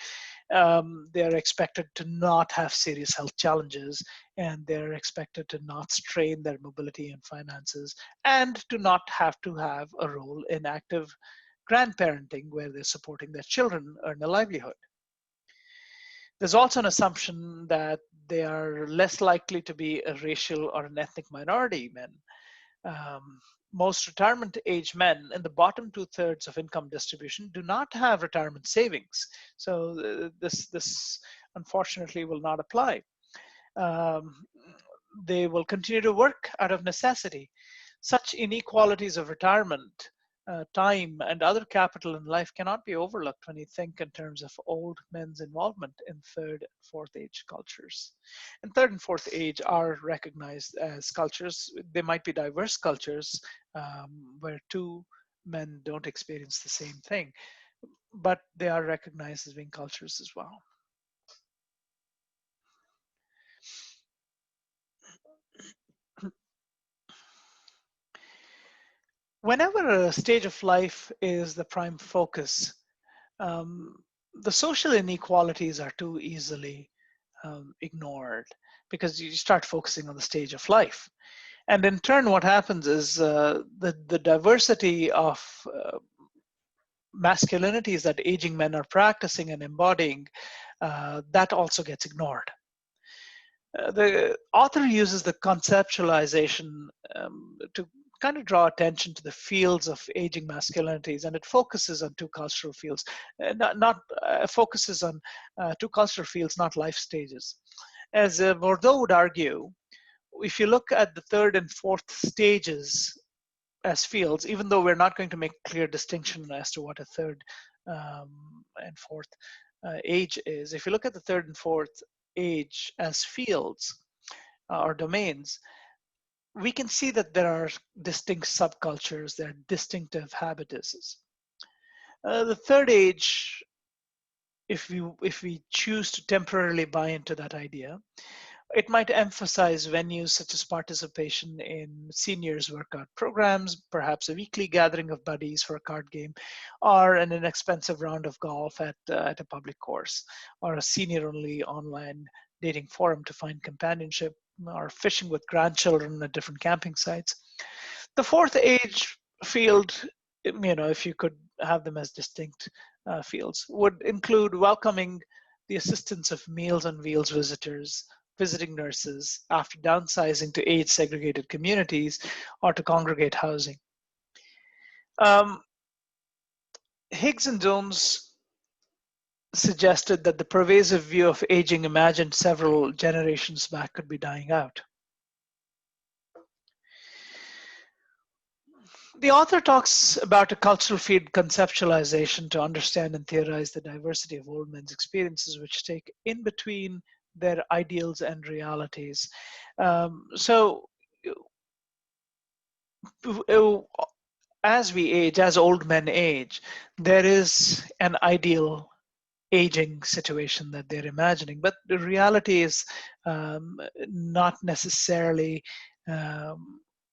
They're expected to not have serious health challenges, and they're expected to not strain their mobility and finances, and to not have to have a role in active grandparenting where they're supporting their children earn a livelihood. There's also an assumption that they are less likely to be a racial or an ethnic minority men. Most retirement age men in the bottom 2/3 of income distribution do not have retirement savings. So this unfortunately will not apply. They will continue to work out of necessity. Such inequalities of retirement time and other capital in life cannot be overlooked when you think in terms of old men's involvement in third and fourth age cultures. And third and fourth age are recognized as cultures. They might be diverse cultures where two men don't experience the same thing, but they are recognized as being cultures as well. Whenever a stage of life is the prime focus, the social inequalities are too easily ignored because you start focusing on the stage of life. And in turn, what happens is the diversity of masculinities that aging men are practicing and embodying, that also gets ignored. The author uses the conceptualization to kind of draw attention to the fields of aging masculinities, and it focuses on two cultural fields, focuses on two cultural fields, not life stages. As Bordeaux would argue, if you look at the third and fourth stages as fields, even though we're not going to make clear distinction as to what a third and fourth age is, if you look at the third and fourth age as fields or domains, we can see that there are distinct subcultures, there are distinctive habituses. The third age, if we choose to temporarily buy into that idea, it might emphasize venues such as participation in seniors workout programs, perhaps a weekly gathering of buddies for a card game, or an inexpensive round of golf at a public course, or a senior-only online dating forum to find companionship, or fishing with grandchildren at different camping sites. The fourth age field, if you could have them as distinct fields, would include welcoming the assistance of Meals on Wheels visitors, visiting nurses after downsizing to age-segregated communities or to congregate housing. Higgs and Jones suggested that the pervasive view of aging imagined several generations back could be dying out. The author talks about a cultural field conceptualization to understand and theorize the diversity of old men's experiences, which take in between their ideals and realities. As we age, as old men age, there is an ideal aging situation that they're imagining, but the reality is not necessarily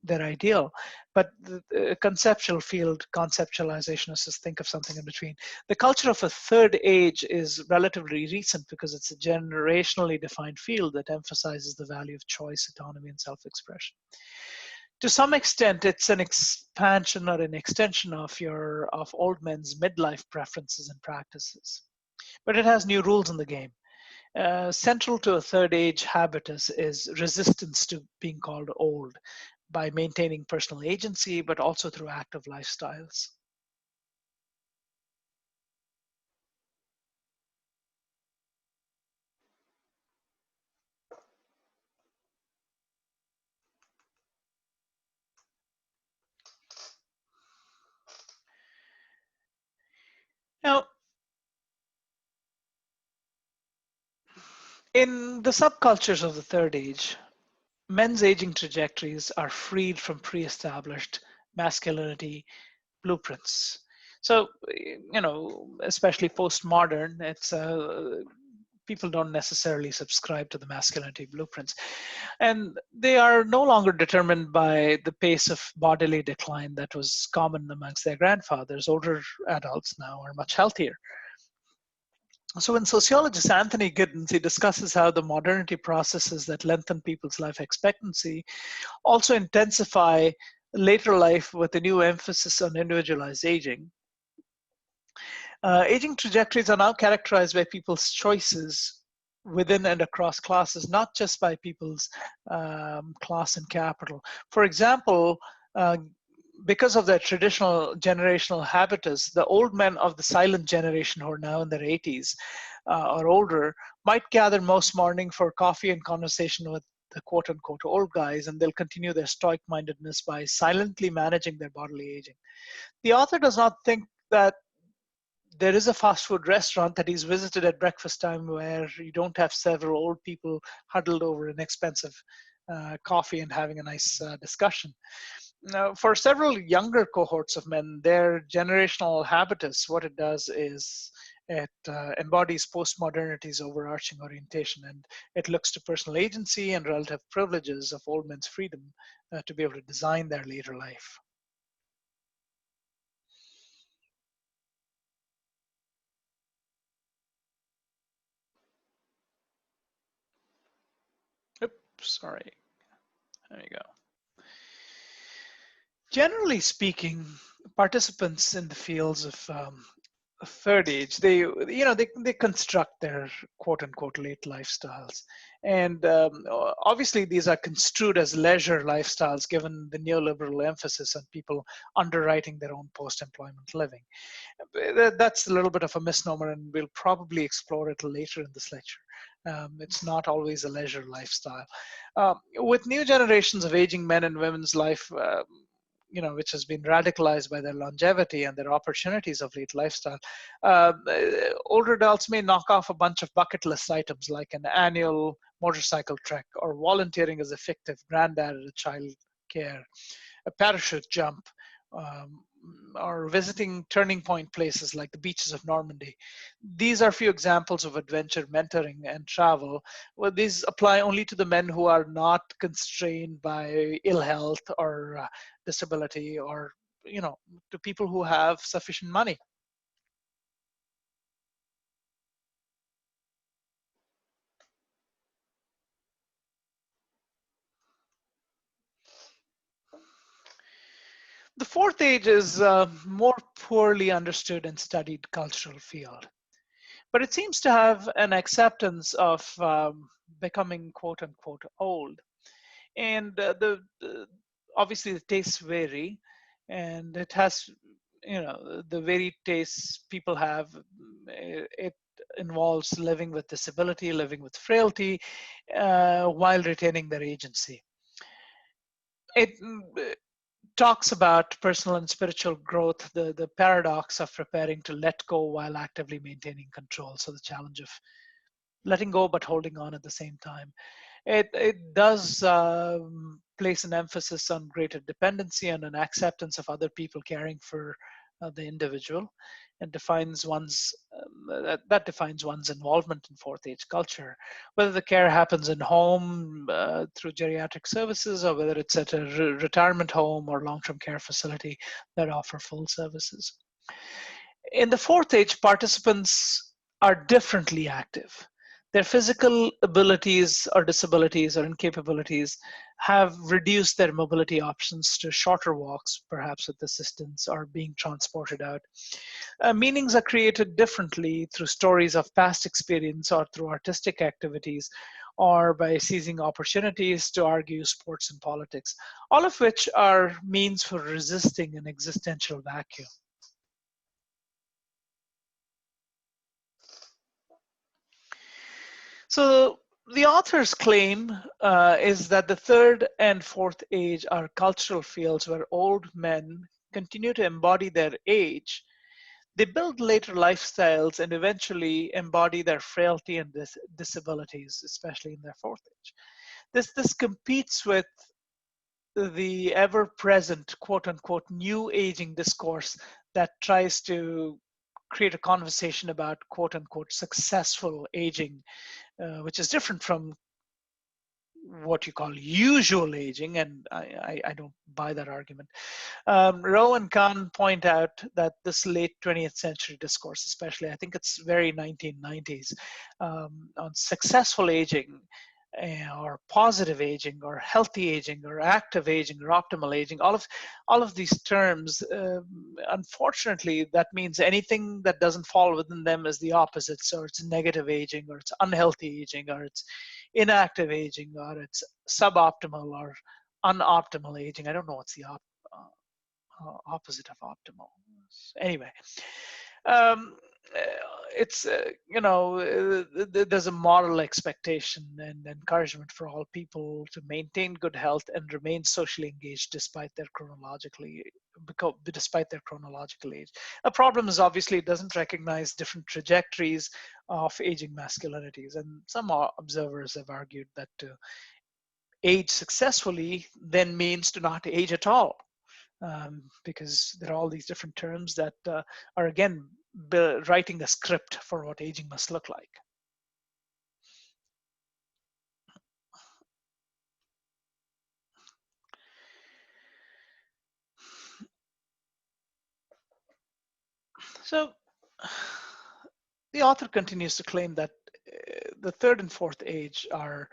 their ideal. But the conceptual field conceptualization is just think of something in between. The culture of a third age is relatively recent because it's a generationally defined field that emphasizes the value of choice, autonomy, and self-expression. To some extent, it's an expansion or an extension of old men's midlife preferences and practices. But it has new rules in the game. Central to a third age habitus is resistance to being called old by maintaining personal agency, but also through active lifestyles. Now, in the subcultures of the third age, men's aging trajectories are freed from pre-established masculinity blueprints. So, especially postmodern, it's people don't necessarily subscribe to the masculinity blueprints. And they are no longer determined by the pace of bodily decline that was common amongst their grandfathers. Older adults now are much healthier. So in sociologist Anthony Giddens, he discusses how the modernity processes that lengthen people's life expectancy also intensify later life with a new emphasis on individualized aging. Aging trajectories are now characterized by people's choices within and across classes, not just by people's class and capital. For example, because of their traditional generational habitus, the old men of the silent generation who are now in their 80s or older might gather most morning for coffee and conversation with the quote unquote old guys, and they'll continue their stoic mindedness by silently managing their bodily aging. The author does not think that there is a fast food restaurant that he's visited at breakfast time where you don't have several old people huddled over an expensive coffee and having a nice discussion. Now, for several younger cohorts of men, their generational habitus, what it does is it embodies postmodernity's overarching orientation, and it looks to personal agency and relative privileges of old men's freedom to be able to design their later life. Oops, sorry. There you go. Generally speaking, participants in the fields of third age, they construct their quote unquote late lifestyles, and obviously these are construed as leisure lifestyles given the neoliberal emphasis on people underwriting their own post-employment living. That's a little bit of a misnomer, and we'll probably explore it later in this lecture. It's not always a leisure lifestyle. With new generations of aging men and women's life, which has been radicalized by their longevity and their opportunities of late lifestyle, older adults may knock off a bunch of bucket list items like an annual motorcycle trek, or volunteering as a fictive granddad at a child care, a parachute jump, or visiting turning point places like the beaches of Normandy. These are few examples of adventure, mentoring, and travel. Well, these apply only to the men who are not constrained by ill health or disability, or to people who have sufficient money. The fourth age is a more poorly understood and studied cultural field, but it seems to have an acceptance of becoming quote unquote old. And obviously the tastes vary, and it has, the varied tastes people have, it involves living with disability, living with frailty, while retaining their agency. It talks about personal and spiritual growth, the paradox of preparing to let go while actively maintaining control. So the challenge of letting go but holding on at the same time. It does place an emphasis on greater dependency and an acceptance of other people caring for the individual, and defines one's that defines one's involvement in fourth age culture, whether the care happens in home through geriatric services, or whether it's at a retirement home or long-term care facility that offer full services. In the fourth age, participants are differently active. Their physical abilities or disabilities or incapabilities have reduced their mobility options to shorter walks, perhaps with assistance, or being transported out. Meanings are created differently through stories of past experience, or through artistic activities, or by seizing opportunities to argue sports and politics, all of which are means for resisting an existential vacuum. So the author's claim is that the third and fourth age are cultural fields where old men continue to embody their age. They build later lifestyles and eventually embody their frailty and disabilities, especially in their fourth age. This competes with the ever-present quote-unquote new aging discourse that tries to create a conversation about quote-unquote successful aging, which is different from what you call usual aging, and I don't buy that argument. Rowe and Kahn point out that this late 20th century discourse, especially, I think it's very 1990s, on successful aging, or positive aging, or healthy aging, or active aging, or optimal aging, all of these terms, unfortunately, that means anything that doesn't fall within them is the opposite. So it's negative aging, or it's unhealthy aging, or it's inactive aging, or it's suboptimal or unoptimal aging. I don't know what's the opposite of optimal. Anyway, it's there's a moral expectation and encouragement for all people to maintain good health and remain socially engaged despite their chronological age. A problem is obviously it doesn't recognize different trajectories of aging masculinities, and some observers have argued that to age successfully then means to not age at all, because there are all these different terms that are again writing a script for what aging must look like. So the author continues to claim that the third and fourth age are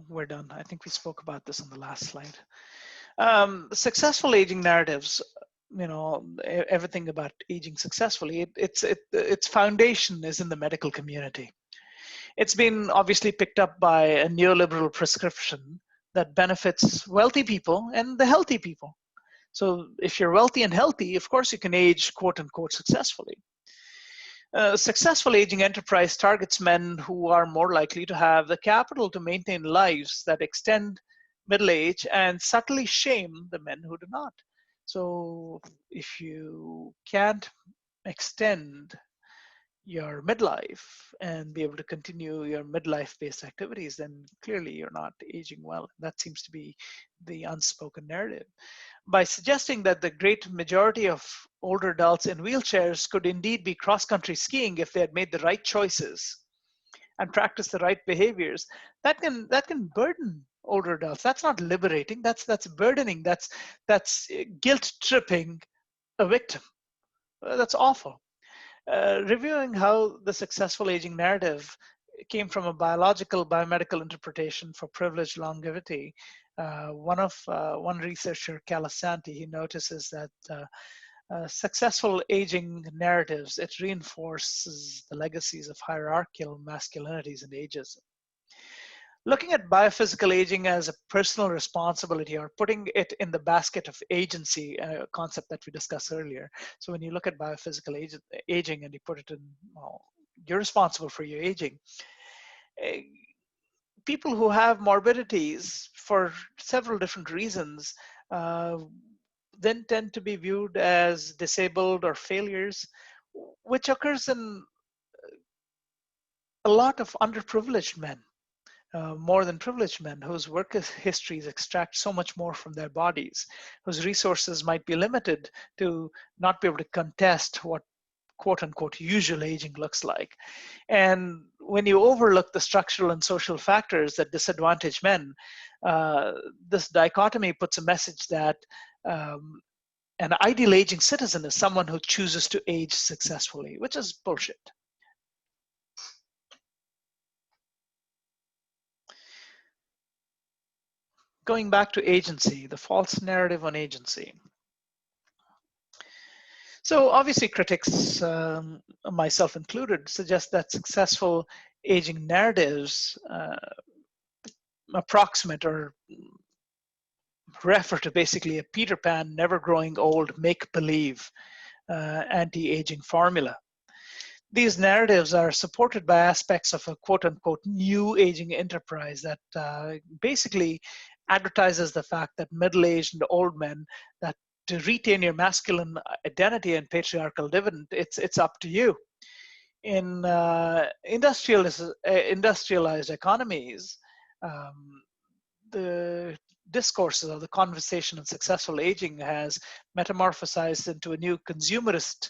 we're done. I think we spoke about this on the last slide. Successful aging narratives, everything about aging successfully, its foundation is in the medical community. It's been obviously picked up by a neoliberal prescription that benefits wealthy people and the healthy people. So if you're wealthy and healthy, of course you can age quote unquote successfully. Successful aging enterprise targets men who are more likely to have the capital to maintain lives that extend middle age and subtly shame the men who do not. So if you can't extend your midlife and be able to continue your midlife based activities, then clearly you're not aging well. That seems to be the unspoken narrative. By suggesting that the great majority of older adults in wheelchairs could indeed be cross-country skiing if they had made the right choices and practiced the right behaviors, that can burden older adults. That's not liberating. That's burdening. That's guilt tripping a victim. That's awful. Reviewing how the successful aging narrative came from a biomedical interpretation for privileged longevity. One researcher, Calasanti, he notices that successful aging narratives, it reinforces the legacies of hierarchical masculinities and ageism. Looking at biophysical aging as a personal responsibility, or putting it in the basket of agency, a concept that we discussed earlier. So when you look at biophysical aging and you put it in, well, you're responsible for your aging. People who have morbidities for several different reasons then tend to be viewed as disabled or failures, which occurs in a lot of underprivileged men. More than privileged men whose work histories extract so much more from their bodies, whose resources might be limited to not be able to contest what quote unquote usual aging looks like. And when you overlook the structural and social factors that disadvantage men, this dichotomy puts a message that an ideal aging citizen is someone who chooses to age successfully, which is bullshit. Going back to agency, the false narrative on agency. So obviously critics, myself included, suggest that successful aging narratives approximate or refer to basically a Peter Pan, never growing old, make-believe anti-aging formula. These narratives are supported by aspects of a quote-unquote new aging enterprise that basically advertises the fact that middle-aged and old men, that to retain your masculine identity and patriarchal dividend, it's up to you. In industrialized economies, the discourses of the conversation on successful aging has metamorphosized into a new consumerist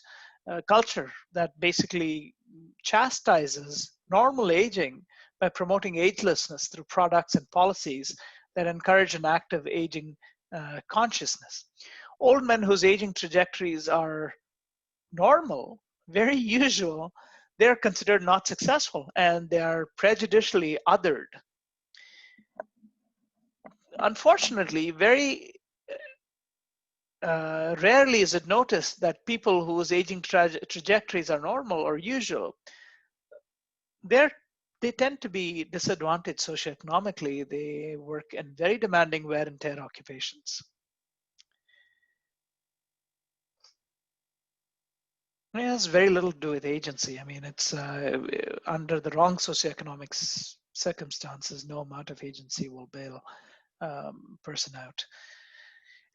culture that basically chastises normal aging by promoting agelessness through products and policies that encourage an active aging consciousness. Old men whose aging trajectories are normal, very usual, they're considered not successful and they are prejudicially othered. Unfortunately, very rarely is it noticed that people whose aging trajectories are normal or usual, they tend to be disadvantaged socioeconomically. They work in very demanding wear and tear occupations. It has very little to do with agency. I mean, it's under the wrong socioeconomic circumstances, no amount of agency will bail person out.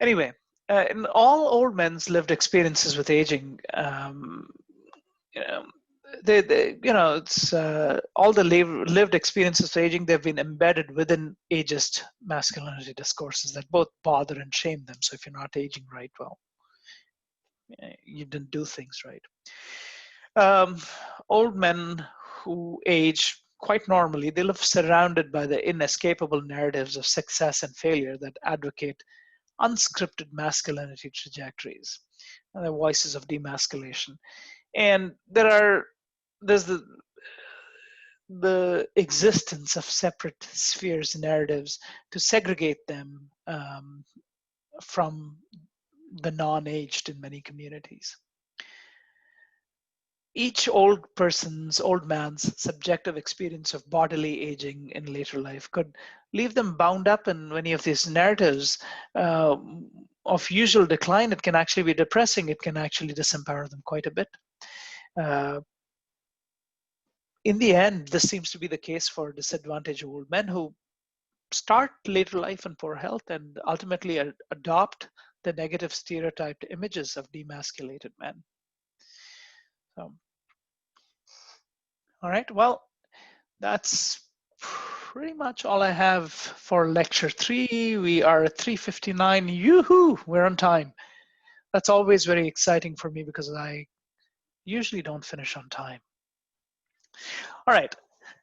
Anyway, in all old men's lived experiences with aging, you know, it's all the lived experiences of aging. They've been embedded within ageist masculinity discourses that both bother and shame them. So if you're not aging right, well, you didn't do things right. Old men who age quite normally, they live surrounded by the inescapable narratives of success and failure that advocate unscripted masculinity trajectories, and the voices of demasculation. And there's the existence of separate spheres, narratives to segregate them from the non-aged in many communities. Each old man's subjective experience of bodily aging in later life could leave them bound up in many of these narratives of usual decline. It can actually be depressing. It can actually disempower them quite a bit. In the end, this seems to be the case for disadvantaged old men who start later life in poor health and ultimately adopt the negative stereotyped images of demasculated men. So, all right, well, that's pretty much all I have for lecture 3. We are at 3:59. Yoo-hoo, we're on time. That's always very exciting for me because I usually don't finish on time. All right,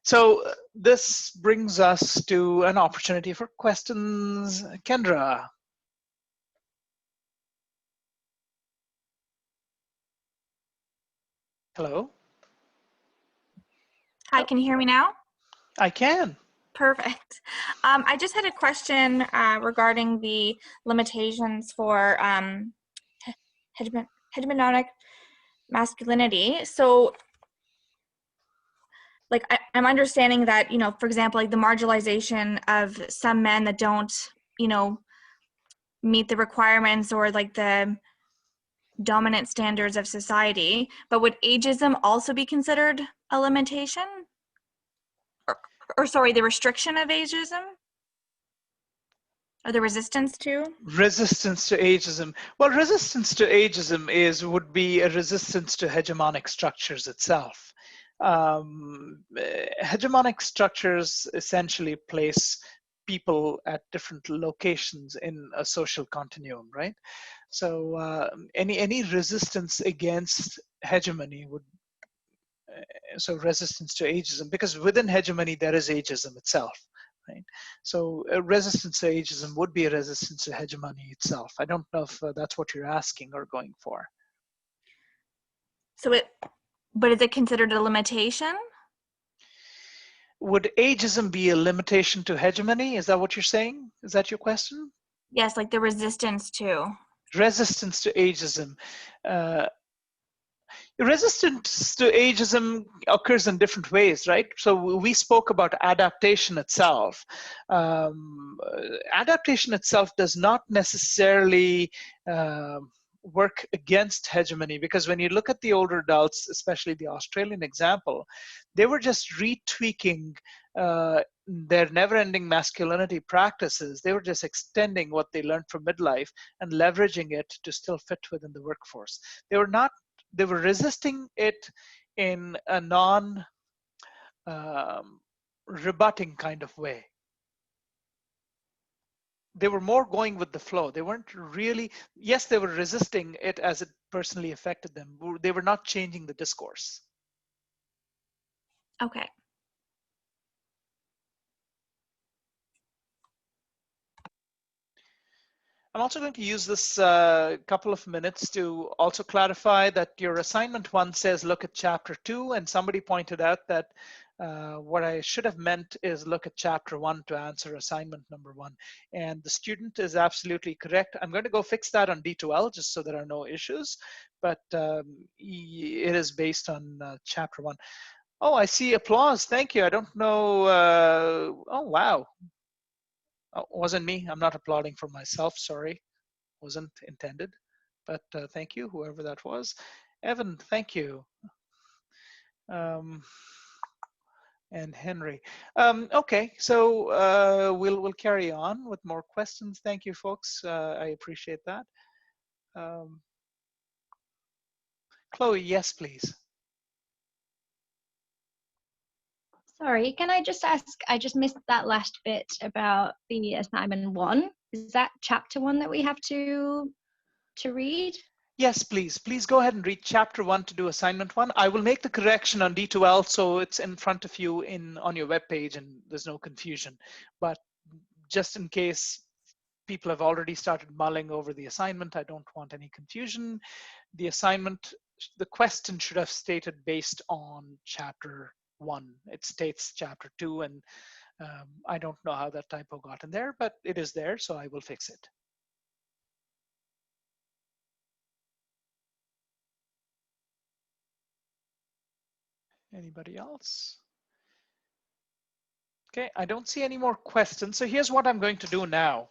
so this brings us to an opportunity for questions. Kendra. Hello? Hi, can you hear me now? I can. Perfect. I just had a question regarding the limitations for hegemonic masculinity. So, like, I'm understanding that, you know, for example, like the marginalization of some men that don't, you know, meet the requirements or like the dominant standards of society, but would ageism also be considered a limitation? Or sorry, the restriction of ageism? Or the resistance to? Resistance to ageism. Well, resistance to ageism would be a resistance to hegemonic structures itself. Hegemonic structures essentially place people at different locations in a social continuum, right? So any resistance against hegemony would, so resistance to ageism, because within hegemony there is ageism itself, right? So a resistance to ageism would be a resistance to hegemony itself. I don't know if that's what you're asking or going for. So but is it considered a limitation? Would ageism be a limitation to hegemony? Is that what you're saying? Is that your question? Yes, like the resistance to. Resistance to ageism. Resistance to ageism occurs in different ways, right? So we spoke about adaptation itself. Adaptation itself does not necessarily work against hegemony, because when you look at the older adults, especially the Australian example, they were just retweaking their never-ending masculinity practices. They were just extending what they learned from midlife and leveraging it to still fit within the workforce. They were resisting it in a non-rebutting kind of way. They were more going with the flow. They weren't really, yes, they were resisting it as it personally affected them. They were not changing the discourse. Okay. I'm also going to use this couple of minutes to also clarify that your assignment 1 says look at chapter 2, and somebody pointed out that what I should have meant is look at chapter 1 to answer assignment number 1. And the student is absolutely correct. I'm going to go fix that on D2L just so there are no issues, but it is based on chapter 1. Oh, I see applause. Thank you. I don't know. Oh, wow. Oh, wasn't me. I'm not applauding for myself. Sorry. Wasn't intended. But thank you, whoever that was. Evan, thank you. And Henry. Okay, so we'll carry on with more questions. Thank you, folks. I appreciate that. Chloe, yes, please. Sorry, can I just ask, I just missed that last bit about the assignment 1. Is that chapter 1 that we have to read? Yes, please. Please go ahead and read chapter 1 to do assignment 1. I will make the correction on D2L so it's in front of you on your web page and there's no confusion. But just in case people have already started mulling over the assignment, I don't want any confusion. The assignment, the question should have stated based on chapter 1. It states chapter 2, and I don't know how that typo got in there, but it is there, so I will fix it. Anybody else? Okay, I don't see any more questions. So here's what I'm going to do now.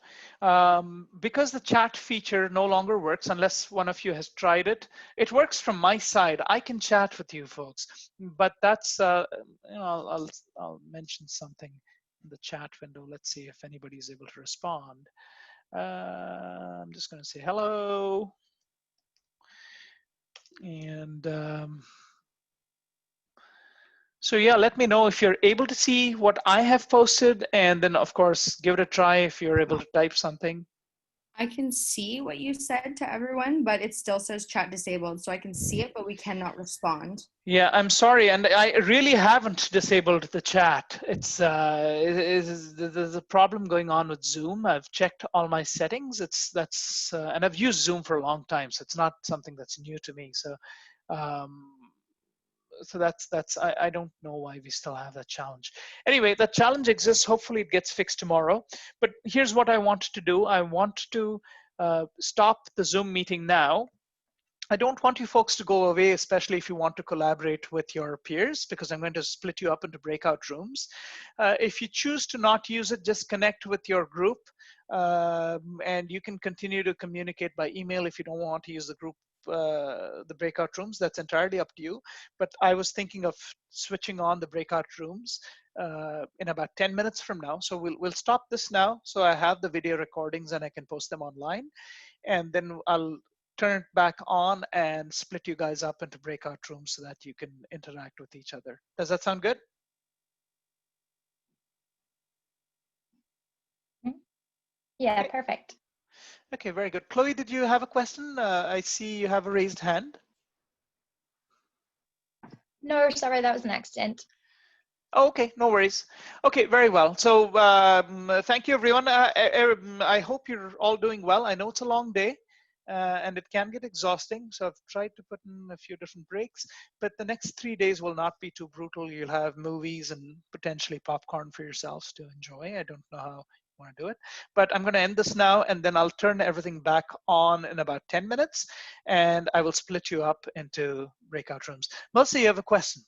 Because the chat feature no longer works, unless one of you has tried it, it works from my side. I can chat with you folks, but that's, you know, I'll mention something in the chat window. Let's see if anybody is able to respond. I'm just going to say hello. And so yeah, let me know if you're able to see what I have posted, and then of course, give it a try if you're able to type something. I can see what you said to everyone, but it still says chat disabled. So I can see it, but we cannot respond. Yeah, I'm sorry. And I really haven't disabled the chat. It's there's a problem going on with Zoom. I've checked all my settings. And I've used Zoom for a long time, so it's not something that's new to me. So, I don't know why we still have that challenge. Anyway, that challenge exists. Hopefully it gets fixed tomorrow. But here's what I want to do. I want to stop the Zoom meeting now. I don't want you folks to go away, especially if you want to collaborate with your peers, because I'm going to split you up into breakout rooms. If you choose to not use it, just connect with your group, and you can continue to communicate by email if you don't want to use the group, the breakout rooms. That's entirely up to you. But I was thinking of switching on the breakout rooms in about 10 minutes from now. So we'll stop this now. So I have the video recordings and I can post them online, and then I'll turn it back on and split you guys up into breakout rooms so that you can interact with each other. Does that sound good? Yeah, okay. Perfect. Okay, very good. Chloe, did you have a question? I see you have a raised hand. No, sorry, that was an accident. Okay, no worries. Okay, very well. So thank you, everyone. I hope you're all doing well. I know it's a long day. And it can get exhausting. So I've tried to put in a few different breaks, but the next 3 days will not be too brutal. You'll have movies and potentially popcorn for yourselves to enjoy. I don't know how you want to do it, but I'm going to end this now, and then I'll turn everything back on in about 10 minutes, and I will split you up into breakout rooms. Melissa, you have a question?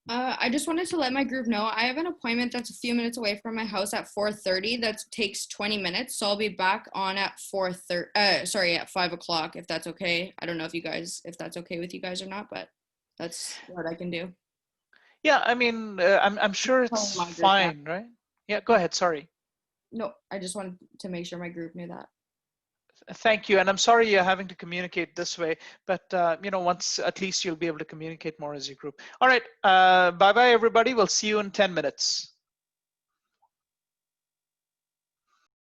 I just wanted to let my group know I have an appointment that's a few minutes away from my house at 4:30. That takes 20 minutes, so I'll be back on at 5 o'clock, if that's okay. I don't know if that's okay with you guys or not, but that's what I can do. Yeah, I mean, I'm sure it's fine, right? Yeah, go ahead. Sorry. No, I just wanted to make sure my group knew that. Thank you, and I'm sorry you're having to communicate this way, but you know, once at least you'll be able to communicate more as a group. All right, bye-bye everybody. We'll see you in 10 minutes.